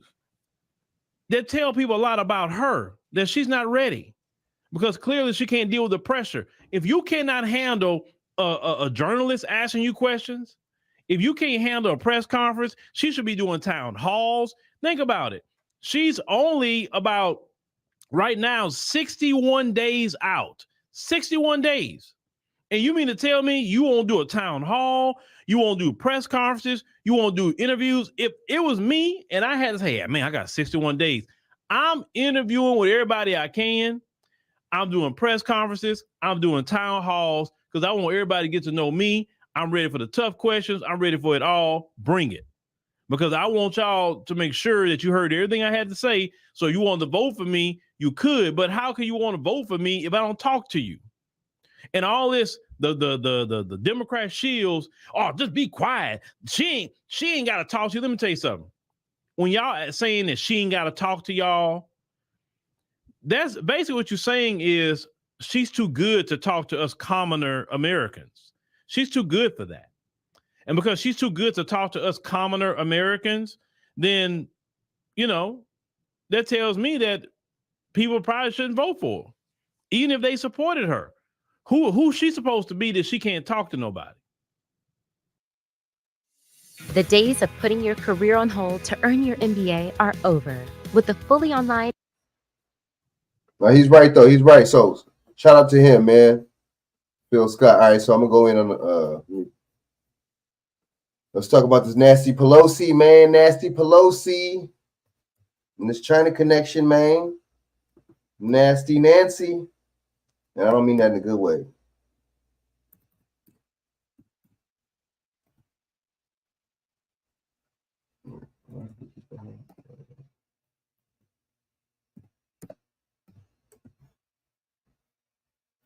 that tell people a lot about her, that she's not ready because clearly she can't deal with the pressure. If you cannot handle a journalist asking you questions, if you can't handle a press conference, she should be doing town halls. Think about it. She's only about right now 61 days out. 61 days. And you mean to tell me you won't do a town hall, you won't do press conferences, you won't do interviews? If it was me and I had to say, man, I got 61 days, I'm interviewing with everybody I can. I'm doing press conferences. I'm doing town halls because I want everybody to get to know me. I'm ready for the tough questions. I'm ready for it all. Bring it. Because I want y'all to make sure that you heard everything I had to say. So you want to vote for me, you could, but how can you want to vote for me if I don't talk to you? And all this, the Democrat shields, oh, just be quiet. She ain't got to talk to you. Let me tell you something. When y'all saying that she ain't got to talk to y'all, that's basically what you're saying is she's too good to talk to us commoner Americans. She's too good for that. And because she's too good to talk to us commoner Americans, then, you know, that tells me that people probably shouldn't vote for her, even if they supported her. Who's she supposed to be that she can't talk to nobody? The days of putting your career on hold to earn your MBA are over. With the fully online. Well, he's right though. He's right. So shout out to him, man. Phil Scott. All right, so I'm gonna go in on the. Let's talk about this Nasty Pelosi, man. Nasty Pelosi and this China connection, man. Nasty Nancy. And I don't mean that in a good way.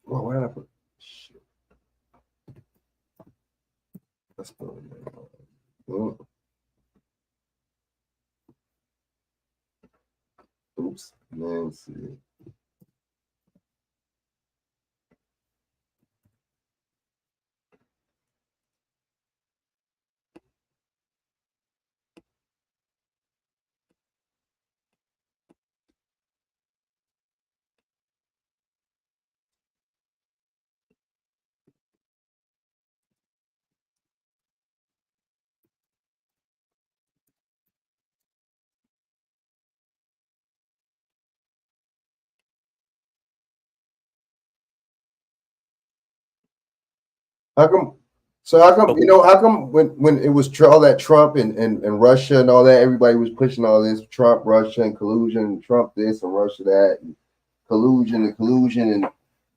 Well, why did I put shit? Let's put it there. Oops, Nancy. How come? So how come, how come when it was all that Trump and Russia and all that, everybody was pushing all this Trump, Russia, and collusion, Trump this and Russia that, and collusion and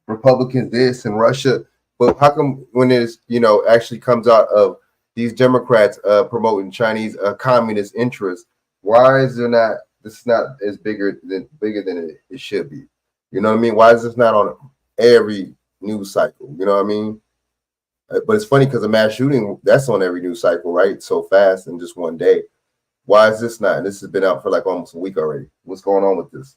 Republicans this and Russia. But how come when it's, actually comes out of these Democrats promoting Chinese communist interests, why is there not, this is not as bigger than it should be? You know what I mean? Why is this not on every news cycle? You know what I mean? But it's funny because a mass shooting, that's on every news cycle, right? So fast in just one day. Why is this not? And this has been out for like almost a week already. What's going on with this?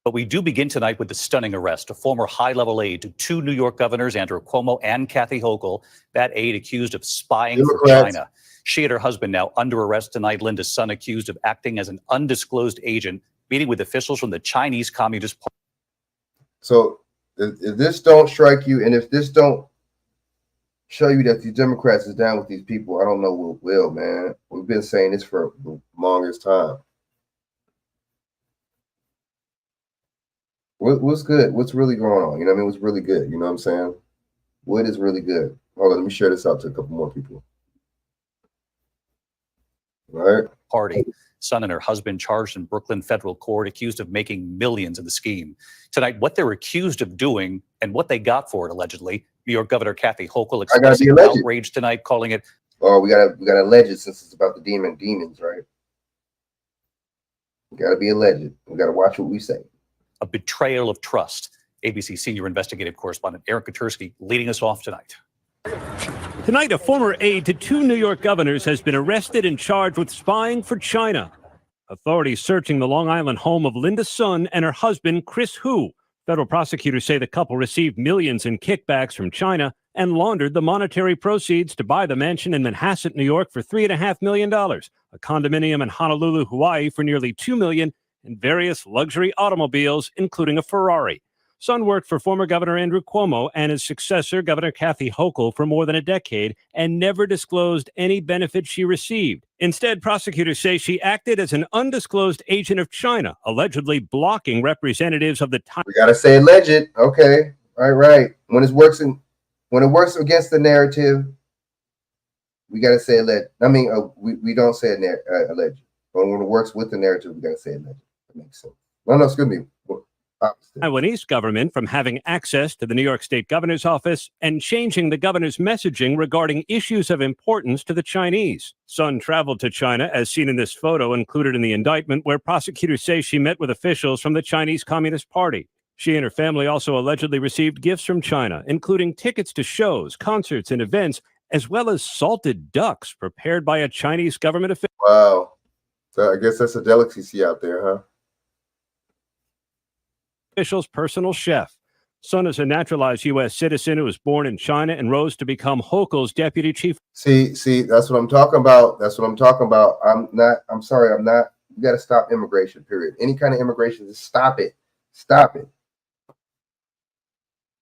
But we do begin tonight with the stunning arrest of former high-level aide to two New York governors, Andrew Cuomo and Kathy Hochul. That aide accused of spying for China. She and her husband now under arrest tonight. Linda's son accused of acting as an undisclosed agent, meeting with officials from the Chinese Communist Party. So if this don't strike you, and if this don't show you that these Democrats is down with these people, I don't know what will, man. We've been saying this for the longest time. What's good? What's really going on? You know what I mean? What's really good? You know what I'm saying? What is really good? Hold on, let me share this out to a couple more people. All right. Party. Son and her husband charged in Brooklyn federal court, accused of making millions in the scheme. Tonight, what they're accused of doing and what they got for it, allegedly. New York Governor Kathy Hochul expressing outrage tonight, calling it. Oh, we gotta allege it since it's about the demons, right? We gotta be alleged. We gotta watch what we say. A betrayal of trust. ABC senior investigative correspondent Eric Katursky leading us off tonight. Tonight, a former aide to two New York governors has been arrested and charged with spying for China. Authorities searching the Long Island home of Linda's son and her husband, Chris Hu. Federal prosecutors say the couple received millions in kickbacks from China and laundered the monetary proceeds to buy the mansion in Manhasset, New York for $3.5 million, a condominium in Honolulu, Hawaii for nearly $2 million, and various luxury automobiles, including a Ferrari. Son worked for former Governor Andrew Cuomo and his successor, Governor Kathy Hochul, for more than a decade and never disclosed any benefits she received. Instead, prosecutors say she acted as an undisclosed agent of China, allegedly blocking representatives of the time. We gotta say alleged. Okay, right. When it works against the narrative, we gotta say alleged. I mean, we don't say alleged. But when it works with the narrative, we gotta say alleged. That makes sense. No, excuse me. Taiwanese government from having access to the New York State governor's office and changing the governor's messaging regarding issues of importance to the Chinese. Sun traveled to China, as seen in this photo included in the indictment, where prosecutors say she met with officials from the Chinese Communist Party. She and her family also allegedly received gifts from China, including tickets to shows, concerts, and events, as well as salted ducks prepared by a Chinese government official. Wow. So I guess that's a delicacy out there, huh? Official's personal chef. Sun is a naturalized U.S. citizen who was born in China and rose to become Hochul's deputy chief. See, that's what I'm talking about. That's what I'm talking about. I'm sorry, you got to stop immigration, period. Any kind of immigration, just stop it. Stop it.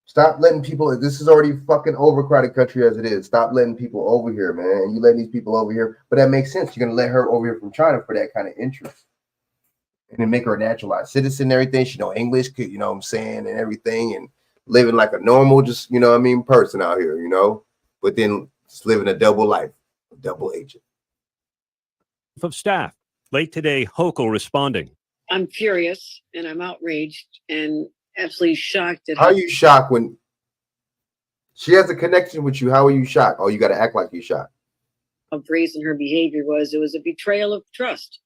Stop letting people, this is already fucking overcrowded country as it is. Stop letting people over here, man. You let these people over here, but that makes sense. You're going to let her over here from China for that kind of interest. And then make her a naturalized citizen and everything. She know English, you know what I'm saying, and everything, and living like a normal, just, you know what I mean, person out here, you know, but then just living a double life, a double agent. Of staff. Late today, Hochul responding. I'm furious and I'm outraged and absolutely shocked at How are you shocked when she has a connection with you? How are you shocked? Oh, you got to act like you shocked. how brazen her behavior was. It was a betrayal of trust.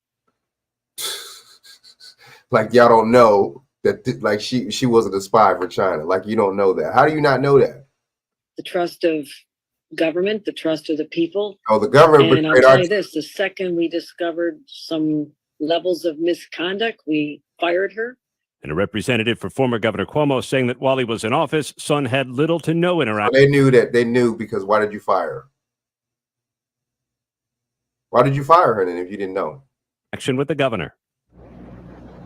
Like y'all don't know that, like she wasn't a spy for China. Like you don't know that. How do you not know that? The trust of government, the trust of the people. Oh, the government. And I'll tell you this: the second we discovered some levels of misconduct, we fired her. And a representative for former Governor Cuomo saying that while he was in office, Sun had little to no interaction. They knew that. They knew because why did you fire her? Why did you fire her then if you didn't know? Action with the governor.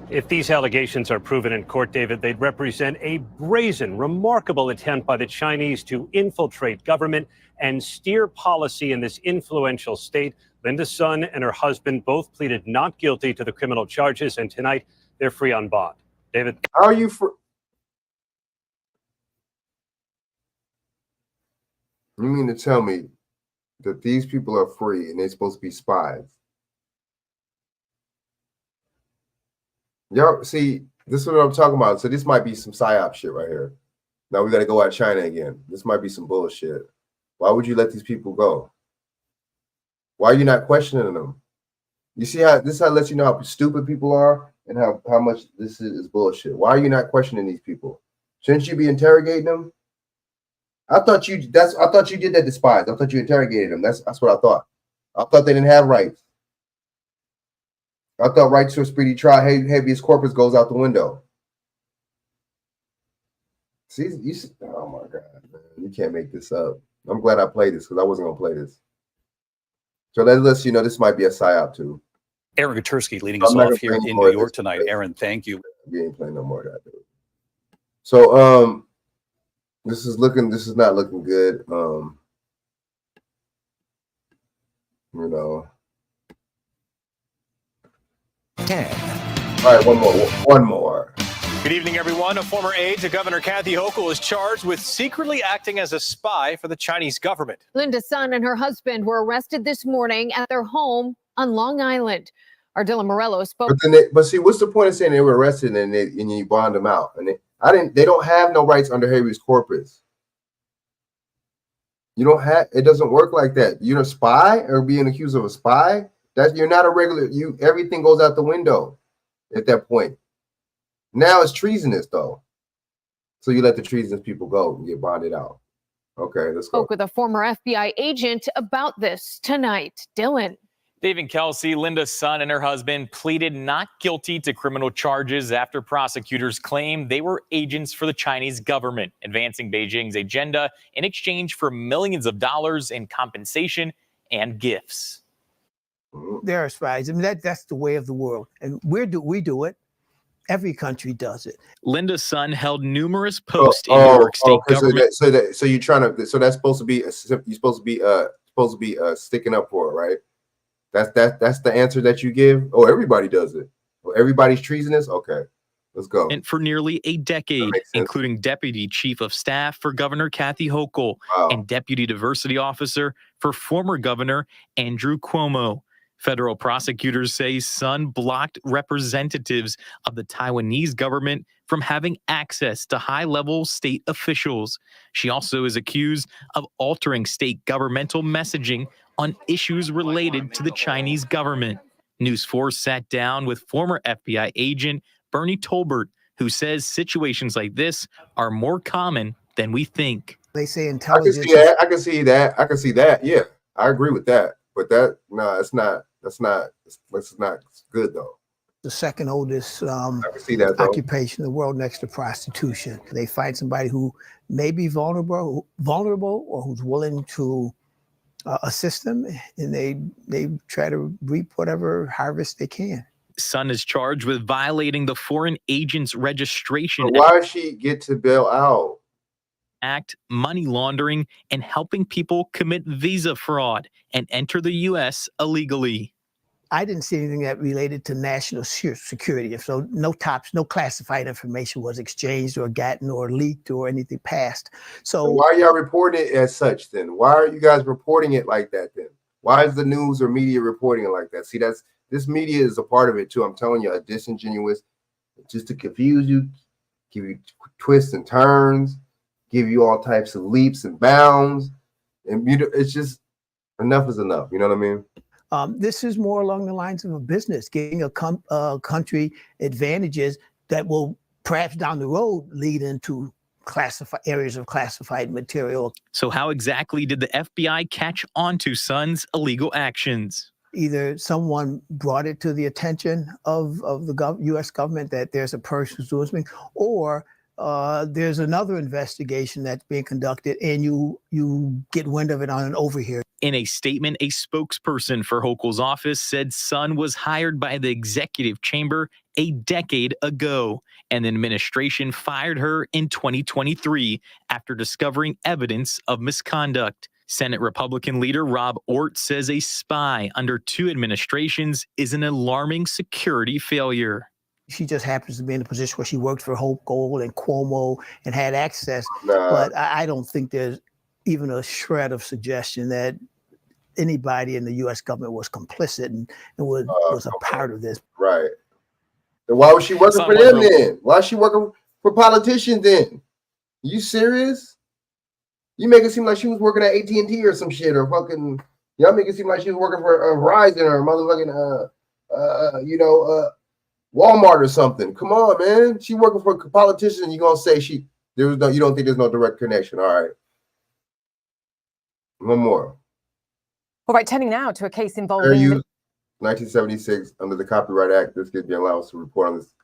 If these allegations are proven in court, David, they'd represent a brazen, remarkable attempt by the Chinese to infiltrate government and steer policy in this influential state. Linda Sun and her husband both pleaded not guilty to the criminal charges, and tonight they're free on bond. David? How are you for? You mean to tell me that these people are free and they're supposed to be spies? Y'all see, this is what I'm talking about. So this might be some psyop shit right here. Now we got to go out China again. This might be some bullshit. Why would you let these people go? Why are you not questioning them? You see how this lets you know how stupid people are and how much this is bullshit. Why are you not questioning these people? Shouldn't you be interrogating them? I thought you did that to spies. I thought you interrogated them. That's what I thought. I thought they didn't have rights. I thought right to a speedy trial, habeas corpus goes out the window. See, oh my God, man. You can't make this up. I'm glad I played this because I wasn't gonna play this. So that lets you know this might be a psyop too. Aaron Gutersky leading us off here in New York tonight. Aaron, thank you. We ain't playing no more of that, dude. So this is not looking good. You know. 10. All right, one more. Good evening, everyone. A former aide to Governor Kathy Hochul is charged with secretly acting as a spy for the Chinese government. Linda Sun and her husband were arrested this morning at their home on Long Island. Our Dylan Morello spoke. But see, what's the point of saying they were arrested and you bond them out? And they don't have no rights under habeas corpus. You don't have. It doesn't work like that. You're a spy or being accused of a spy. You're not a regular. Everything goes out the window at that point. Now it's treasonous though. So you let the treasonous people go and get bonded out. Okay, let's go. Spoke with a former FBI agent about this tonight. Dylan. David Kelsey, Linda's son, and her husband pleaded not guilty to criminal charges after prosecutors claimed they were agents for the Chinese government, advancing Beijing's agenda in exchange for millions of dollars in compensation and gifts. There are spies. I mean, that's the way of the world. And we do it. Every country does it. Linda's son held numerous posts in New York State government. So you're trying to. So that's supposed to be. You're supposed to be sticking up for it, right? That's the answer that you give. Oh, everybody does it. Oh, everybody's treasonous. Okay, let's go. And for nearly a decade, including Deputy Chief of Staff for Governor Kathy Hochul and Deputy Diversity Officer for former Governor Andrew Cuomo. Federal prosecutors say Sun blocked representatives of the Taiwanese government from having access to high-level state officials. She also is accused of altering state governmental messaging on issues related to the Chinese government. News 4 sat down with former FBI agent Bernie Tolbert, who says situations like this are more common than we think. They say I intelligence. can see that. I can see that. I can see that. Yeah, I agree with that. But it's not. That's not good though. The second oldest I can see that, though. occupation in the world next to prostitution. They find somebody who may be vulnerable, or who's willing to assist them, and they try to reap whatever harvest they can. Sun is charged with violating the Foreign Agents Registration But why does she get to bail out? Act, money laundering, and helping people commit visa fraud and enter the U.S. illegally. I didn't see anything that related to national security. So no classified information was exchanged or gotten or leaked or anything passed. So why are y'all reporting it as such then? Why are you guys reporting it like that then? Why is the news or media reporting it like that? See, this media is a part of it too. I'm telling you, a disingenuous, just to confuse you, give you twists and turns, give you all types of leaps and bounds. And it's just enough is enough. You know what I mean? This is more along the lines of a business, giving a country advantages that will perhaps down the road lead into areas of classified material. So how exactly did the FBI catch on to Sun's illegal actions? Either someone brought it to the attention of the U.S. government that there's a person who's doing something, or there's another investigation that's being conducted and you get wind of it on an overhear. In a statement, a spokesperson for Hochul's office said Sun was hired by the executive chamber a decade ago, and the administration fired her in 2023 after discovering evidence of misconduct. Senate Republican leader Rob Ortt says a spy under 2 administrations is an alarming security failure. She just happens to be in a position where she worked for Hochul and Cuomo and had access. Nah. But I don't think there's even a shred of suggestion that anybody in the U.S. government was complicit and was a part of this. Right. Then why was she working for them then? Why is she working for politicians then? You serious? You make it seem like she was working at AT&T or some shit, or fucking, y'all make it seem like she was working for Verizon or motherfucking, Walmart or something. Come on, man. She working for a politician, and you gonna say you don't think there's no direct connection. All right. One more. All right, turning now to a case Fair involving... use 1976 under the Copyright Act. This gives me allowance to report on this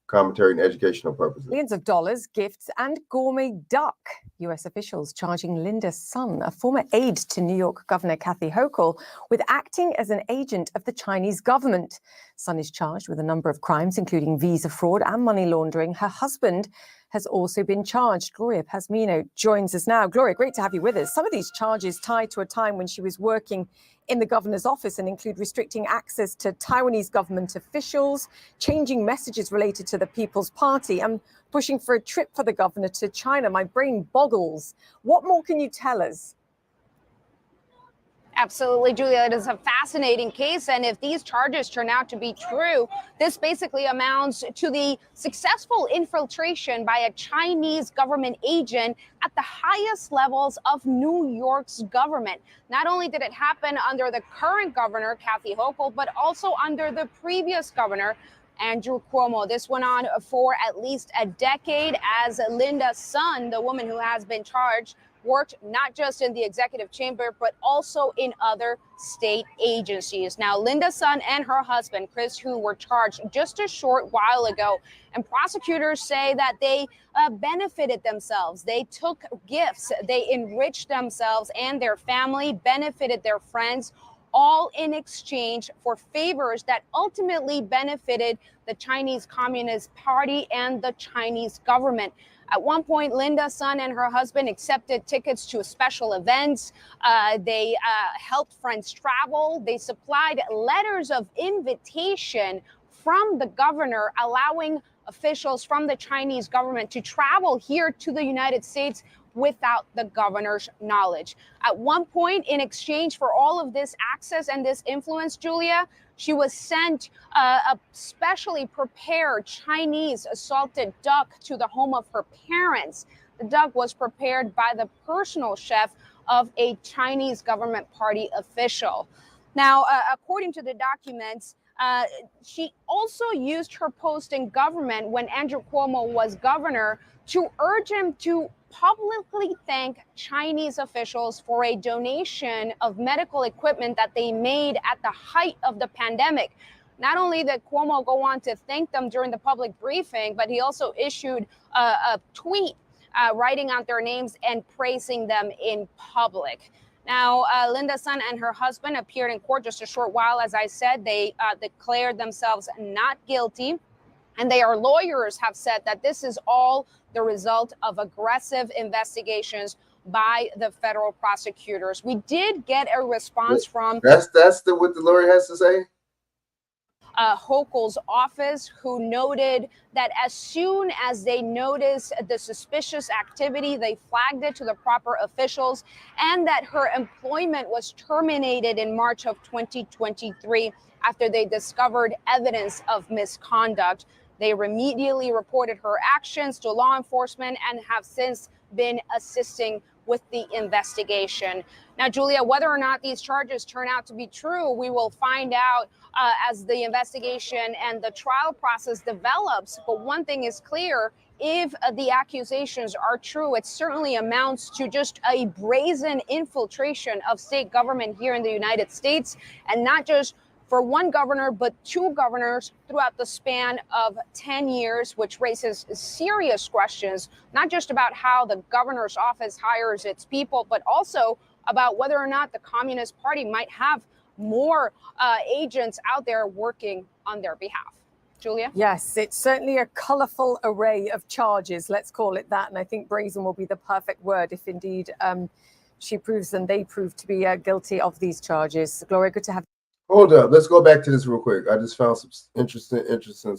commentary and educational purposes. Millions of dollars, gifts, and gourmet duck. U.S. officials charging Linda Sun, a former aide to New York Governor Kathy Hochul, with acting as an agent of the Chinese government. Sun is charged with a number of crimes, including visa fraud and money laundering. Her husband has also been charged. Gloria Pazmino joins us now. Gloria, great to have you with us. Some of these charges tied to a time when she was working in the governor's office and include restricting access to Taiwanese government officials, changing messages related to the People's Party, and pushing for a trip for the governor to China. My brain boggles. What more can you tell us? Absolutely, Julia. It is a fascinating case. And if these charges turn out to be true, this basically amounts to the successful infiltration by a Chinese government agent at the highest levels of New York's government. Not only did it happen under the current governor, Kathy Hochul, but also under the previous governor, Andrew Cuomo. This went on for at least a decade as Linda Sun, the woman who has been charged, worked not just in the executive chamber, but also in other state agencies. Now, Linda Sun and her husband, Chris Hu, were charged just a short while ago. And prosecutors say that they benefited themselves. They took gifts, they enriched themselves and their family, benefited their friends, all in exchange for favors that ultimately benefited the Chinese Communist Party and the Chinese government. At one point, Linda Sun and her husband accepted tickets to special events. They helped friends travel. They supplied letters of invitation from the governor, allowing officials from the Chinese government to travel here to the United States without the governor's knowledge. At one point, in exchange for all of this access and this influence, Julia, she was sent a specially prepared Chinese assorted duck to the home of her parents. The duck was prepared by the personal chef of a Chinese government party official. Now, according to the documents, she also used her post in government when Andrew Cuomo was governor to urge him to publicly thank Chinese officials for a donation of medical equipment that they made at the height of the pandemic. Not only did Cuomo go on to thank them during the public briefing, but he also issued a tweet writing out their names and praising them in public. Now, Linda Sun and her husband appeared in court just a short while. As I said, they declared themselves not guilty. And their lawyers have said that this is all the result of aggressive investigations by the federal prosecutors. We did get a response from what the lawyer has to say. Hochul's office, who noted that as soon as they noticed the suspicious activity, they flagged it to the proper officials, and that her employment was terminated in March of 2023 after they discovered evidence of misconduct. They immediately reported her actions to law enforcement and have since been assisting with the investigation. Now, Julia, whether or not these charges turn out to be true, we will find out as the investigation and the trial process develops. But one thing is clear, if the accusations are true, it certainly amounts to just a brazen infiltration of state government here in the United States, and not just for one governor, but two governors throughout the span of 10 years, which raises serious questions, not just about how the governor's office hires its people, but also about whether or not the Communist Party might have more agents out there working on their behalf. Julia? Yes, it's certainly a colorful array of charges, let's call it that. And I think brazen will be the perfect word if indeed she proves and they prove to be guilty of these charges. Gloria, good to have you. Hold up. Let's go back to this real quick. I just found some interesting.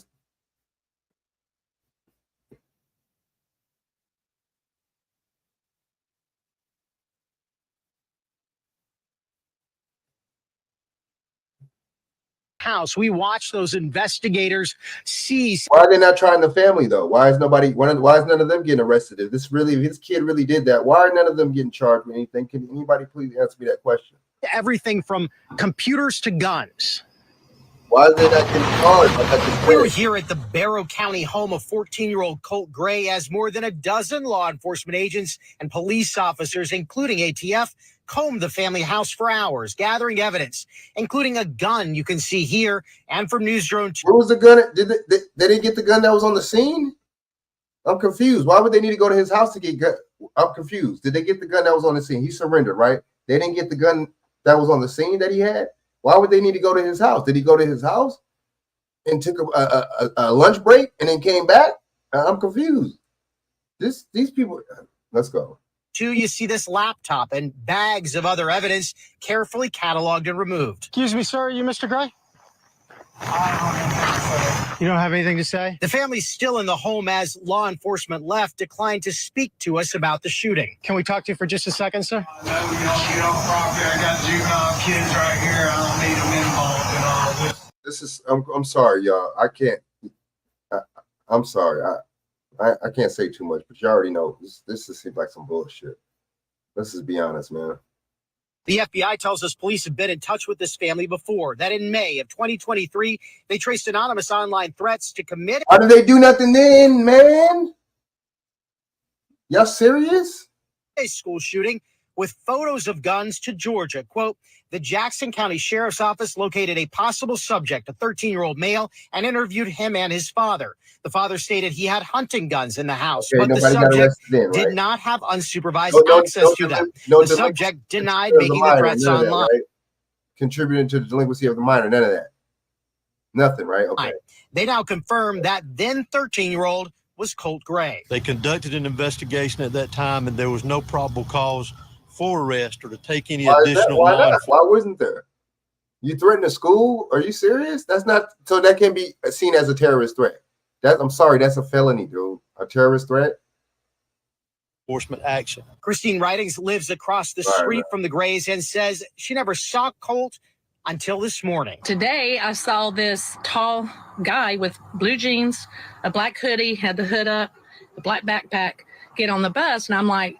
House. We watched those investigators seize. Why are they not trying the family though? Why is nobody? Why is none of them getting arrested? If this really, if his kid really did that, why are none of them getting charged with anything? Can anybody please answer me that question? Everything from computers to guns. Why are they not getting charged? We were here at the Barrow County home of 14-year-old Colt Gray as more than a dozen law enforcement agents and police officers, including ATF, combed the family house for hours, gathering evidence, including a gun you can see here and from Newsdrone 2. Where was the gun? Did they didn't get the gun that was on the scene? I'm confused. Why would they need to go to his house to get gun? I'm confused. Did they get the gun that was on the scene? He surrendered, right? They didn't get the gun that was on the scene that he had. Why would they need to go to his house? Did he go to his house and took a lunch break and then came back? I'm confused. These people. Let's go. You see this laptop and bags of other evidence carefully cataloged and removed. Excuse me, sir. Are you Mr. Gray? You don't have anything to say? The family's still in the home as law enforcement left, declined to speak to us about the shooting. Can we talk to you for just a second, sir? No, we don't shoot off property. I got juvenile kids right here. I don't need them involved in all this. This is. I'm sorry, y'all. I can't. I'm sorry. I can't say too much, but you already know this just seems like some bullshit. Let's just be honest, man. The FBI tells us police have been in touch with this family before, that in May of 2023, they traced anonymous online threats to commit. Why did they do nothing then, man? Y'all serious? A school shooting with photos of guns to Georgia. Quote, the Jackson County Sheriff's Office located a possible subject, a 13-year-old male, and interviewed him and his father. The father stated he had hunting guns in the house, but the subject did not have unsupervised access to them. The subject denied making the threats online. Right? Contributing to the delinquency of the minor, none of that. Nothing, right? Okay. They now confirm that then 13-year-old was Colt Gray. They conducted an investigation at that time, and there was no probable cause for arrest or to take any additional. Why not? Why wasn't there? You threatened a school? Are you serious? That's not. So that can be seen as a terrorist threat. I'm sorry, that's a felony, dude. A terrorist threat. enforcement action. Christine Ridings lives across the street from the Grays and says she never saw Colt until this morning. Today, I saw this tall guy with blue jeans, a black hoodie, had the hood up, a black backpack, get on the bus. And I'm like,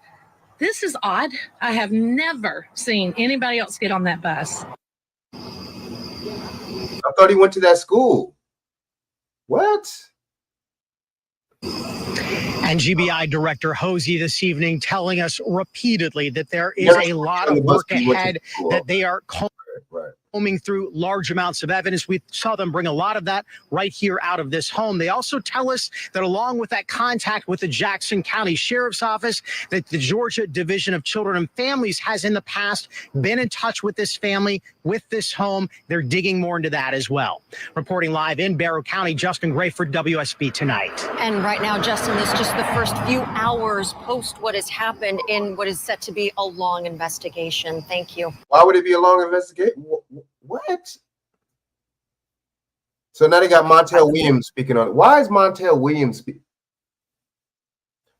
this is odd. I have never seen anybody else get on that bus. I thought he went to that school. What? And GBI Director Hosey this evening telling us repeatedly that there is a lot of work ahead, that they are combing through large amounts of evidence. We saw them bring a lot of that right here out of this home. They also tell us that along with that contact with the Jackson County Sheriff's Office, that the Georgia Division of Children and Families has in the past been in touch with this family, with this home. They're digging more into that as well. Reporting live in Barrow County, Justin Gray for WSB Tonight. And right now, Justin, this is just the first few hours post what has happened in what is set to be a long investigation. Thank you. Why would it be a long investigation? What? So now they got Montel Williams speaking on it. Why is Montel Williams speaking?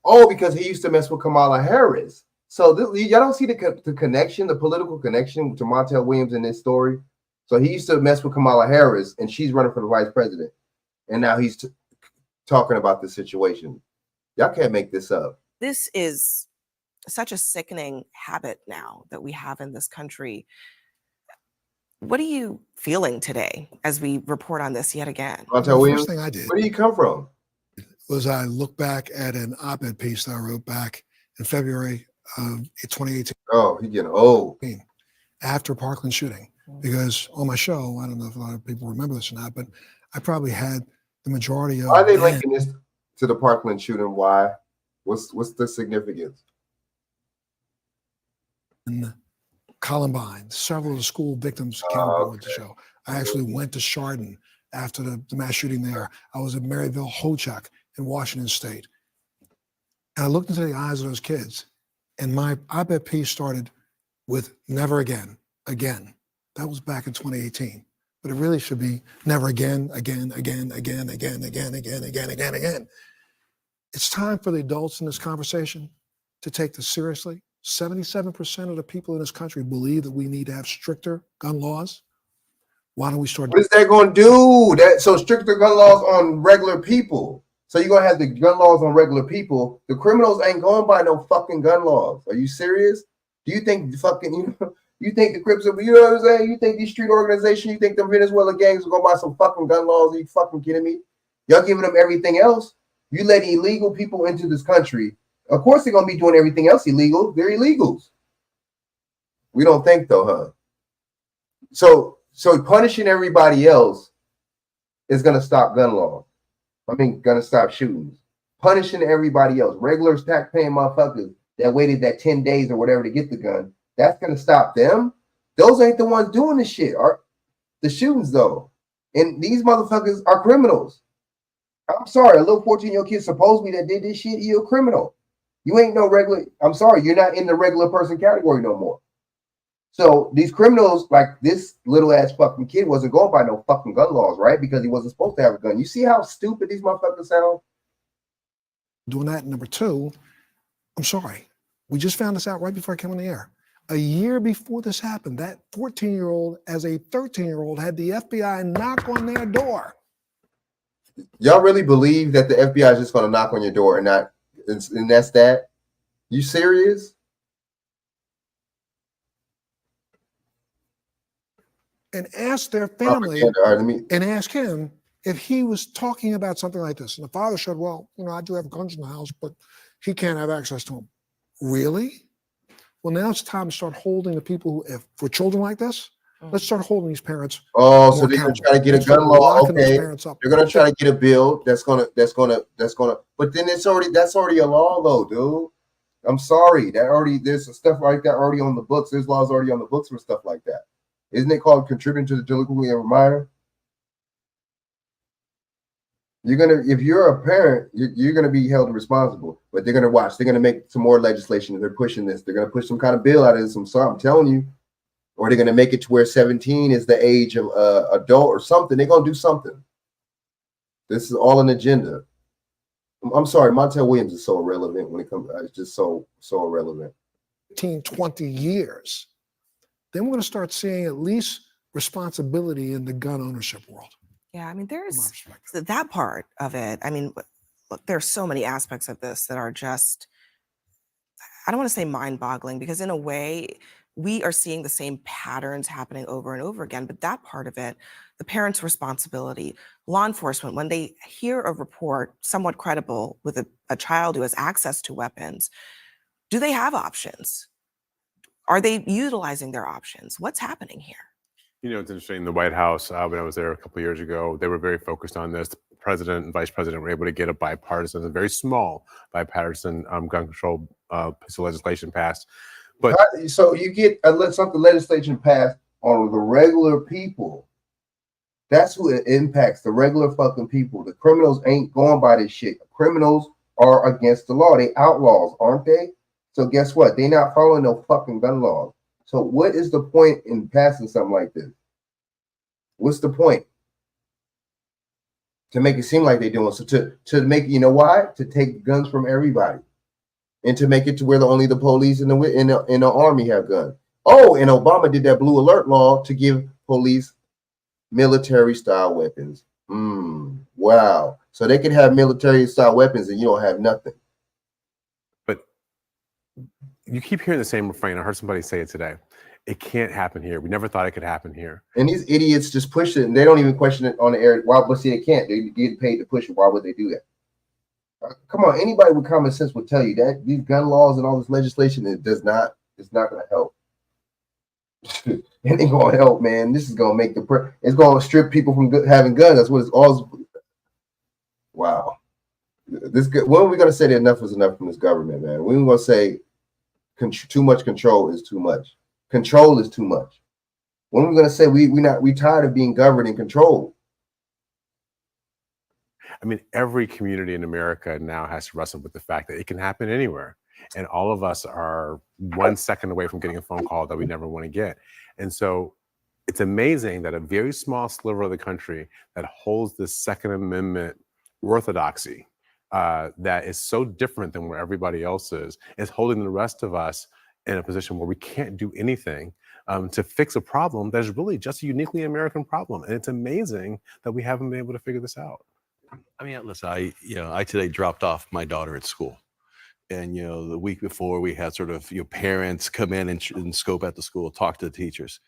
Oh, because he used to mess with Kamala Harris. So y'all don't see the connection, the political connection to Montel Williams in this story. So he used to mess with Kamala Harris, and she's running for the vice president. And now he's talking about the situation. Y'all can't make this up. This is such a sickening habit now that we have in this country. What are you feeling today as we report on this yet again? Montel Williams, first thing I did where do you come from? Was I look back at an op-ed piece that I wrote back in February of 2018. Oh, he's getting old. After Parkland shooting, because on my show, I don't know if a lot of people remember this or not, but I probably had the majority of. Why are they linking this to the Parkland shooting? Why? What's the significance? In Columbine, several of the school victims came aboard the show. I actually went to Chardon after the mass shooting there. I was at Maryville Hochuk in Washington State. And I looked into the eyes of those kids, and my op-ed piece started with never again, again. That was back in 2018. But it really should be never again, again, again, again, again, again, again, again, again, again. It's time for the adults in this conversation to take this seriously. 77% of the people in this country believe that we need to have stricter gun laws. Why don't we start? What is that going to do? So stricter gun laws on regular people. So you're going to have the gun laws on regular people. The criminals ain't going by no fucking gun laws. Are you serious? Do you think you think the Crips are, you know what I'm saying? You think these street organizations, you think the Venezuela gangs are going by some fucking gun laws? Are you fucking kidding me? Y'all giving them everything else. You let illegal people into this country. Of course they're going to be doing everything else illegal. They're illegals. We don't think though, huh? So punishing everybody else is going to stop gun laws. Going to stop shootings. Punishing everybody else. Regular tax-paying motherfuckers that waited that 10 days or whatever to get the gun. That's going to stop them. Those ain't the ones doing this shit. The shootings, though. And these motherfuckers are criminals. I'm sorry. A little 14-year-old kid supposedly that did this shit, you're a criminal. You ain't no regular. I'm sorry. You're not in the regular person category no more. So these criminals, like this little ass fucking kid, wasn't going by no fucking gun laws, right? Because he wasn't supposed to have a gun. You see how stupid these motherfuckers sound? Doing that. Number two, I'm sorry. We just found this out right before I came on the air. A year before this happened, that 14-year-old as a 13-year-old had the FBI knock on their door. Y'all really believe that the FBI is just going to knock on your door and that's that? You serious? And ask their family and ask him if he was talking about something like this. And the father said, well, I do have guns in the house, but he can't have access to them. Really? Well, now it's time to start holding the people who, for children like this, let's start holding these parents. Oh, so they're going to try to get a gun law. Okay. They're going to try to get a bill that's going to, but then that's already a law though, dude. I'm sorry. There's stuff like that already on the books. There's laws already on the books for stuff like that. Isn't it called contributing to the delinquency of a minor? If you're a parent, you're gonna be held responsible. But they're gonna watch. They're gonna make some more legislation. They're pushing this. They're gonna push some kind of bill out of this. I'm telling you. Or they're gonna make it to where 17 is the age of adult or something. They're gonna do something. This is all an agenda. I'm sorry, Montel Williams is so irrelevant when it comes. It's just so irrelevant. 15, 20 years, then we're going to start seeing at least responsibility in the gun ownership world. Yeah, I mean, there's that part of it. I mean, look, there's so many aspects of this that are just, I don't want to say mind-boggling, because in a way, we are seeing the same patterns happening over and over again. But that part of it, the parents' responsibility, law enforcement, when they hear a report somewhat credible with a child who has access to weapons, do they have options? Are they utilizing their options? What's happening here? You know, it's interesting. The White House, when I was there a couple of years ago, they were very focused on this. The president and vice president were able to get a bipartisan, a very small bipartisan gun control piece of legislation passed. But so you get something legislation passed on the regular people. That's who it impacts, the regular fucking people. The criminals ain't going by this shit. Criminals are against the law. They outlaws, aren't they? So guess what? They not following no fucking gun laws. So what is the point in passing something like this? What's the point? To make it seem like they're doing so, to make, you know why? To take guns from everybody, and to make it to where only the police and the army have guns. Oh, and Obama did that blue alert law to give police military style weapons. Wow. So they can have military style weapons and you don't have nothing. But you keep hearing the same refrain. I heard somebody say it today. It can't happen here. We never thought it could happen here. And these idiots just push it, and they don't even question it on the air. Why? But see, they can't. They get paid to push it. Why would they do that? Come on, anybody with common sense would tell you that these gun laws and all this legislation it's not going to help. It ain't going to help, man. This is going to make it's going to strip people from having guns. That's what it's all. Wow. When are we going to say that enough is enough from this government, man? When are we going to say too much control is too much? Control is too much. When are we going to say we tired of being governed and controlled? I mean, every community in America now has to wrestle with the fact that it can happen anywhere. And all of us are 1 second away from getting a phone call that we never want to get. And so it's amazing that a very small sliver of the country that holds this Second Amendment orthodoxy that is so different than where everybody else is holding the rest of us in a position where we can't do anything to fix a problem that is really just a uniquely American problem. And it's amazing that we haven't been able to figure this out. I mean, listen, I today dropped off my daughter at school. And, the week before we had sort of, parents come in and scope at the school, talk to the teachers.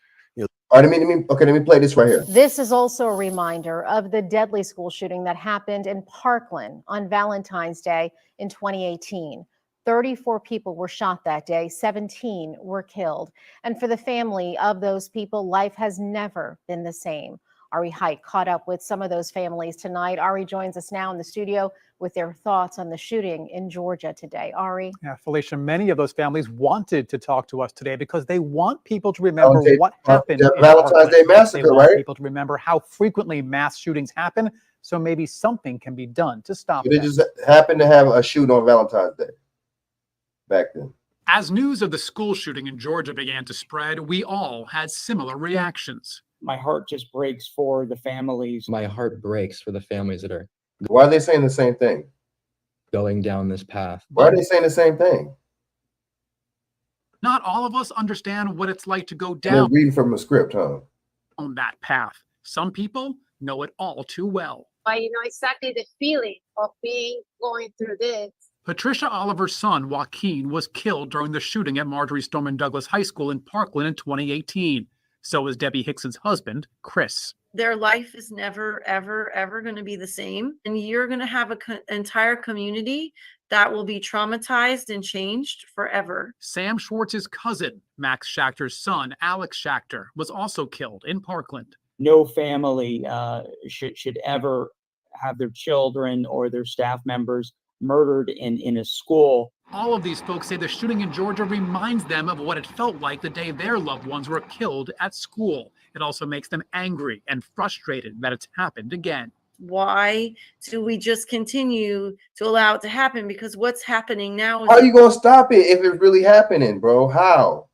All right, let me play this right here. This is also a reminder of the deadly school shooting that happened in Parkland on Valentine's Day in 2018. 34 people were shot that day, 17 were killed. And for the family of those people, life has never been the same. Ari Hite caught up with some of those families tonight. Ari joins us now in the studio with their thoughts on the shooting in Georgia today. Ari? Yeah, Felicia, many of those families wanted to talk to us today because they want people to remember what happened. The Valentine's Day massacre, they want right? People to remember how frequently mass shootings happen, so maybe something can be done to stop They them. just happened to have a shoot on Valentine's Day back then. As news of the school shooting in Georgia began to spread, we all had similar reactions. My heart just breaks for the families. My heart breaks for the families that are Why are they saying the same thing? Going down this path. Why are they saying the same thing? Not all of us understand what it's like to go They're down reading from a script, huh? on that path. Some people know it all too well. But you know exactly the feeling of going through this. Patricia Oliver's son, Joaquin, was killed during the shooting at Marjorie Stoneman Douglas High School in Parkland in 2018. So is Debbie Hickson's husband, Chris. Their life is never, ever, ever going to be the same. And you're going to have an entire community that will be traumatized and changed forever. Sam Schwartz's cousin, Max Schachter's son, Alex Schachter, was also killed in Parkland. No family should ever have their children or their staff members murdered in a school. All of these folks say the shooting in Georgia reminds them of what it felt like the day their loved ones were killed at school. It also makes them angry and frustrated that it's happened again. Why do we just continue to allow it to happen? Because what's happening now is— How are you gonna stop it if it's really happening, bro? How?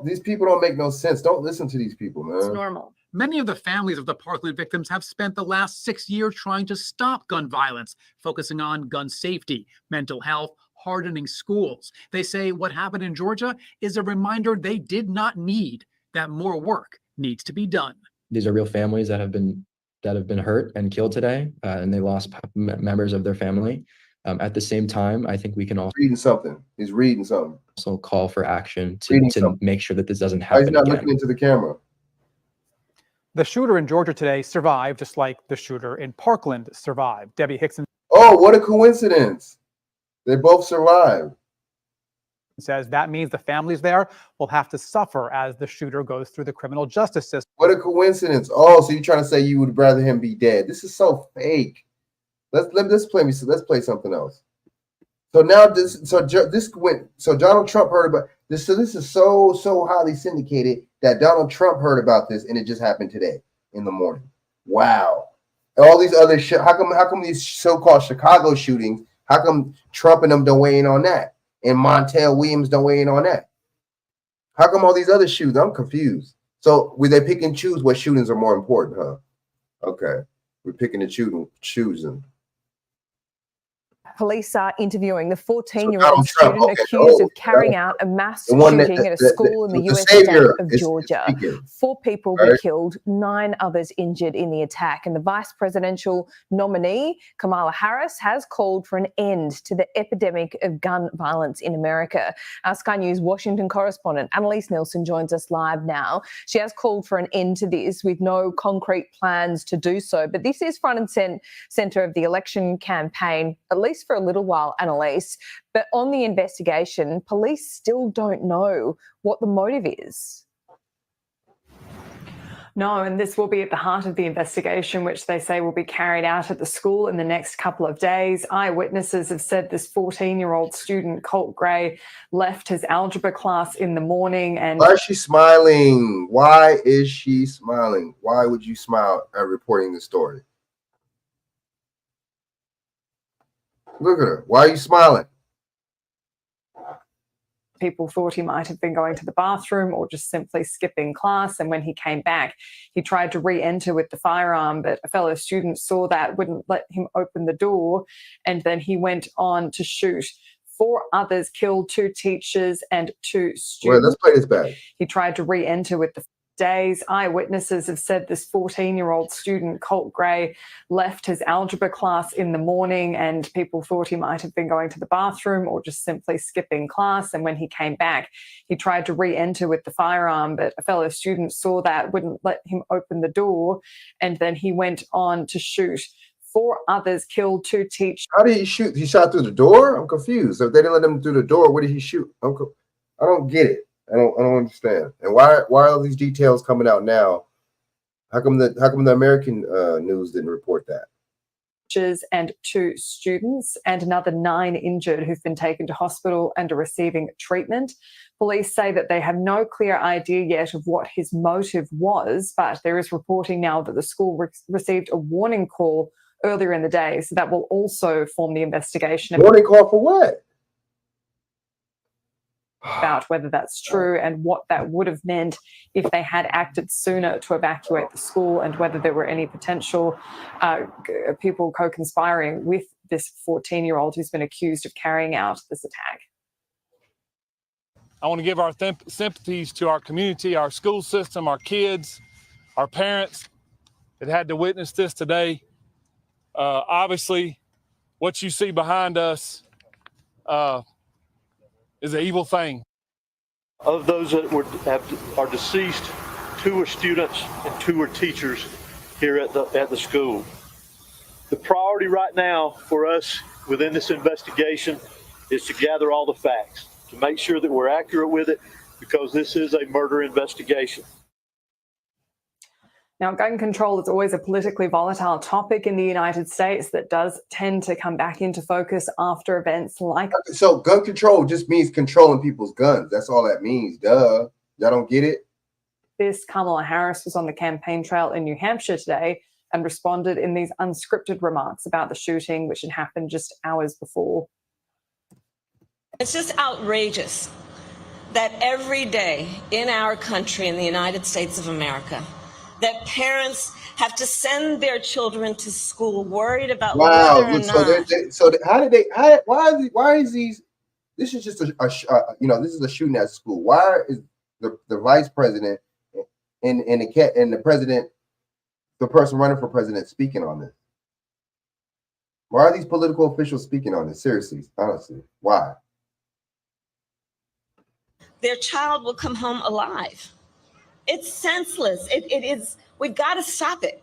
These people don't make no sense. Don't listen to these people, man. It's normal. Many of the families of the Parkland victims have spent the last 6 years trying to stop gun violence, focusing on gun safety, mental health, hardening schools. They say what happened in Georgia is a reminder they did not need, that more work needs to be done. These are real families that have been hurt and killed today, and they lost members of their family. At the same time, I think we can also reading something. He's reading something. Also call for action to make sure that this doesn't happen He's not again. looking into the camera. The shooter in Georgia today survived, just like the shooter in Parkland survived. Debbie Hickson Oh, what a coincidence. They both survived. says that means the families there will have to suffer as the shooter goes through the criminal justice system. What a coincidence. Oh, so you're trying to say you would rather him be dead. This is so fake. Let's play something else. So now so Donald Trump heard about this. So this is so highly syndicated that Donald Trump heard about this, and it just happened today in the morning. Wow. All these other shit. How come these so-called Chicago shootings? How come Trump and them don't weigh in on that? And Montel Williams don't weigh in on that? How come all these other shootings? I'm confused. So will they pick and choose what shootings are more important, huh? Okay. We're picking and choosing. Police are interviewing the 14-year-old student accused of carrying out a mass shooting at a school in the US state of Georgia. 4 people were killed, 9 others injured in the attack. And the vice presidential nominee, Kamala Harris, has called for an end to the epidemic of gun violence in America. Our Sky News Washington correspondent Annalise Nielsen joins us live now. She has called for an end to this with no concrete plans to do so. But this is front and centre of the election campaign, at least for a little while, Annalise. But on the investigation, police still don't know what the motive is. No, and this will be at the heart of the investigation, which they say will be carried out at the school in the next couple of days. Eyewitnesses have said this 14-year-old student, Colt Gray, left his algebra class in the morning. And why is she smiling? Why is she smiling? Why would you smile at reporting this story? Look at her. Why are you smiling? People thought he might have been going to the bathroom or just simply skipping class. And when he came back, he tried to re-enter with the firearm, but a fellow student saw that, wouldn't let him open the door. And then he went on to shoot. 4 others killed, 2 teachers and 2 students. Well, let's play this back. He tried to re-enter with the days. Eyewitnesses have said this 14-year-old student, Colt Gray, left his algebra class in the morning, and people thought he might have been going to the bathroom or just simply skipping class. And when he came back, he tried to re-enter with the firearm, but a fellow student saw that, wouldn't let him open the door. And then he went on to shoot. 4 others killed, 2 teachers. How did he shoot? He shot through the door? I'm confused. So if they didn't let him through the door, where did he shoot? I don't get it. I don't understand. And why are all these details coming out now? How come the American news didn't report that? And 2 students and another 9 injured who've been taken to hospital and are receiving treatment. Police say that they have no clear idea yet of what his motive was, but there is reporting now that the school received a warning call earlier in the day, so that will also form the investigation. Warning call for what? About whether that's true and what that would have meant if they had acted sooner to evacuate the school, and whether there were any potential people co-conspiring with this 14-year-old who's been accused of carrying out this attack. I want to give our sympathies to our community, our school system, our kids, our parents that had to witness this today. Obviously, what you see behind us is an evil thing. Of those that are deceased, 2 are students and 2 are teachers here at the school. The priority right now for us within this investigation is to gather all the facts, to make sure that we're accurate with it, because this is a murder investigation. Now, gun control is always a politically volatile topic in the United States that does tend to come back into focus after events like... So gun control just means controlling people's guns. That's all that means. Duh. Y'all don't get it? This, Kamala Harris was on the campaign trail in New Hampshire today and responded in these unscripted remarks about the shooting, which had happened just hours before. It's just outrageous that every day in our country, in the United States of America, that parents have to send their children to school worried about Wow. whether or So not. why is these? This is just this is a shooting at school. Why is the vice president and the president, the person running for president, speaking on this? Why are these political officials speaking on this? Seriously, honestly, why? Their child will come home alive. It's senseless. It is. We've got to stop it.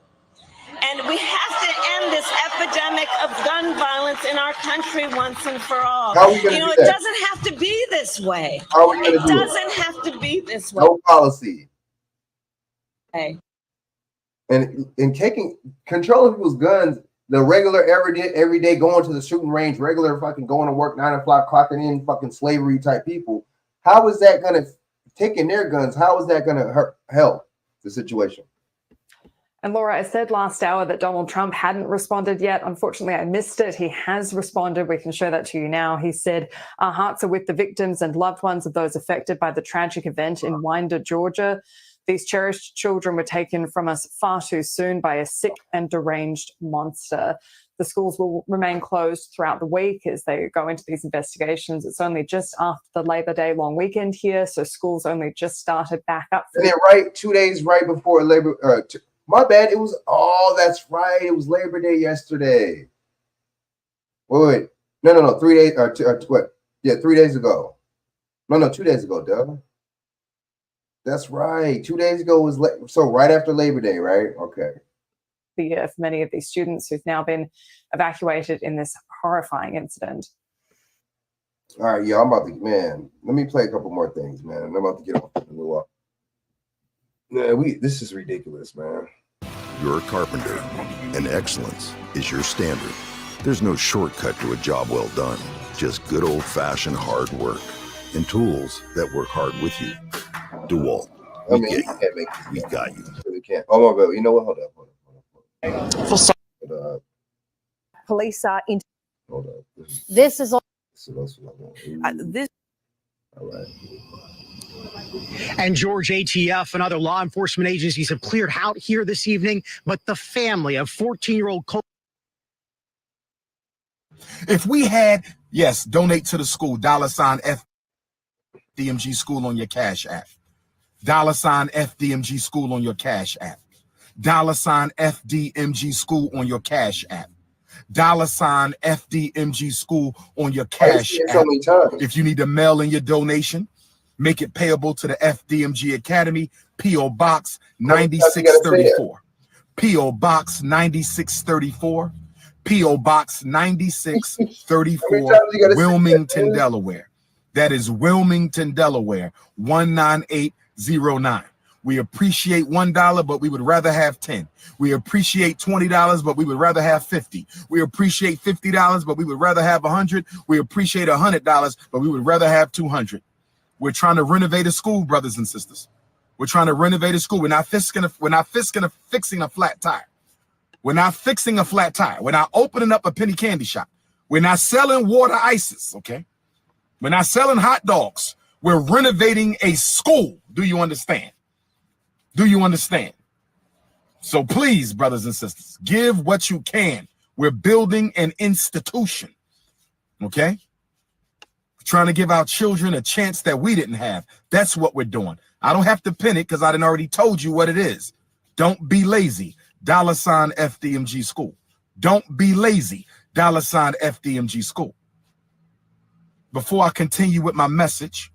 And we have to end this epidemic of gun violence in our country once and for all. How are we gonna do it that? doesn't have to be this way. How are we gonna It do it? doesn't have to be this way. No policy. Okay. And taking control of people's guns, the regular every day going to the shooting range, regular fucking going to work 9 o'clock, clocking in, fucking slavery type people. How is that gonna taking their guns? How is that gonna help the situation? And Laura, I said last hour that Donald Trump hadn't responded yet. Unfortunately, I missed it. He has responded. We can show that to you now. He said, "Our hearts are with the victims and loved ones of those affected by the tragic event in Winder, Georgia. These cherished children were taken from us far too soon by a sick and deranged monster." The schools will remain closed throughout the week as they go into these investigations. It's only just after the Labor Day long weekend here, so schools only just started back up. And then 2 days right before Labor. My bad. It was. Oh, that's right. It was Labor Day yesterday. Wait. No. 3 days. What? Yeah, 3 days ago. No, 2 days ago, duh. That's right. 2 days ago was so right after Labor Day, right? Okay. For many of these students who've now been evacuated in this horrifying incident. All right, yeah, I'm about to, man. Let me play a couple more things, man. I'm about to get off a little while. Man, this is ridiculous, man. You're a carpenter, and excellence is your standard. There's no shortcut to a job well done. Just good old-fashioned hard work and tools that work hard with you. DeWalt. We got you. Really can't. Oh my God. You know what? Hold up. Police are in. Hold up. This is all. This. All right. And George, ATF and other law enforcement agencies have cleared out here this evening, but the family of 14-year-old Cole. If we had, yes, donate to the school, $FDMG school on your Cash App. $FDMG school on your Cash App. $FDMG school on your Cash App. $FDMG school on your Cash App. If you need to mail in your donation, make it payable to the FDMG Academy, P.O. Box 9634. P.O. Box 9634. P.O. Box 9634, Wilmington, Delaware. That is Wilmington, Delaware, 19809. We appreciate $1, but we would rather have 10. We appreciate $20, but we would rather have 50. We appreciate $50, but we would rather have 100. We appreciate $100, but we would rather have 200. We're trying to renovate a school, brothers and sisters. We're trying to renovate a school. We're not fixing a flat tire. We're not fixing a flat tire. We're not opening up a penny candy shop. We're not selling water ices, okay? We're not selling hot dogs. We're renovating a school. Do you understand? Do you understand? So please, brothers and sisters, give what you can. We're building an institution, okay? We're trying to give our children a chance that we didn't have. That's what we're doing. I don't have to pin it because I done already told you what it is. Don't be lazy. $FDMG school. Don't be lazy. $FDMG school. Before I continue with my message,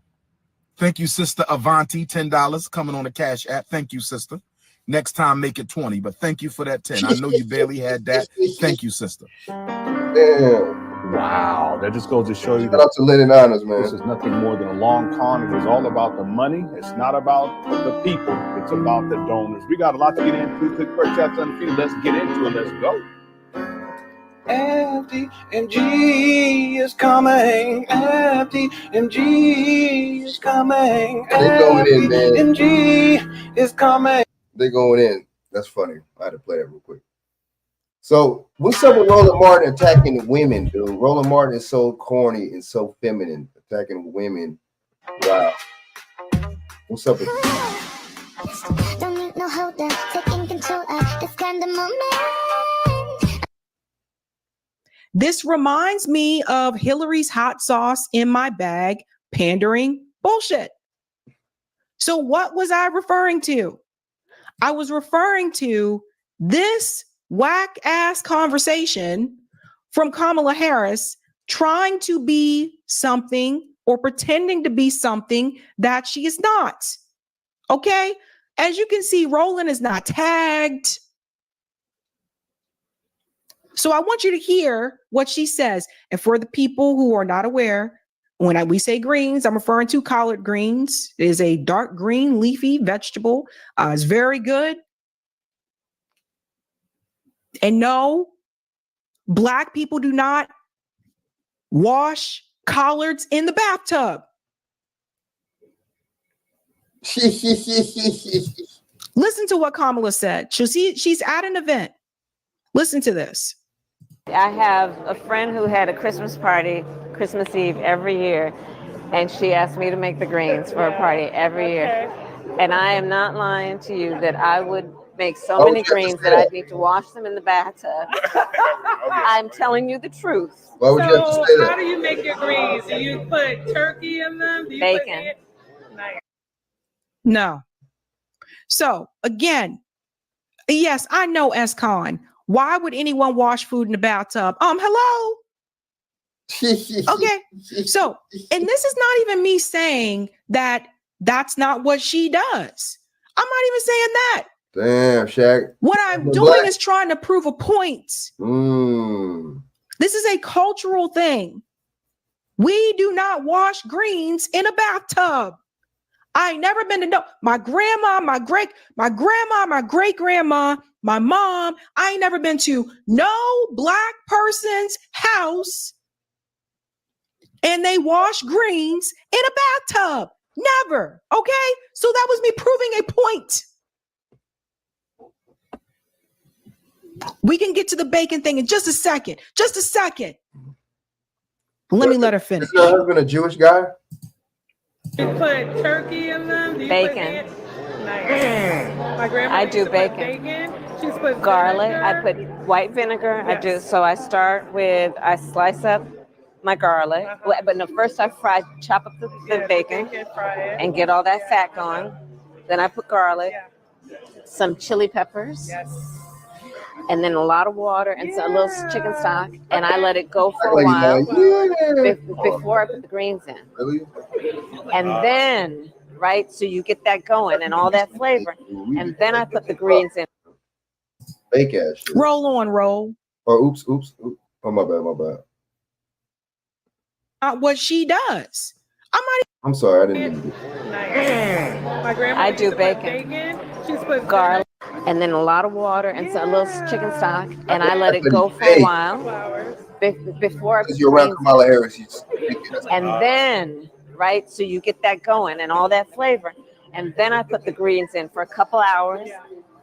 thank you, Sister Avanti, $10 coming on the Cash App. Thank you, sister. Next time, make it 20, but thank you for that 10. I know you barely had that. Thank you, sister. Damn. Wow, that just goes to show you Shout out to Lennon Honors, man. This is nothing more than a long con. It is all about the money. It's not about the people. It's about the donors. We got a lot to get into. Click first chapter on the feed. Let's get into it. Let's go. FDMG is coming. FDMG is coming. They going in, man. FDMG is coming. They going in. That's funny. I had to play that real quick. So what's up with Roland Martin attacking women, dude? Roland Martin is so corny and so feminine, attacking women. Wow. What's up with you? in the moment. This reminds me of Hillary's hot sauce in my bag, pandering bullshit. So what was I referring to? I was referring to this whack ass conversation from Kamala Harris trying to be something or pretending to be something that she is not. Okay? As you can see, Roland is not tagged. So I want you to hear what she says. And for the people who are not aware, when we say greens, I'm referring to collard greens. It is a dark green leafy vegetable. It's very good. And no, Black people do not wash collards in the bathtub. Listen to what Kamala said. She's at an event. Listen to this. I have a friend who had a Christmas party, Christmas Eve every year, and she asked me to make the greens for a party every year. And I am not lying to you that I would make so many greens that I'd need to wash them in the bathtub. I'm telling you the truth. Why would you have to say that? How do you make your greens? Do you put turkey in them? Do you Bacon. No. So again, yes, I know S-Con. Why would anyone wash food in the bathtub? Hello? Okay. So, and this is not even me saying that that's not what she does. I'm not even saying that. Damn, Shaq. What I'm doing is trying to prove a point. This is a cultural thing. We do not wash greens in a bathtub. I ain't never been to know my grandma, my great grandma, my mom. I ain't never been to no Black person's house and they wash greens in a bathtub. Never. Okay. So that was me proving a point. We can get to the bacon thing in just a second. Just a second. Let me let her finish. Is your husband a Jewish guy? You put turkey in them? Do you Bacon. My grandma I do used to put bacon. She's put Garlic. vinegar. I put white vinegar. I do. So I start with, I slice up my garlic. But no, first I chop up the bacon and get all that fat going. Then I put garlic, some chili peppers. And then a lot of water and a little chicken stock, and I let it go for a while before I put the greens in. Really? And then, right, so you get that going and all that flavor, and then I put the greens in. Fake ass shit. Roll on, roll. Oh, oops. Oh, my bad. What she does. I'm sorry, I didn't mean My grandma I used do to put bacon. She's put Garlic, and then a lot of water and a little chicken stock, and I let it go for a while before I put you're around Kamala Harris. and then, right, so you get that going and all that flavor, and then I put the greens in for a couple hours.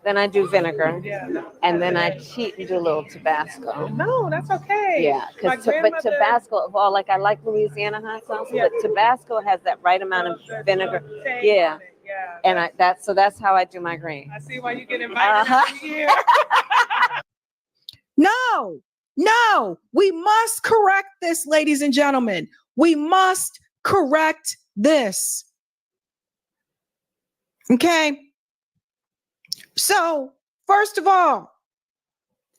Then I do vinegar, and then I cheat and do a little Tabasco. No, that's okay. Yeah, but Tabasco of all, like I like Louisiana hot sauce, but Tabasco has that right amount of vinegar. Yeah. And that's how I do my greens. I see why you get invited every year. No, we must correct this, ladies and gentlemen. We must correct this. Okay. So, first of all,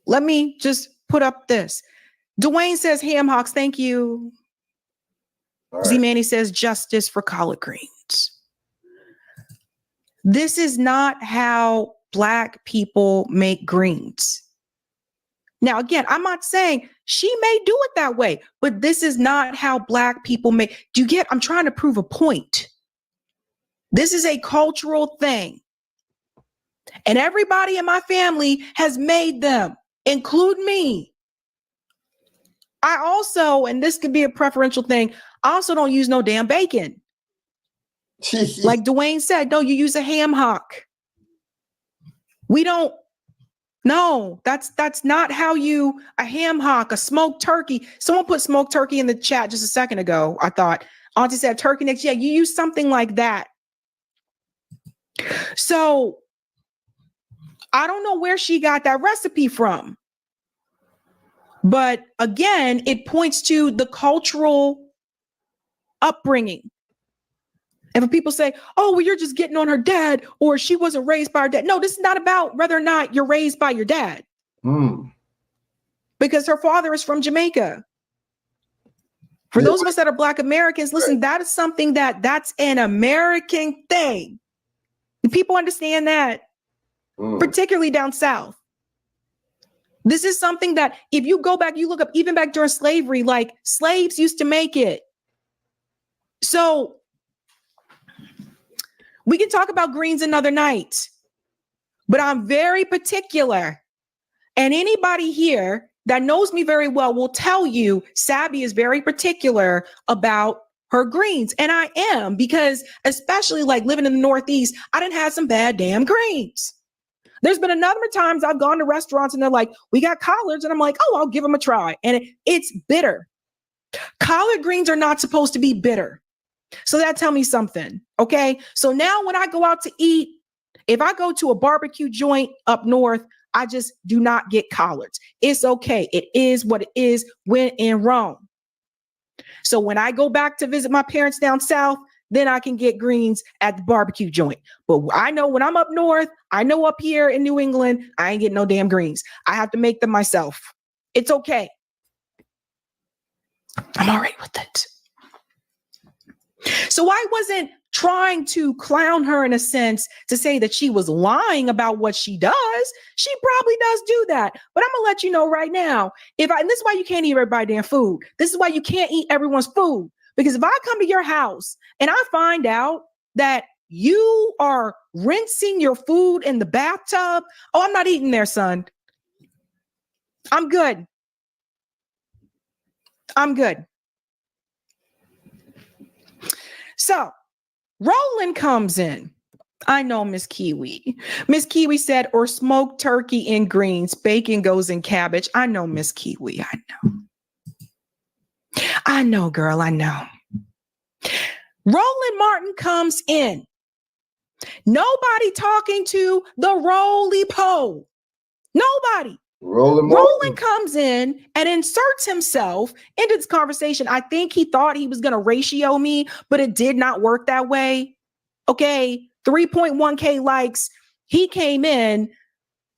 let me just put up this. Dwayne says ham hocks, thank you. Right. Z-Manny says justice for collard greens. This is not how Black people make greens. Now, again, I'm not saying she may do it that way, but this is not how Black people make. Do you get? I'm trying to prove a point. This is a cultural thing. And everybody in my family has made them, include me. I also, and this could be a preferential thing, I also don't use no damn bacon. Like Dwayne said, no, you use a ham hock. We don't. No, that's not how you, a ham hock, a smoked turkey. Someone put smoked turkey in the chat just a second ago. I thought Auntie said turkey necks. Yeah, you use something like that. So I don't know where she got that recipe from. But again, it points to the cultural upbringing. And when people say, oh, well, you're just getting on her dad, or she wasn't raised by her dad. No, this is not about whether or not you're raised by your dad. Because her father is from Jamaica. For those of us that are Black Americans, listen, that is something that's an American thing. And people understand that, particularly down south. This is something that if you go back, you look up, even back during slavery, like slaves used to make it. So we can talk about greens another night, but I'm very particular. And anybody here that knows me very well will tell you Sabby is very particular about her greens. And I am, because especially like living in the Northeast, I done had some bad damn greens. There's been a number of times I've gone to restaurants and they're like, we got collards. And I'm like, oh, I'll give them a try. And it's bitter. Collard greens are not supposed to be bitter. So that tell me something. Okay. So now when I go out to eat, if I go to a barbecue joint up north, I just do not get collards. It's okay. It is what it is when in Rome. So when I go back to visit my parents down south, then I can get greens at the barbecue joint. But I know when I'm up north, I know up here in New England, I ain't getting no damn greens. I have to make them myself. It's okay. I'm all right with it. So I wasn't trying to clown her in a sense to say that she was lying about what she does. She probably does do that. But I'm gonna let you know right now, and this is why you can't eat everybody's damn food. This is why you can't eat everyone's food. Because if I come to your house and I find out that you are rinsing your food in the bathtub, oh, I'm not eating there, son. I'm good. I'm good. So Roland comes in. I know Miss Kiwi. Miss Kiwi said, or smoked turkey in greens, bacon goes in cabbage. I know Miss Kiwi. I know. I know, girl. I know. Roland Martin comes in. Nobody talking to the roly-po. Nobody. Roland comes in and inserts himself into this conversation. I think he thought he was going to ratio me, but it did not work that way. Okay, 3.1K likes. He came in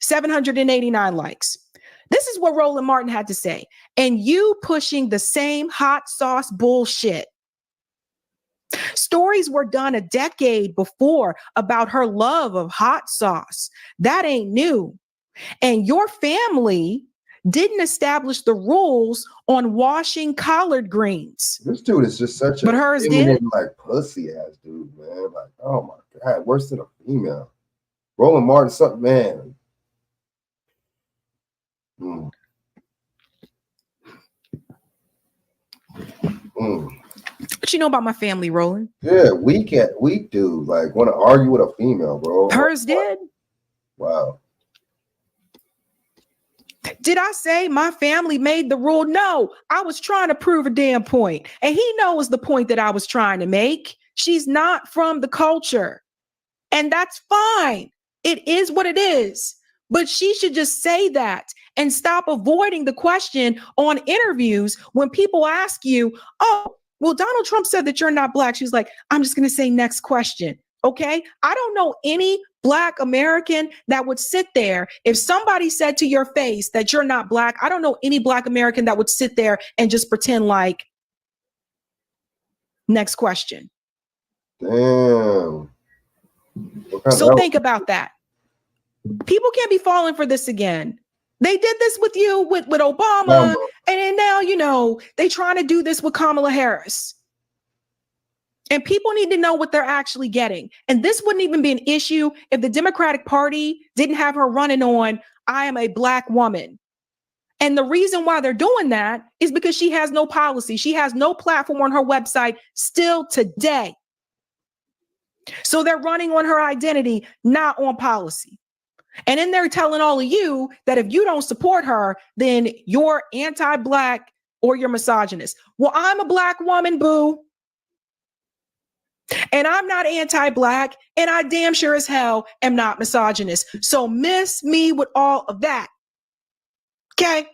789 likes. This is what Roland Martin had to say. And you pushing the same hot sauce bullshit. Stories were done a decade before about her love of hot sauce. That ain't new. And your family didn't establish the rules on washing collard greens. This dude is just such but a hers feminine, did. like pussy ass dude, man. Like, oh my God, worse than a female. Roland Martin, something, man. What you know about my family, Roland? Yeah, weak dude. Like, want to argue with a female, bro. Hers did. Wow. Did I say my family made the rule? No, I was trying to prove a damn point. And he knows the point that I was trying to make. She's not from the culture. And that's fine. It is what it is. But she should just say that and stop avoiding the question on interviews when people ask you, oh, well, Donald Trump said that you're not Black. She's like, I'm just going to say next question. Okay. I don't know any Black American that would sit there. If somebody said to your face that you're not Black, I don't know any Black American that would sit there and just pretend like, next question. Damn. So think about that. People can't be falling for this again. They did this with you, with Obama, and then now, you know, they trying to do this with Kamala Harris. And people need to know what they're actually getting. And this wouldn't even be an issue if the Democratic Party didn't have her running on, I am a Black woman. And the reason why they're doing that is because she has no policy. She has no platform on her website still today. So they're running on her identity, not on policy. And then they're telling all of you that if you don't support her, then you're anti-Black or you're misogynist. Well, I'm a Black woman, boo. And I'm not anti-Black, and I damn sure as hell am not misogynist. So miss me with all of that. Okay?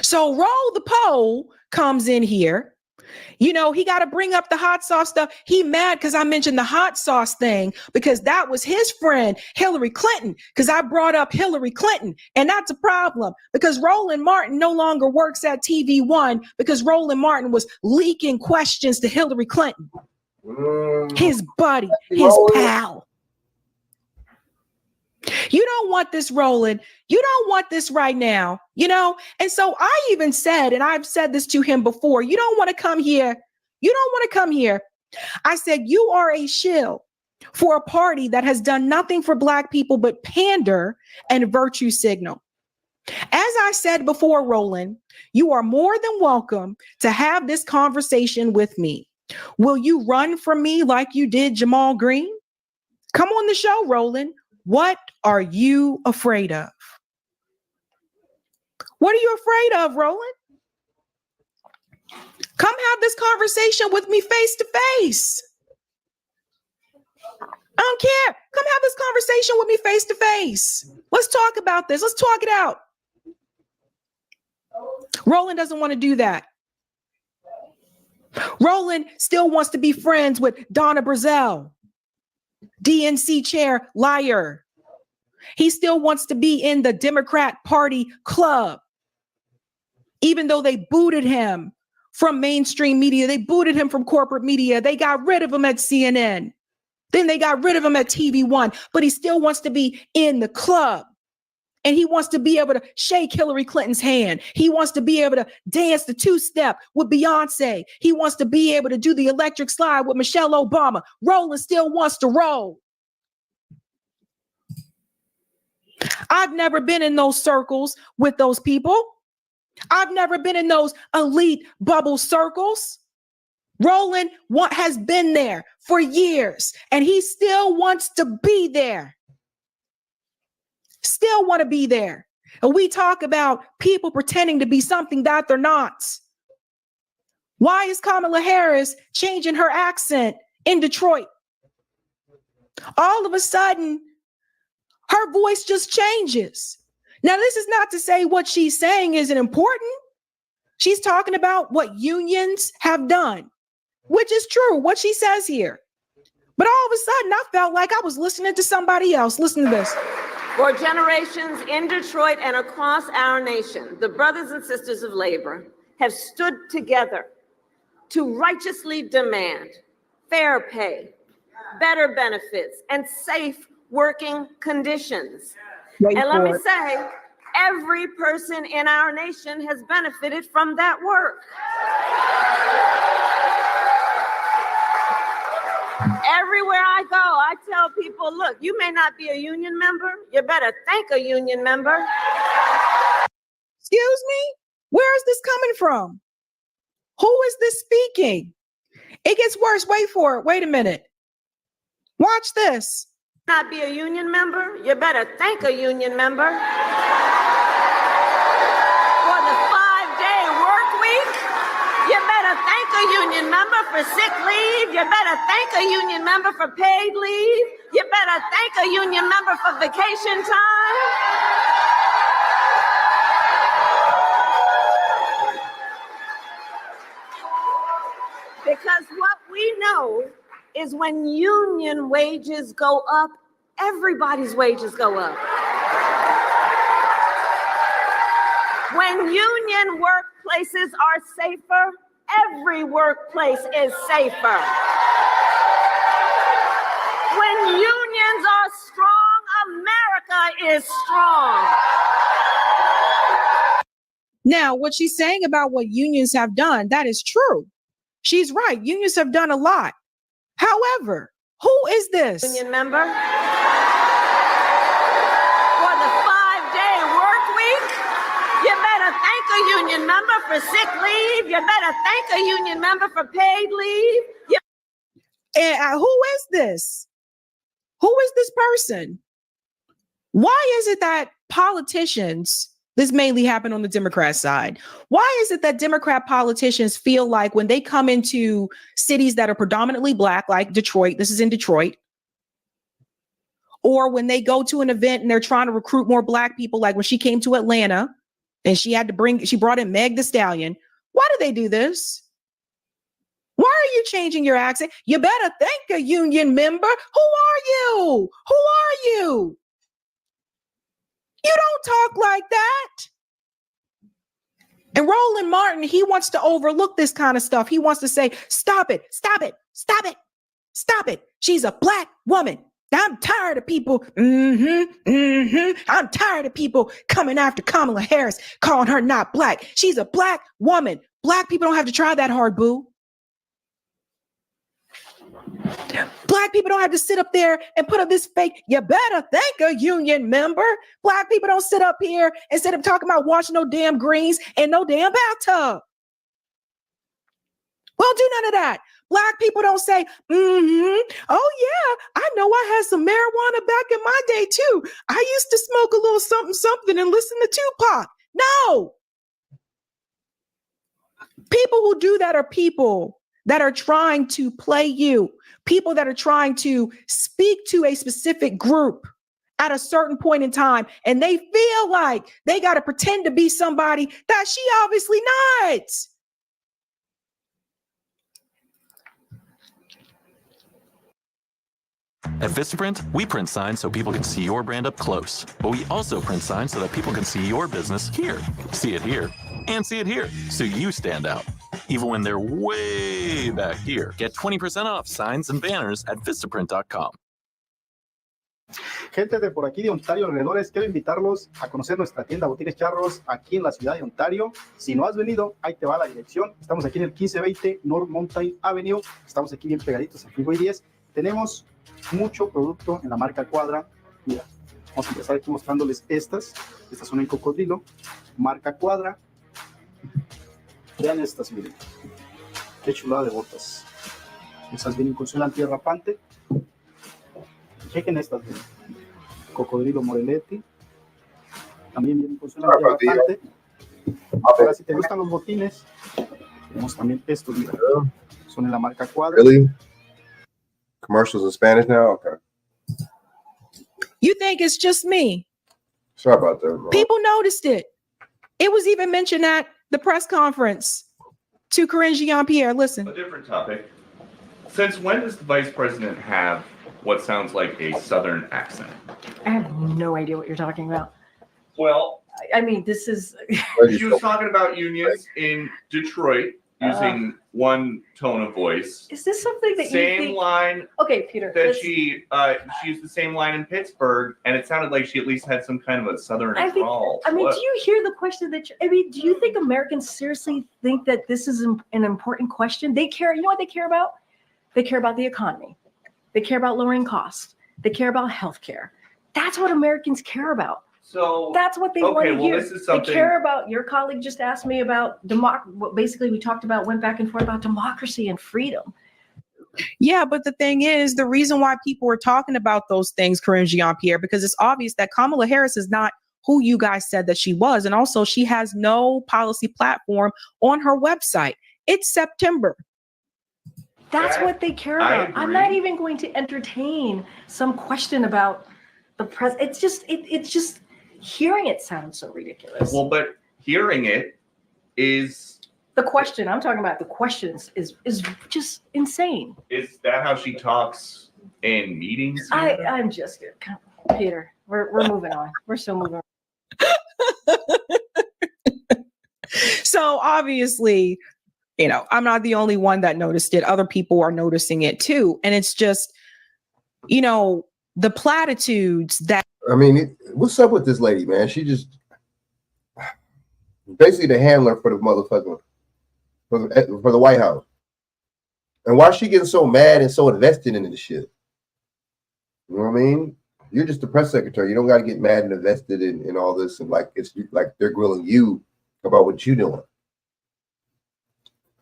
So Roll the Pole comes in here. You know, he got to bring up the hot sauce stuff. He mad because I mentioned the hot sauce thing because that was his friend, Hillary Clinton, because I brought up Hillary Clinton. And that's a problem because Roland Martin no longer works at TV One because Roland Martin was leaking questions to Hillary Clinton. His buddy, his pal. You don't want this, Roland. You don't want this right now, you know? And so I even said, and I've said this to him before, you don't want to come here. You don't want to come here. I said, you are a shill for a party that has done nothing for Black people but pander and virtue signal. As I said before, Roland, you are more than welcome to have this conversation with me. Will you run from me like you did Jamal Green? Come on the show, Roland. What are you afraid of? What are you afraid of, Roland? Come have this conversation with me face to face. I don't care. Come have this conversation with me face to face. Let's talk about this. Let's talk it out. Roland doesn't want to do that. Roland still wants to be friends with Donna Brazile, DNC chair liar. He still wants to be in the Democrat Party club, even though they booted him from mainstream media. They booted him from corporate media. They got rid of him at CNN. Then they got rid of him at TV One, but he still wants to be in the club. And he wants to be able to shake Hillary Clinton's hand. He wants to be able to dance the two-step with Beyonce. He wants to be able to do the electric slide with Michelle Obama. Roland still wants to roll. I've never been in those circles with those people. I've never been in those elite bubble circles. Roland has been there for years, and he still wants to be there. Still want to be there. And we talk about people pretending to be something that they're not. Why is Kamala Harris changing her accent in Detroit? All of a sudden, her voice just changes. Now, this is not to say what she's saying isn't important. She's talking about what unions have done, which is true, what she says here. But all of a sudden, I felt like I was listening to somebody else. Listen to this. For generations in Detroit and across our nation, the brothers and sisters of labor have stood together to righteously demand fair pay, better benefits, and safe working conditions. And let me say, every person in our nation has benefited from that work. Everywhere I go, I tell people, look, you may not be a union member. You better thank a union member. Excuse me? Where is this coming from? Who is this speaking? It gets worse. Wait for it. Wait a minute. Watch this. Not be a union member. You better thank a union member. For the 5-day work week, you better thank a union member for sick leave. You better thank a union member for paid leave. You better thank a union member for vacation time. Because what we know is when union wages go up, everybody's wages go up. When union workplaces are safer, every workplace is safer. When unions are strong, America is strong. Now, what she's saying about what unions have done, that is true. She's right. Unions have done a lot. However, who is this? Union member. For the 5-day work week, you better thank a union member for sick leave. You better thank a union member for paid leave. And who is this? Who is this person? Why is it that politicians This mainly happened on the Democrat side. Why is it that Democrat politicians feel like when they come into cities that are predominantly Black, like Detroit, this is in Detroit, or when they go to an event and they're trying to recruit more Black people, like when she came to Atlanta and she brought in Meg Thee Stallion. Why do they do this? Why are you changing your accent? You better thank a union member. Who are you? Who are you? You don't talk like that. And Roland Martin, he wants to overlook this kind of stuff. He wants to say, stop it, stop it, stop it, stop it. She's a Black woman. I'm tired of people. I'm tired of people coming after Kamala Harris, calling her not Black. She's a Black woman. Black people don't have to try that hard, boo. Black people don't have to sit up there and put up this fake, you better thank a union member. Black people don't sit up here instead of talking about washing no damn greens and no damn bathtub. We'll do none of that. Black people don't say, oh yeah, I know I had some marijuana back in my day too. I used to smoke a little something, something and listen to Tupac. No. People who do that are people that are trying to play you, people that are trying to speak to a specific group at a certain point in time, and they feel like they got to pretend to be somebody that she obviously not. At Vistaprint, we print signs so people can see your brand up close. But we also print signs so that people can see your business here, see it here, and see it here, so you stand out. Even when they're way back here. Get 20% off signs and banners at Vistaprint.com. Gente de por aquí de Ontario alrededores, quiero invitarlos a conocer nuestra tienda Botines Charros aquí en la ciudad de Ontario. Si no has venido, ahí te va la dirección. Estamos aquí en el 1520 North Mountain Avenue. Estamos aquí bien pegaditos al Freeway 10. Tenemos mucho producto en la marca Cuadra. Mira, vamos a empezar aquí mostrándoles estas. Estas son en cocodrilo, marca Cuadra. Vean estas, miren. Qué chulada de botas. Estas vienen con suela antirrapante. Chequen estas, miren. Cocodrilo Moreletti. También vienen con suela antirrapante. Ahora, si te gustan los botines, tenemos también estos, mira. Son en la marca Cuadra. Really? Commercials in Spanish now? Okay. You think it's just me? Sorry about that, bro. People noticed it. It was even mentioned at the press conference to Karine Jean-Pierre. Listen. A different topic. Since when does the vice president have what sounds like a Southern accent? I have no idea what you're talking about. Well, I mean, this is. she was talking about unions in Detroit using one tone of voice. Is this something that same you think? line? Okay, Peter. That let's- she used the same line in Pittsburgh, and it sounded like she at least had some kind of a Southern I think, drawl. I mean, What? do you hear the question that? I mean, do you think Americans seriously think that this is an important question? They care. You know what they care about? They care about the economy. They care about lowering costs. They care about healthcare. That's what Americans care about. So that's what they want okay, to well, hear. this is They something- care about. Your colleague just asked me about basically, we talked about, went back and forth about democracy and freedom. Yeah, but the thing is, the reason why people are talking about those things, Karine Jean-Pierre, because it's obvious that Kamala Harris is not who you guys said that she was. And also, she has no policy platform on her website. It's September. That's what they care I about. I'm not agree. even going to entertain some question about the press. It's just hearing it sounds so ridiculous. Well, but hearing it is The question I'm talking about, the questions is just insane. is that how she talks in meetings? I'm just Peter. We're moving on. We're still moving on. So obviously, you know, I'm not the only one that noticed it. Other people are noticing it too. And it's just, you know, the platitudes that I mean, what's up with this lady, man? She just basically the handler for the motherfucker for the White House. And why is she getting so mad and so invested in this shit? You know what I mean? You're just the press secretary. You don't got to get mad and invested in all this, and like it's like they're grilling you about what you're doing.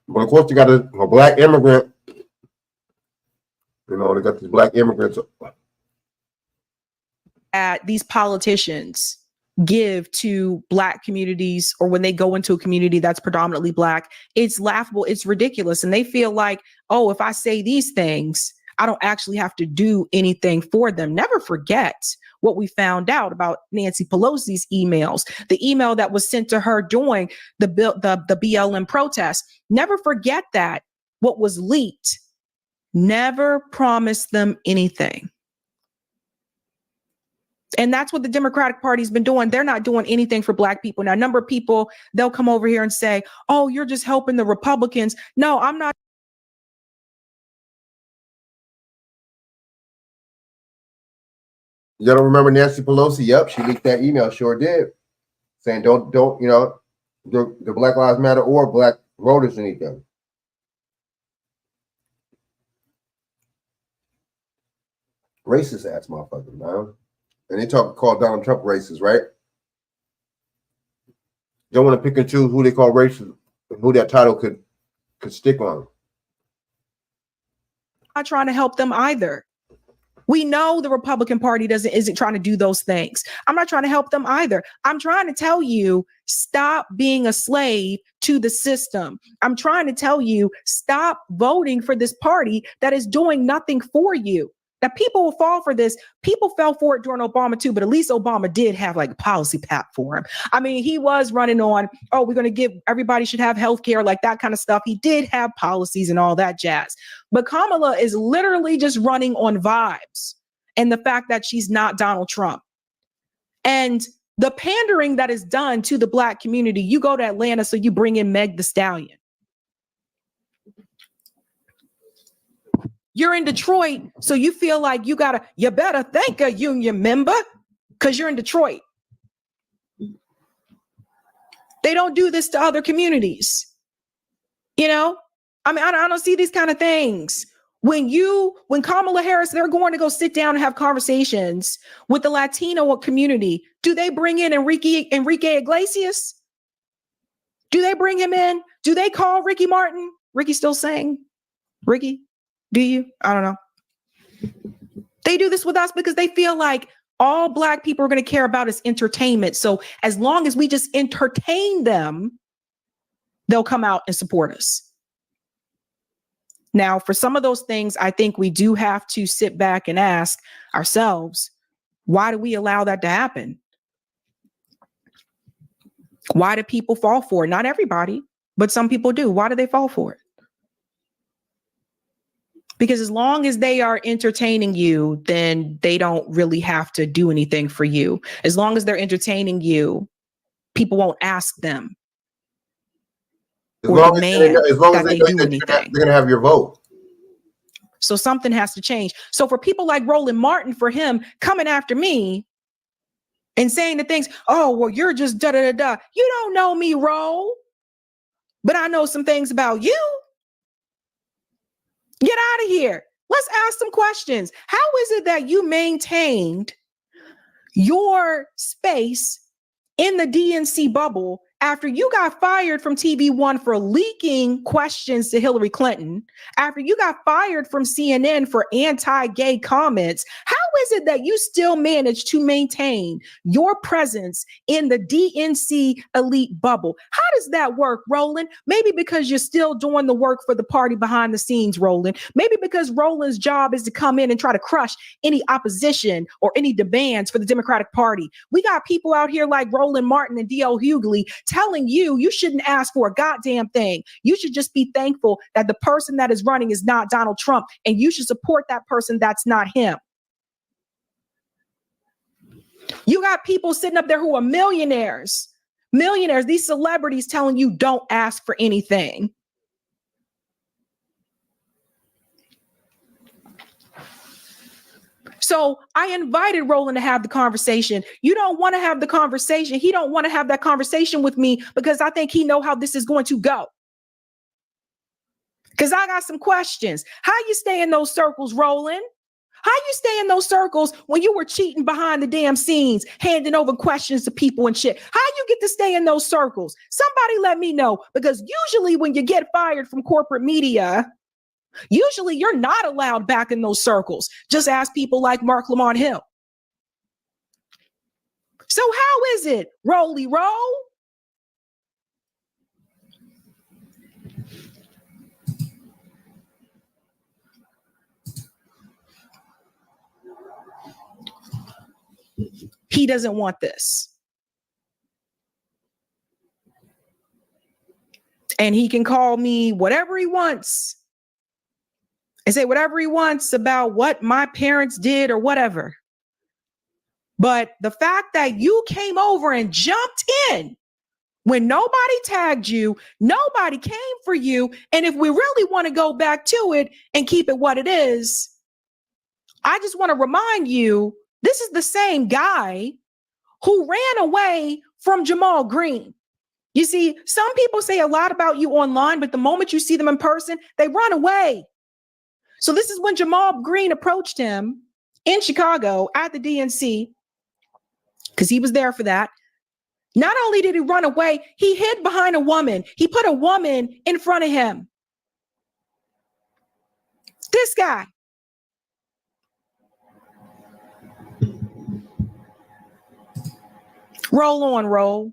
But of course, they got a black immigrant. You know, they got these black immigrants. at these politicians give to Black communities, or when they go into a community that's predominantly Black, it's laughable, it's ridiculous. And they feel like, oh, if I say these things, I don't actually have to do anything for them. Never forget what we found out about Nancy Pelosi's emails, the email that was sent to her during the BLM protest. Never forget that. What was leaked never promised them anything. And that's what the Democratic Party's been doing. They're not doing anything for Black people. Now, a number of people, they'll come over here and say, oh, you're just helping the Republicans. No, I'm not. You don't remember Nancy Pelosi? Yep, she leaked that email. Sure did. Saying don't, the Black Lives Matter or Black voters anything. Racist ass motherfucker, man. And they call Donald Trump racist, right? Don't want to pick and choose who they call racist, who that title could stick on. Not trying to help them either. We know the Republican Party isn't trying to do those things. I'm not trying to help them either. I'm trying to tell you, stop being a slave to the system. I'm trying to tell you, stop voting for this party that is doing nothing for you. Now, people will fall for this. People fell for it during Obama too, but at least Obama did have like a policy platform. I mean, he was running on, oh, we're going to give everybody should have health care, like that kind of stuff. He did have policies and all that jazz. But Kamala is literally just running on vibes and the fact that she's not Donald Trump. And the pandering that is done to the Black community, you go to Atlanta, so you bring in Meg Thee Stallion. You're in Detroit, so you feel like you better thank a union member because you're in Detroit. They don't do this to other communities. You know, I mean, I don't see these kind of things. When Kamala Harris, they're going to go sit down and have conversations with the Latino community. Do they bring in Enrique Iglesias? Do they bring him in? Do they call Ricky Martin? Ricky still saying, Ricky? Do you? I don't know. They do this with us because they feel like all Black people are going to care about is entertainment. So as long as we just entertain them, they'll come out and support us. Now, for some of those things, I think we do have to sit back and ask ourselves, why do we allow that to happen? Why do people fall for it? Not everybody, but some people do. Why do they fall for it? Because as long as they are entertaining you, then they don't really have to do anything for you. As long as they're entertaining you, people won't ask them. As long as they do anything, they're going to have your vote. So something has to change. So for people like Roland Martin, for him coming after me and saying the things, oh, well, you're just da-da-da-da. You don't know me, Ro, but I know some things about you. Get out of here. Let's ask some questions. How is it that you maintained your space in the DNC bubble after you got fired from TV1 for leaking questions to Hillary Clinton, after you got fired from CNN for anti-gay comments? How is it that you still managed to maintain your presence in the DNC elite bubble? How does that work, Roland? Maybe because you're still doing the work for the party behind the scenes, Roland. Maybe because Roland's job is to come in and try to crush any opposition or any demands for the Democratic Party. We got people out here like Roland Martin and D.L. Hughley telling you shouldn't ask for a goddamn thing. You should just be thankful that the person that is running is not Donald Trump, and you should support that person that's not him. You got people sitting up there who are millionaires, these celebrities telling you don't ask for anything. So I invited Roland to have the conversation. You don't want to have the conversation. He don't want to have that conversation with me because I think he know how this is going to go. Because I got some questions. How you stay in those circles, Roland? How you stay in those circles when you were cheating behind the damn scenes, handing over questions to people and shit? How you get to stay in those circles? Somebody let me know, because usually when you get fired from corporate media, usually you're not allowed back in those circles. Just ask people like Mark Lamont Hill. So how is it? Roly roll? He doesn't want this. And he can call me whatever he wants and say whatever he wants about what my parents did or whatever. But the fact that you came over and jumped in when nobody tagged you, nobody came for you. And if we really want to go back to it and keep it what it is, I just want to remind you, this is the same guy who ran away from Jamal Green. You see, some people say a lot about you online, but the moment you see them in person, they run away. So this is when Jamal Green approached him in Chicago at the DNC, because he was there for that. Not only did he run away, he hid behind a woman. He put a woman in front of him. This guy. Roll on, roll.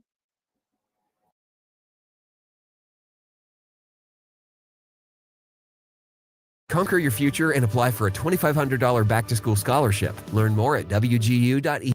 Conquer your future and apply for a $2,500 back-to-school scholarship. Learn more at wgu.edu.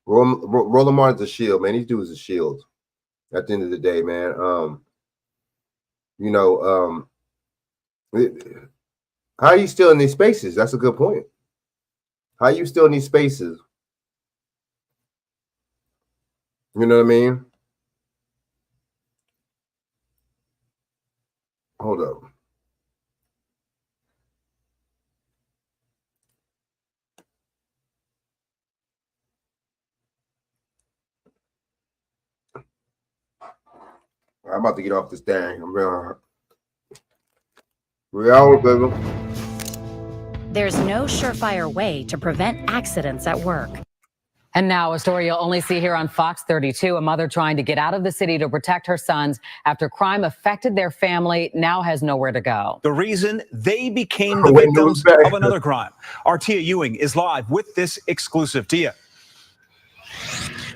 Roland Martin's a shield, man. These dudes are shields at the end of the day, man. How are you still in these spaces? That's a good point. How are you still in these spaces? You know what I mean? Hold up. I'm about to get off this thing. I'm real, baby. There's no surefire way to prevent accidents at work. And now a story you'll only see here on Fox 32. A mother trying to get out of the city to protect her sons after crime affected their family now has nowhere to go. The reason they became the victims of another crime. Our Tia Ewing is live with this exclusive. Tia.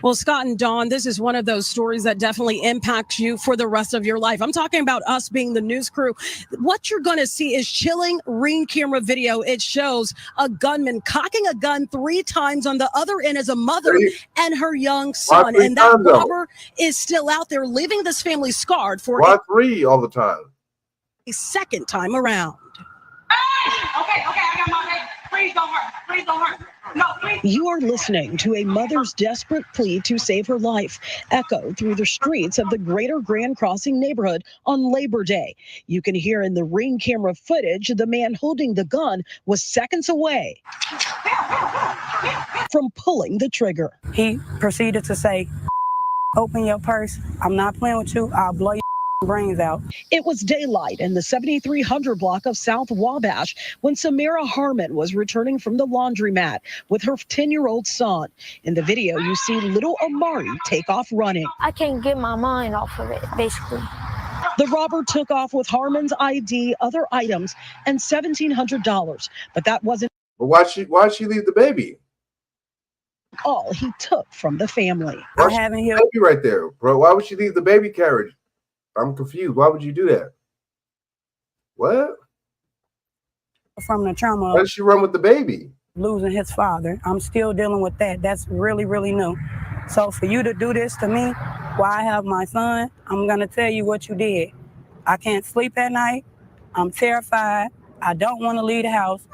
Well, Scott and Dawn, this is one of those stories that definitely impacts you for the rest of your life. I'm talking about us being the news crew. What you're going to see is chilling Ring camera video. It shows a gunman cocking a gun 3 times. On the other end is a mother and her young son. And that robber is still out there, leaving this family scarred for Why 3 all the time? A second time around. Okay, I got my baby. Please don't hurt. Please don't hurt. No, please. You are listening to a mother's desperate plea to save her life echo through the streets of the greater Grand Crossing neighborhood on Labor Day. You can hear in the Ring camera footage the man holding the gun was seconds away from pulling the trigger. He proceeded to say, open your purse. I'm not playing with you. I'll blow your brains out. It was daylight in the 7300 block of South Wabash when Samira Harmon was returning from the laundromat with her 10-year-old son. In the video, you see little Amari take off running. I can't get my mind off of it, basically. The robber took off with Harmon's ID, other items, and $1,700. But that wasn't. But why'd she leave the baby? All he took from the family. I haven't healed. Baby right there, bro. Why would she leave the baby carriage? I'm confused. Why would you do that? What? From the trauma. Why did she run with the baby? Losing his father. I'm still dealing with that. That's really, really new. So for you to do this to me while I have my son, I'm going to tell you what you did. I can't sleep at night. I'm terrified. I don't want to leave the house.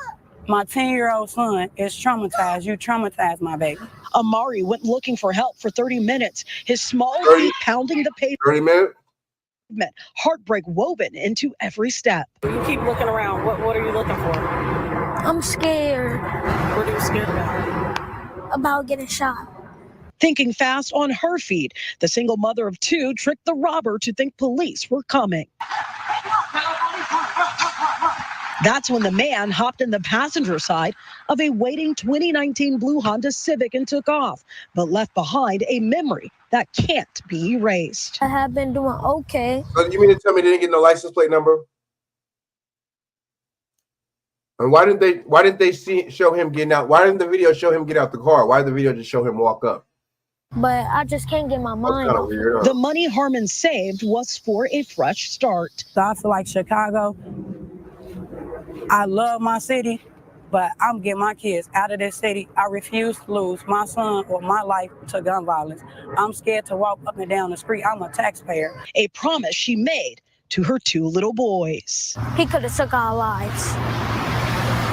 My 10-year-old son is traumatized. You traumatized my baby. Amari went looking for help for 30 minutes. His small feet pounding the pavement. 30 minutes? Heartbreak woven into every step. You keep looking around. What are you looking for? I'm scared What are you scared about? about getting shot. Thinking fast on her feed, the single mother of two tricked the robber to think police were coming. That's when the man hopped in the passenger side of a waiting 2019 blue Honda Civic and took off, but left behind a memory that can't be erased. I have been doing okay. So you mean to tell me they didn't get no license plate number? And why didn't they show him getting out? Why didn't the video show him get out the car? Why did the video just show him walk up? But I just can't get my mind Kind off of it. weird. The money Harmon saved was for a fresh start. So I feel like Chicago, I love my city, but I'm getting my kids out of this city. I refuse to lose my son or my life to gun violence. I'm scared to walk up and down the street. I'm a taxpayer. A promise she made to her two little boys. He could have took our lives.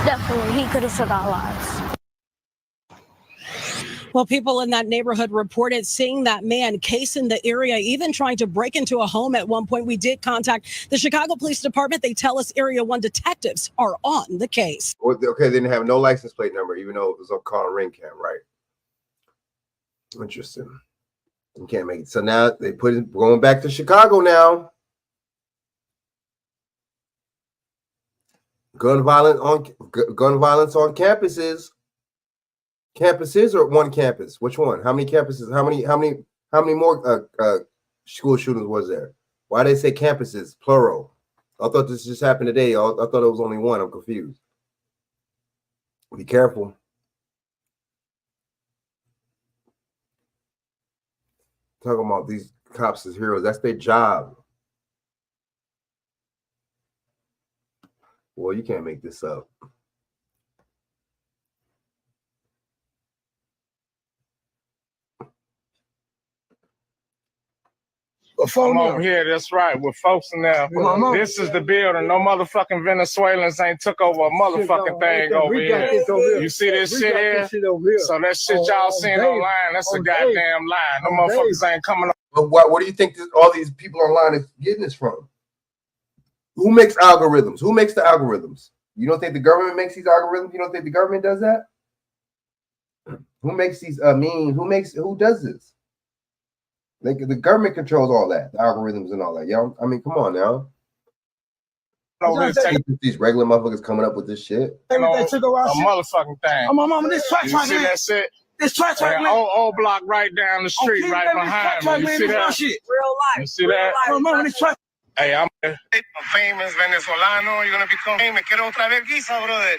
Definitely, he could have took our lives. Well, people in that neighborhood reported seeing that man casing the area, even trying to break into a home at one point. We did contact the Chicago Police Department. They tell us Area 1 detectives are on the case. Okay, they didn't have no license plate number, even though it was on call and ring cam, right? Interesting. You can't make it. So now they put it going back to Chicago now. Gun violence on campuses. Campuses or one campus? Which one? How many campuses? How many more school shootings was there? Why they say campuses plural? I thought this just happened today. I thought it was only one. I'm confused. Be careful. Talking about these cops as heroes. That's their job. Well, you can't make this up. I'm over here, that's right, with folks in there. This is the building. No motherfucking Venezuelans ain't took over a motherfucking thing over here. You see this shit here? So that shit y'all seen online, that's a goddamn lie. No motherfuckers ain't coming up. But what do you think all these people online is getting this from? Who makes algorithms? Who makes the algorithms? You don't think the government makes these algorithms? You don't think the government does that? Who makes these memes? Who does this? The government controls all that, the algorithms and all that. Y'all, I mean, come on now. These regular motherfuckers coming up with this shit. A motherfucking thing. Oh, my mama, this track You see that shit? This track man. Old block right down the street, right behind me. You see that? Real life. You see that? Oh, mama, this track. Hey, I'm famous venezolano. You're gonna become famous. Quiero otra vergüenza, brother.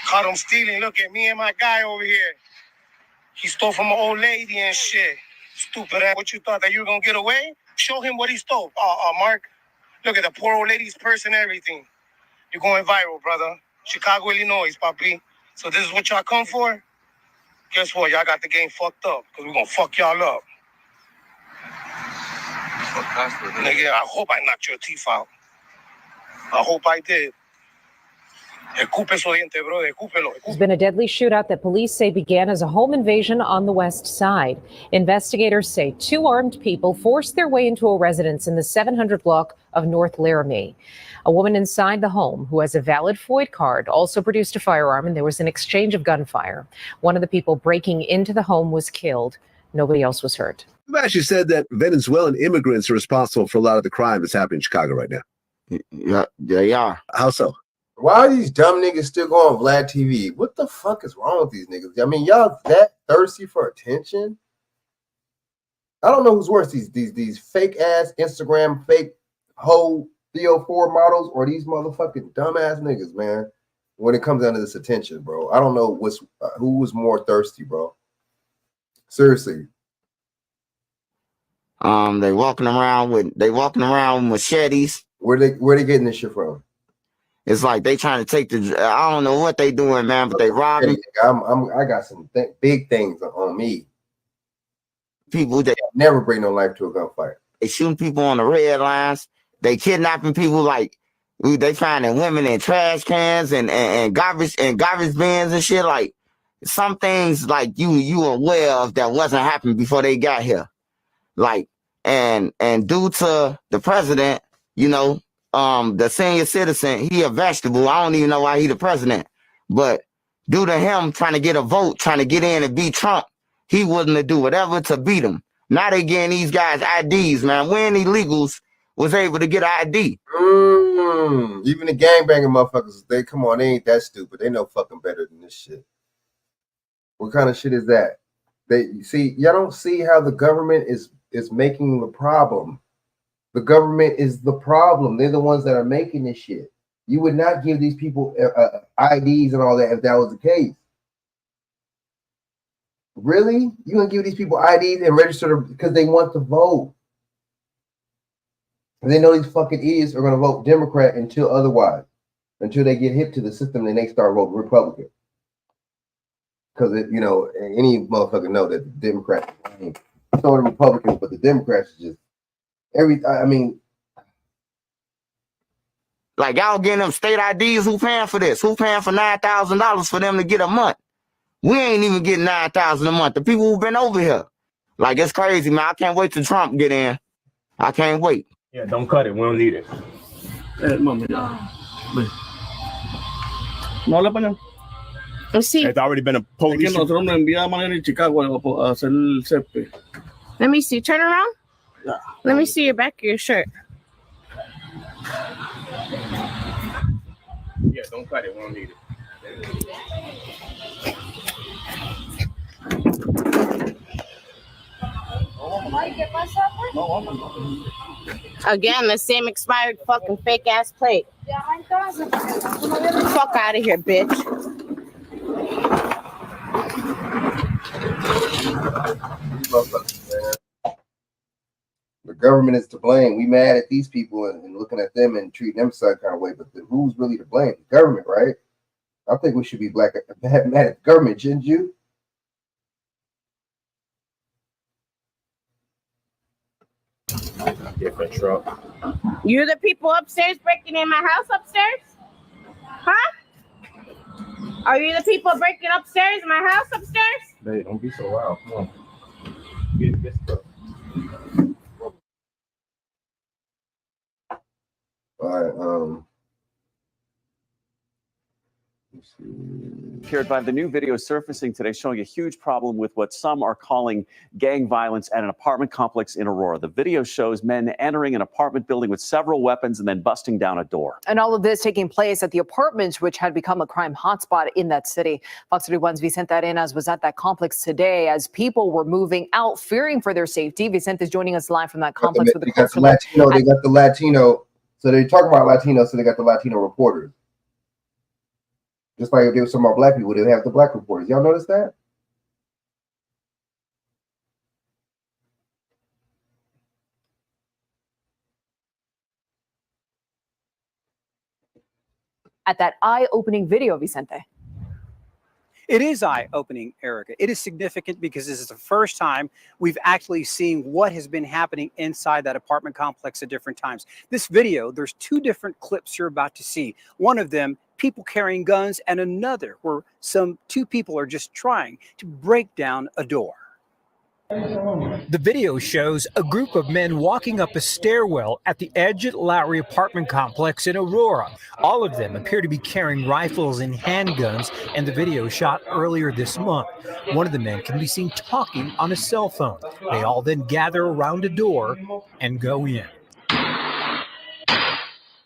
Caught him stealing. Look at me and my guy over here. He stole from an old lady and shit. Stupid ass. What you thought that you were gonna get away? Show him what he stole. Mark. Look at the poor old lady's purse and everything. You're going viral, brother. Chicago, Illinois, papi. So this is what y'all come for? Guess what? Y'all got the game fucked up. Because we're gonna fuck y'all up. Nigga, I hope I knocked your teeth out. I hope I did. Escupe su diente, bro. Escúpelo. There's been a deadly shootout that police say began as a home invasion on the west side. Investigators say two armed people forced their way into a residence in the 700 block of North Laramie. A woman inside the home who has a valid FOID card also produced a firearm, and there was an exchange of gunfire. One of the people breaking into the home was killed. Nobody else was hurt. You've actually said that Venezuelan immigrants are responsible for a lot of the crime that's happening in Chicago right now. Yeah, they are. How so? Why are these dumb niggas still going on Vlad TV? What the fuck is wrong with these niggas? I mean, y'all that thirsty for attention? I don't know who's worse, these fake ass Instagram fake hoe Theo 4 models or these motherfucking dumbass niggas, man. When it comes down to this attention, bro, I don't know who was more thirsty, bro. Seriously. They walking around with machetes. Where they getting this shit from? It's like they trying to take the. I don't know what they doing, man, but they robbing. I got some big things on me. People that never bring no life to a gunfight. They shooting people on the red lines. They kidnapping people. Like they finding women in trash cans and garbage bins and shit. Like some things like you aware of that wasn't happening before they got here. Like and due to the president, you know, the senior citizen, he a vegetable. I don't even know why he the president, but due to him trying to get a vote, trying to get in and beat Trump, he willing to do whatever to beat him. Now they getting these guys IDs, man. When illegals was able to get an ID. Even the gangbanging motherfuckers, they come on, they ain't that stupid. They know fucking better than this shit. What kind of shit is that? They see, y'all don't see how the government is making the problem. The government is the problem. They're the ones that are making this shit. You would not give these people IDs and all that if that was the case. Really? You gonna give these people IDs and register them because they want to vote? And they know these fucking idiots are gonna vote Democrat until otherwise, until they get hip to the system and they start voting Republican. Because you know, any motherfucker know that the Democrats, so the Republicans, but the Democrats is just I mean, like y'all getting them state IDs. Who paying for this? Who paying for $9,000 for them to get a month? We ain't even getting $9,000 a month. The people who've been over here, like it's crazy, man. I can't wait till Trump get in. I can't wait. Yeah, don't cut it. We don't need it. No habla español. Sí. It's already been a police. Es que nosotros nos enviaban en Chicago a hacer el CEP. Let me see. Turn around. Yeah. Let me see your back of your shirt. Yeah, don't cut it. We don't need it. Again, the same expired fucking fake ass plate. Fuck out of here, bitch. The government is to blame. We mad at these people and looking at them and treating them some kind of way, but who's really to blame? The government, right? I think we should be mad at the government, shouldn't you? Different truck. You're the people upstairs breaking in my house upstairs? Huh? Are you the people breaking upstairs in my house upstairs? Hey, don't be so loud. Come on. Get this stuff. All right, Cared by the new video surfacing today showing a huge problem with what some are calling gang violence at an apartment complex in Aurora. The video shows men entering an apartment building with several weapons and then busting down a door. And all of this taking place at the apartments, which had become a crime hotspot in that city. Fox 31's Vicente Arenas was at that complex today as people were moving out, fearing for their safety. Vicente is joining us live from that complex with they got the Latino. They got the Latino. So they're talking about Latino, so they got the Latino reporters. Just like if they were talking about black people, they have the black reporters. Y'all notice that? At that eye-opening video, Vicente. It is eye-opening, Erica. It is significant because this is the first time we've actually seen what has been happening inside that apartment complex at different times. This video, there's two different clips you're about to see. One of them, people carrying guns, and another where two people are just trying to break down a door. The video shows a group of men walking up a stairwell at the Edge Lowry apartment complex in Aurora. All of them appear to be carrying rifles and handguns, and the video shot earlier this month. One of the men can be seen talking on a cell phone. They all then gather around a door and go in.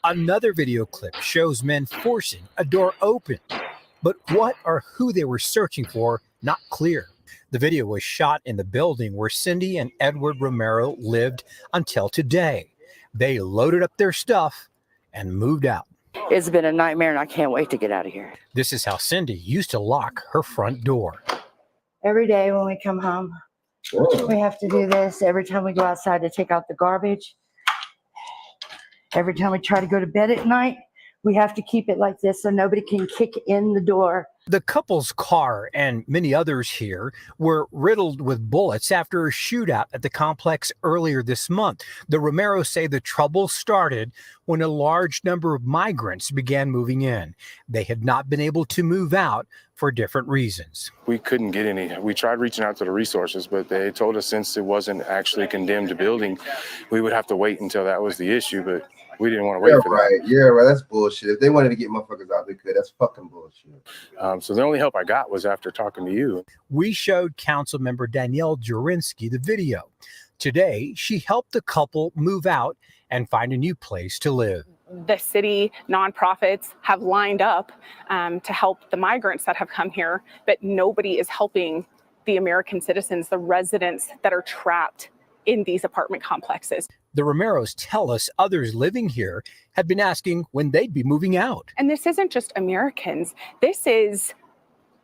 Another video clip shows men forcing a door open, but what or who they were searching for, not clear. The video was shot in the building where Cindy and Edward Romero lived until today. They loaded up their stuff and moved out. It's been a nightmare and I can't wait to get out of here. This is how Cindy used to lock her front door. Every day when we come home, we have to do this. Every time we go outside to take out the garbage, every time we try to go to bed at night, we have to keep it like this so nobody can kick in the door The couple's car and many others here were riddled with bullets after a shootout at the complex earlier this month. The Romeros say the trouble started when a large number of migrants began moving in. They had not been able to move out for different reasons. We couldn't get any. We tried reaching out to the resources, but they told us since it wasn't actually a condemned building, we would have to wait until that was the issue, but we didn't want to wait for that. Yeah, right. That's bullshit. If they wanted to get motherfuckers out, they could. That's fucking bullshit. So the only help I got was after talking to you. We showed council member Danielle Jurinsky the video. Today, she helped the couple move out and find a new place to live. The city nonprofits have lined up to help the migrants that have come here, but nobody is helping the American citizens, the residents that are trapped in these apartment complexes. The Romeros tell us others living here had been asking when they'd be moving out. And this isn't just Americans. This is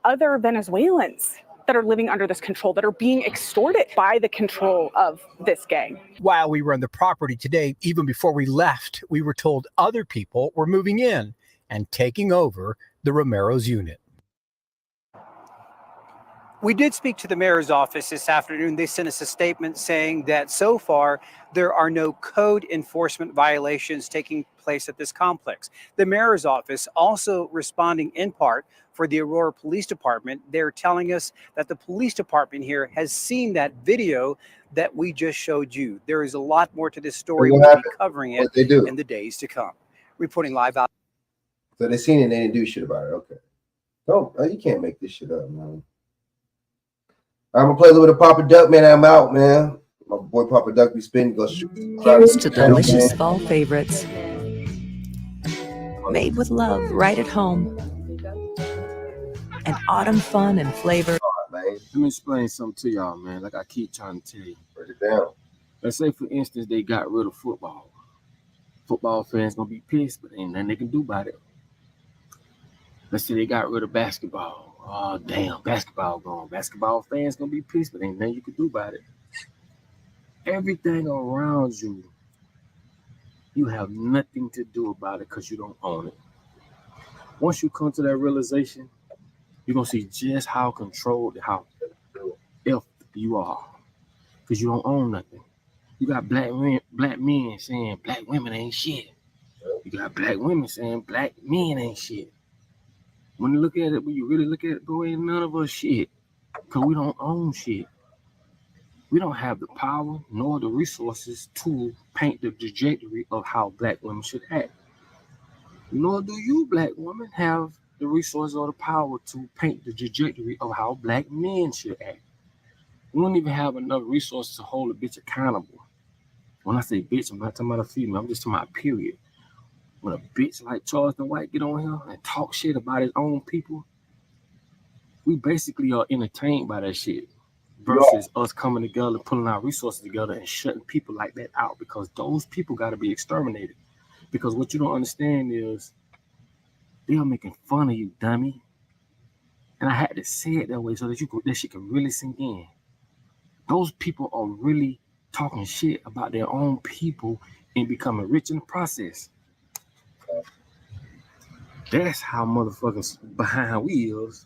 other Venezuelans that are living under this control, that are being extorted by the control of this gang. While we were on the property today, even before we left, we were told other people were moving in and taking over the Romeros unit. We did speak to the mayor's office this afternoon. They sent us a statement saying that so far there are no code enforcement violations taking place at this complex. The mayor's office also responding in part for the Aurora Police Department. They're telling us that the police department here has seen that video that we just showed you. There is a lot more to this story. We'll be covering it in the days to come. Reporting live out. So they seen it and they didn't do shit about it. Okay. Don't, you can't make this shit up, man. I'm gonna play a little bit of Papa Duck, man. I'm out, man. My boy Papa Duck be spinning. Go shoot. Here's to delicious fall favorites. Made with love right at home. And autumn fun and flavor. Let me explain something to y'all, man. Like I keep trying to tell you. Break it down. Let's say, for instance, they got rid of football. Football fans gonna be pissed, but ain't nothing they can do about it. Let's say they got rid of basketball. Oh, damn, basketball gone. Basketball fans gonna be pissed, but ain't nothing you can do about it. Everything around you, you have nothing to do about it because you don't own it. Once you come to that realization, you're gonna see just how controlled, how ill you are, because you don't own nothing. You got black men saying black women ain't shit. You got black women saying black men ain't shit. When you look at it, when you really look at it, bro, ain't none of us shit, because we don't own shit. We don't have the power nor the resources to paint the trajectory of how black women should act. Nor do you, black women, have the resources or the power to paint the trajectory of how black men should act. We don't even have enough resources to hold a bitch accountable. When I say bitch, I'm not talking about a female, I'm just talking about period. When a bitch like Charleston White get on here and talk shit about his own people, we basically are entertained by that shit versus us coming together, pulling our resources together and shutting people like that out, because those people got to be exterminated. Because what you don't understand is they are making fun of you, dummy. And I had to say it that way so that that shit can really sink in. Those people are really talking shit about their own people and becoming rich in the process. That's how motherfuckers behind wheels.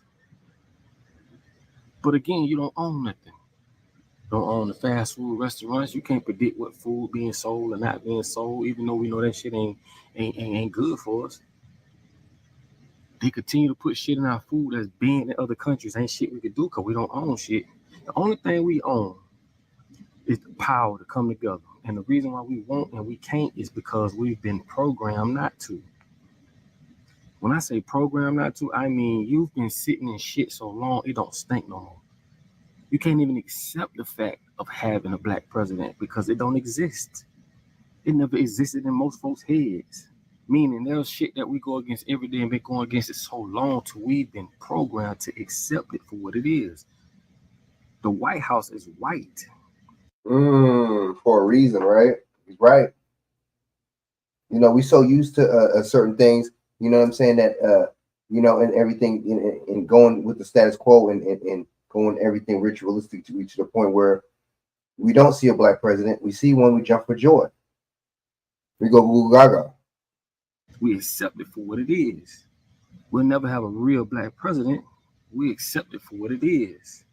But again, you don't own nothing. You don't own the fast food restaurants. You can't predict what food being sold or not being sold, even though we know that shit ain't good for us. They continue to put shit in our food that's banned in other countries. Ain't shit we can do because we don't own shit. The only thing we own is the power to come together. And the reason why we won't and we can't is because we've been programmed not to. When I say programmed not to, I mean you've been sitting in shit so long it don't stink no more. You can't even accept the fact of having a black president because it don't exist. It never existed in most folks' heads. Meaning there's shit that we go against every day and been going against it so long till we've been programmed to accept it for what it is. The White House is white. For a reason, right? He's right. You know, we so used to certain things, you know what I'm saying, that, you know, and everything in going with the status quo and going everything ritualistic to reach the point where we don't see a black president. We see one, we jump for joy. We go goo gaga. We accept it for what it is. we'll never have a real black president. We accept it for what it is.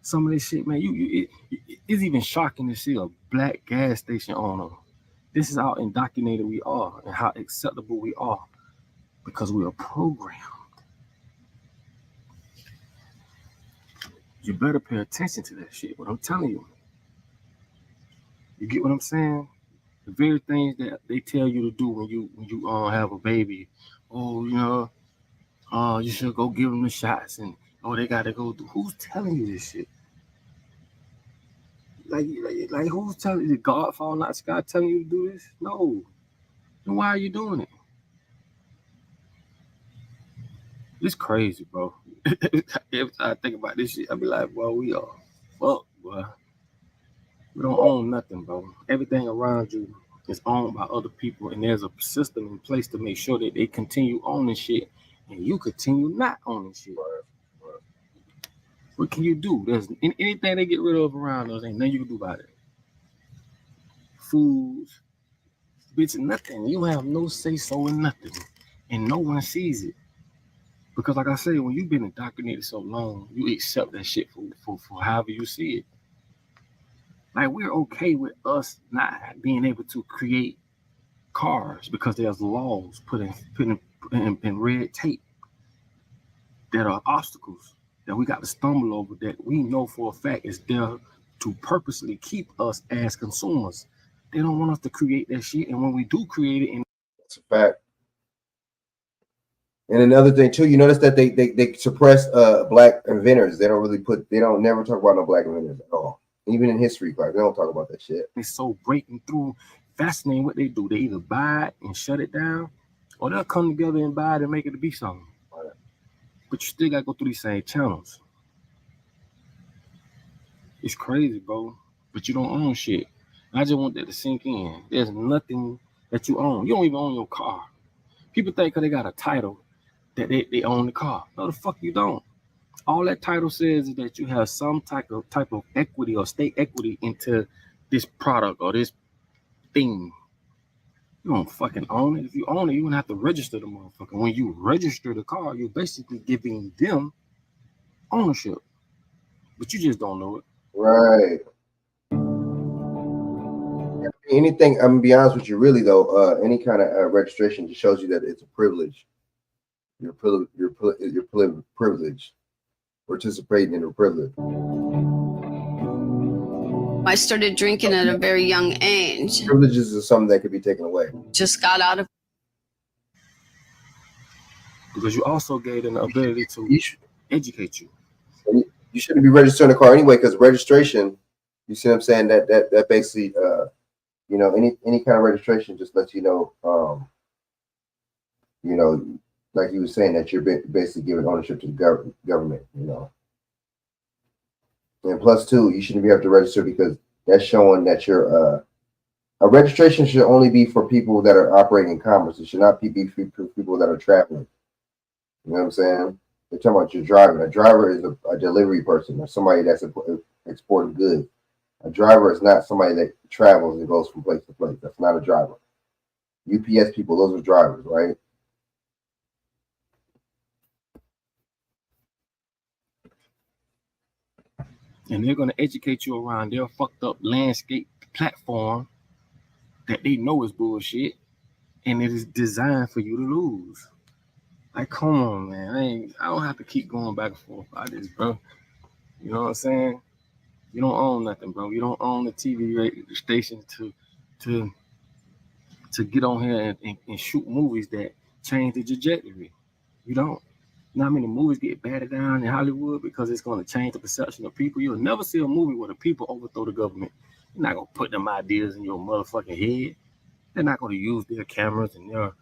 Some of this shit, man, it's even shocking to see a black gas station owner. This is how indoctrinated we are and how acceptable we are because we are programmed. You better pay attention to that shit, what I'm telling you. You get what I'm saying? The very things that they tell you to do when you have a baby. Oh, you know, you should go give them the shots, and they gotta go do. Who's telling you this shit? Like who's telling you? Did God fall out the sky telling you to do this? No. Then why are you doing it? It's crazy, bro. Every time I think about this shit, I be like, well, we are fucked, bro. We don't own nothing, bro. Everything around you is owned by other people, and there's a system in place to make sure that they continue owning shit, and you continue not owning shit. What can you do? There's anything they get rid of around us, ain't nothing you can do about it. Foods, bitch, nothing. You have no say-so in nothing, and no one sees it. Because like I say, when you've been indoctrinated so long, you accept that shit for however you see it. Like, we're okay with us not being able to create cars because there's laws put in red tape that are obstacles that we got to stumble over, that we know for a fact is there to purposely keep us as consumers. They don't want us to create that shit, and when we do create it, it's a fact. And another thing too, you notice that they suppress black inventors. They don't never talk about no black inventors at all. Even in history class, they don't talk about that shit. It's so breaking through, fascinating what they do. They either buy it and shut it down, or they'll come together and buy it and make it to be something. But you still gotta go through these same channels. It's crazy, bro. But you don't own shit. I just want that to sink in. There's nothing that you own. You don't even own your car. People think because they got a title that they own the car. No, the fuck you don't. All that title says is that you have some type of equity or state equity into this product or this thing. You don't fucking own it. If you own it, you don't have to register the motherfucker. When you register the car, you're basically giving them ownership. But you just don't know it. Right. Anything, I'm gonna be honest with you, really though, any kind of registration just shows you that it's a privilege. You're privileged. Participating in a privilege. I started drinking at a very young age. Privileges is something that could be taken away. Just got out of. Because you also gave them the ability to educate you. You shouldn't be registering a car anyway, because registration, you see what I'm saying? That basically, you know, any kind of registration just lets you know, like you were saying, that you're basically giving ownership to the government, you know. And plus, too, you shouldn't be able to register because that's showing that you're a registration should only be for people that are operating in commerce. It should not be for people that are traveling. You know what I'm saying? They're talking about your driving. A driver is a delivery person or somebody that's exporting goods. A driver is not somebody that travels and goes from place to place. That's not a driver. UPS people, those are drivers, right? And they're going to educate you around their fucked up landscape platform that they know is bullshit, and it is designed for you to lose. Like, come on, man. I don't have to keep going back and forth about this, bro. You know what I'm saying? You don't own nothing, bro. You don't own the TV station to get on here and shoot movies that change the trajectory. You don't. You know how many movies get batted down in Hollywood because it's going to change the perception of people? You'll never see a movie where the people overthrow the government. You're not going to put them ideas in your motherfucking head. They're not going to use their cameras and their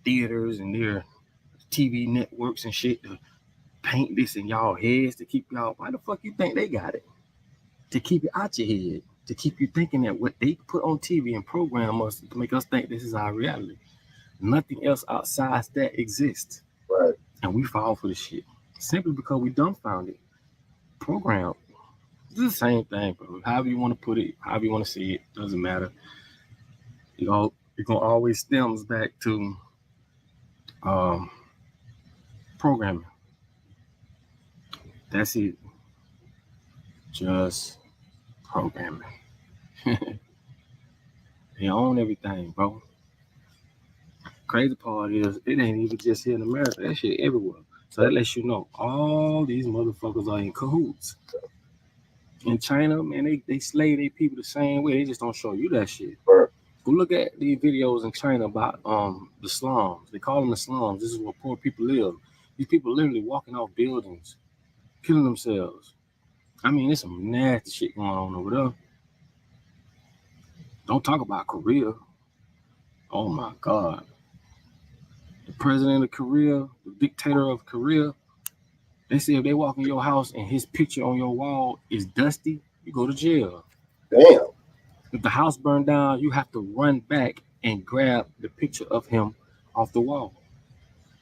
theaters and their TV networks and shit to paint this in y'all heads to keep y'all. Why the fuck you think they got it? To keep it out your head. To keep you thinking that what they put on TV and program us to make us think this is our reality. Nothing else outside that exists. Right. And we fall for the shit simply because we dumbfounded. Program. It's the same thing, bro. However you want to put it, however you want to see it, doesn't matter. You know, it gonna always stems back to Programming. That's it. Just programming. They own everything, bro. Crazy part is it ain't even just here in America. That shit everywhere. So that lets you know all these motherfuckers are in cahoots. In China, man, they slay their people the same way. They just don't show you that shit. Go look at these videos in China about the slums. They call them the slums. This is where poor people live. These people literally walking off buildings, killing themselves. I mean, there's some nasty shit going on over there. Don't talk about Korea. Oh my God. The president of Korea, the dictator of Korea, they say if they walk in your house and his picture on your wall is dusty, you go to jail. Damn. If the house burned down, you have to run back and grab the picture of him off the wall.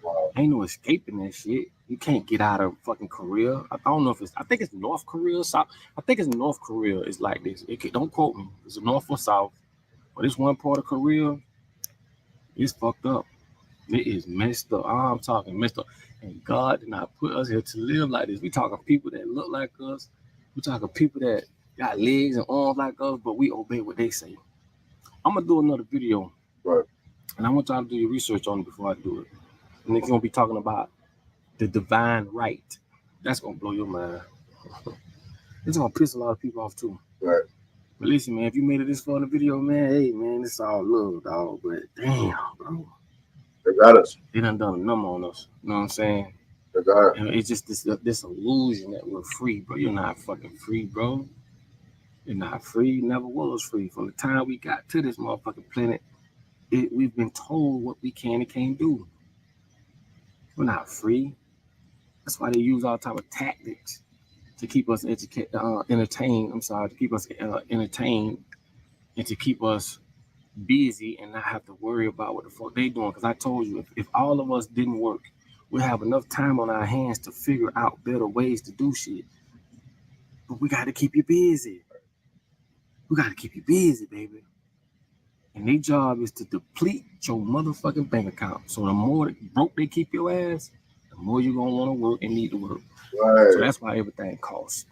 Wow. Ain't no escaping that shit. You can't get out of fucking Korea. I don't know if I think it's North Korea, South. I think it's North Korea. It's like this. Don't quote me. It's North or South. But it's one part of Korea. It's fucked up. It is messed up. I'm talking messed up. And God did not put us here to live like this. We talking people that look like us. We talking people that got legs and arms like us, but we obey what they say. I'm gonna do another video, right? And I want y'all to do your research on it before I do it. And it's gonna be talking about the divine right. That's gonna blow your mind. It's gonna piss a lot of people off too. Right. But listen, man, if you made it this far in the video, man, hey, man, it's all love, dog. But damn, bro. They got us. They done a number on us. You know what I'm saying? They got it. And it's just this illusion that we're free, bro. You're not fucking free, bro. You're not free. You never was free. From the time we got to this motherfucking planet, we've been told what we can and can't do. We're not free. That's why they use all type of tactics to keep us entertained. I'm sorry, to keep us entertained and to keep us busy and not have to worry about what the fuck they doing. Because I told you, if all of us didn't work, we'd have enough time on our hands to figure out better ways to do shit. But we got to keep you busy. We got to keep you busy, baby. And their job is to deplete your motherfucking bank account. So the more broke they keep your ass, the more you're going to want to work and need to work. Right. So that's why everything costs.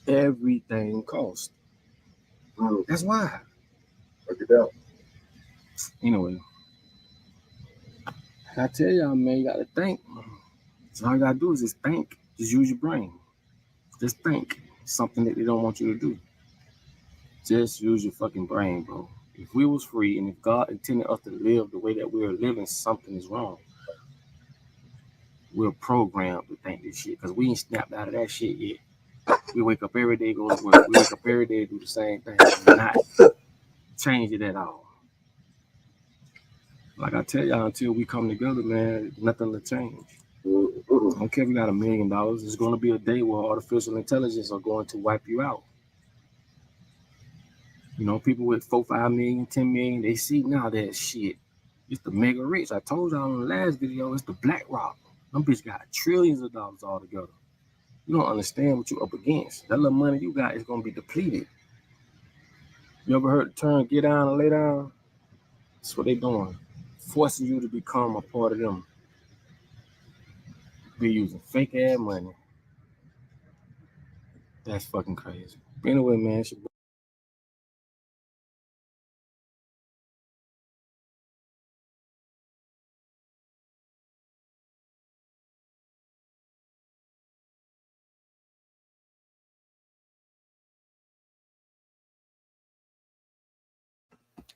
Everything costs. That's why. Break it down. Anyway, I tell y'all, man, you got to think. So all you got to do is just think. Just use your brain. Just think. Something that they don't want you to do. Just use your fucking brain, bro. If we was free and if God intended us to live the way that we're living, something is wrong. We're programmed to think this shit because we ain't snapped out of that shit yet. We wake up every day, go to work. We wake up every day, do the same thing. We're not change it at all. Like I tell y'all, until we come together, man, nothing will change. I don't care if you got $1 million. There's going to be a day where artificial intelligence are going to wipe you out. You know, people with 4, 5 million, 10 million, they see now that shit. It's the mega rich. I told y'all in the last video, it's the BlackRock. Them bitch got trillions of dollars all together. You don't understand what you're up against. That little money you got is going to be depleted. You ever heard the term get down and lay down? That's what they're doing. Forcing you to become a part of them. They're using fake ass money. That's fucking crazy. Anyway, man, it's your boy.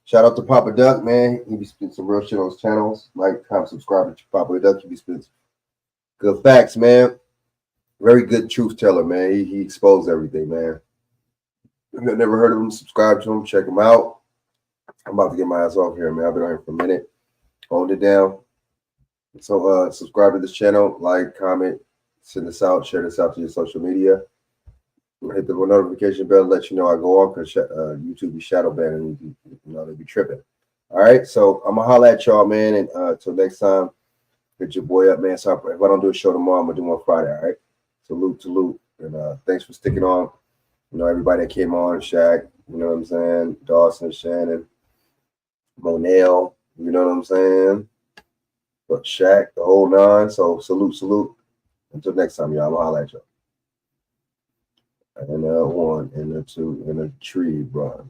Shout out to Papa Duck, man. He be spitting some real shit on his channels. Like, comment, subscribe to Papa Duck. He be spitting good facts, man. Very good truth teller, man. He exposed everything, man. If you've never heard of him, subscribe to him. Check him out. I'm about to get my ass off here, man. I've been on here for a minute. Hold it down. So subscribe to this channel. Like, comment, send this out. Share this out to your social media. Hit the notification bell to let you know I go on because YouTube be shadow banning. You know, they be tripping. All right, so I'm gonna holler at y'all, man. And until next time, hit your boy up, man. So if I don't do a show tomorrow, I'm gonna do one Friday. All right, salute, and thanks for sticking on. You know, everybody that came on, Shaq. You know what I'm saying? Dawson, Shannon, Monel. You know what I'm saying? But Shaq, the whole nine. So salute. Until next time, y'all. I'm gonna holla at y'all. And one, and the two, and the tree, bro.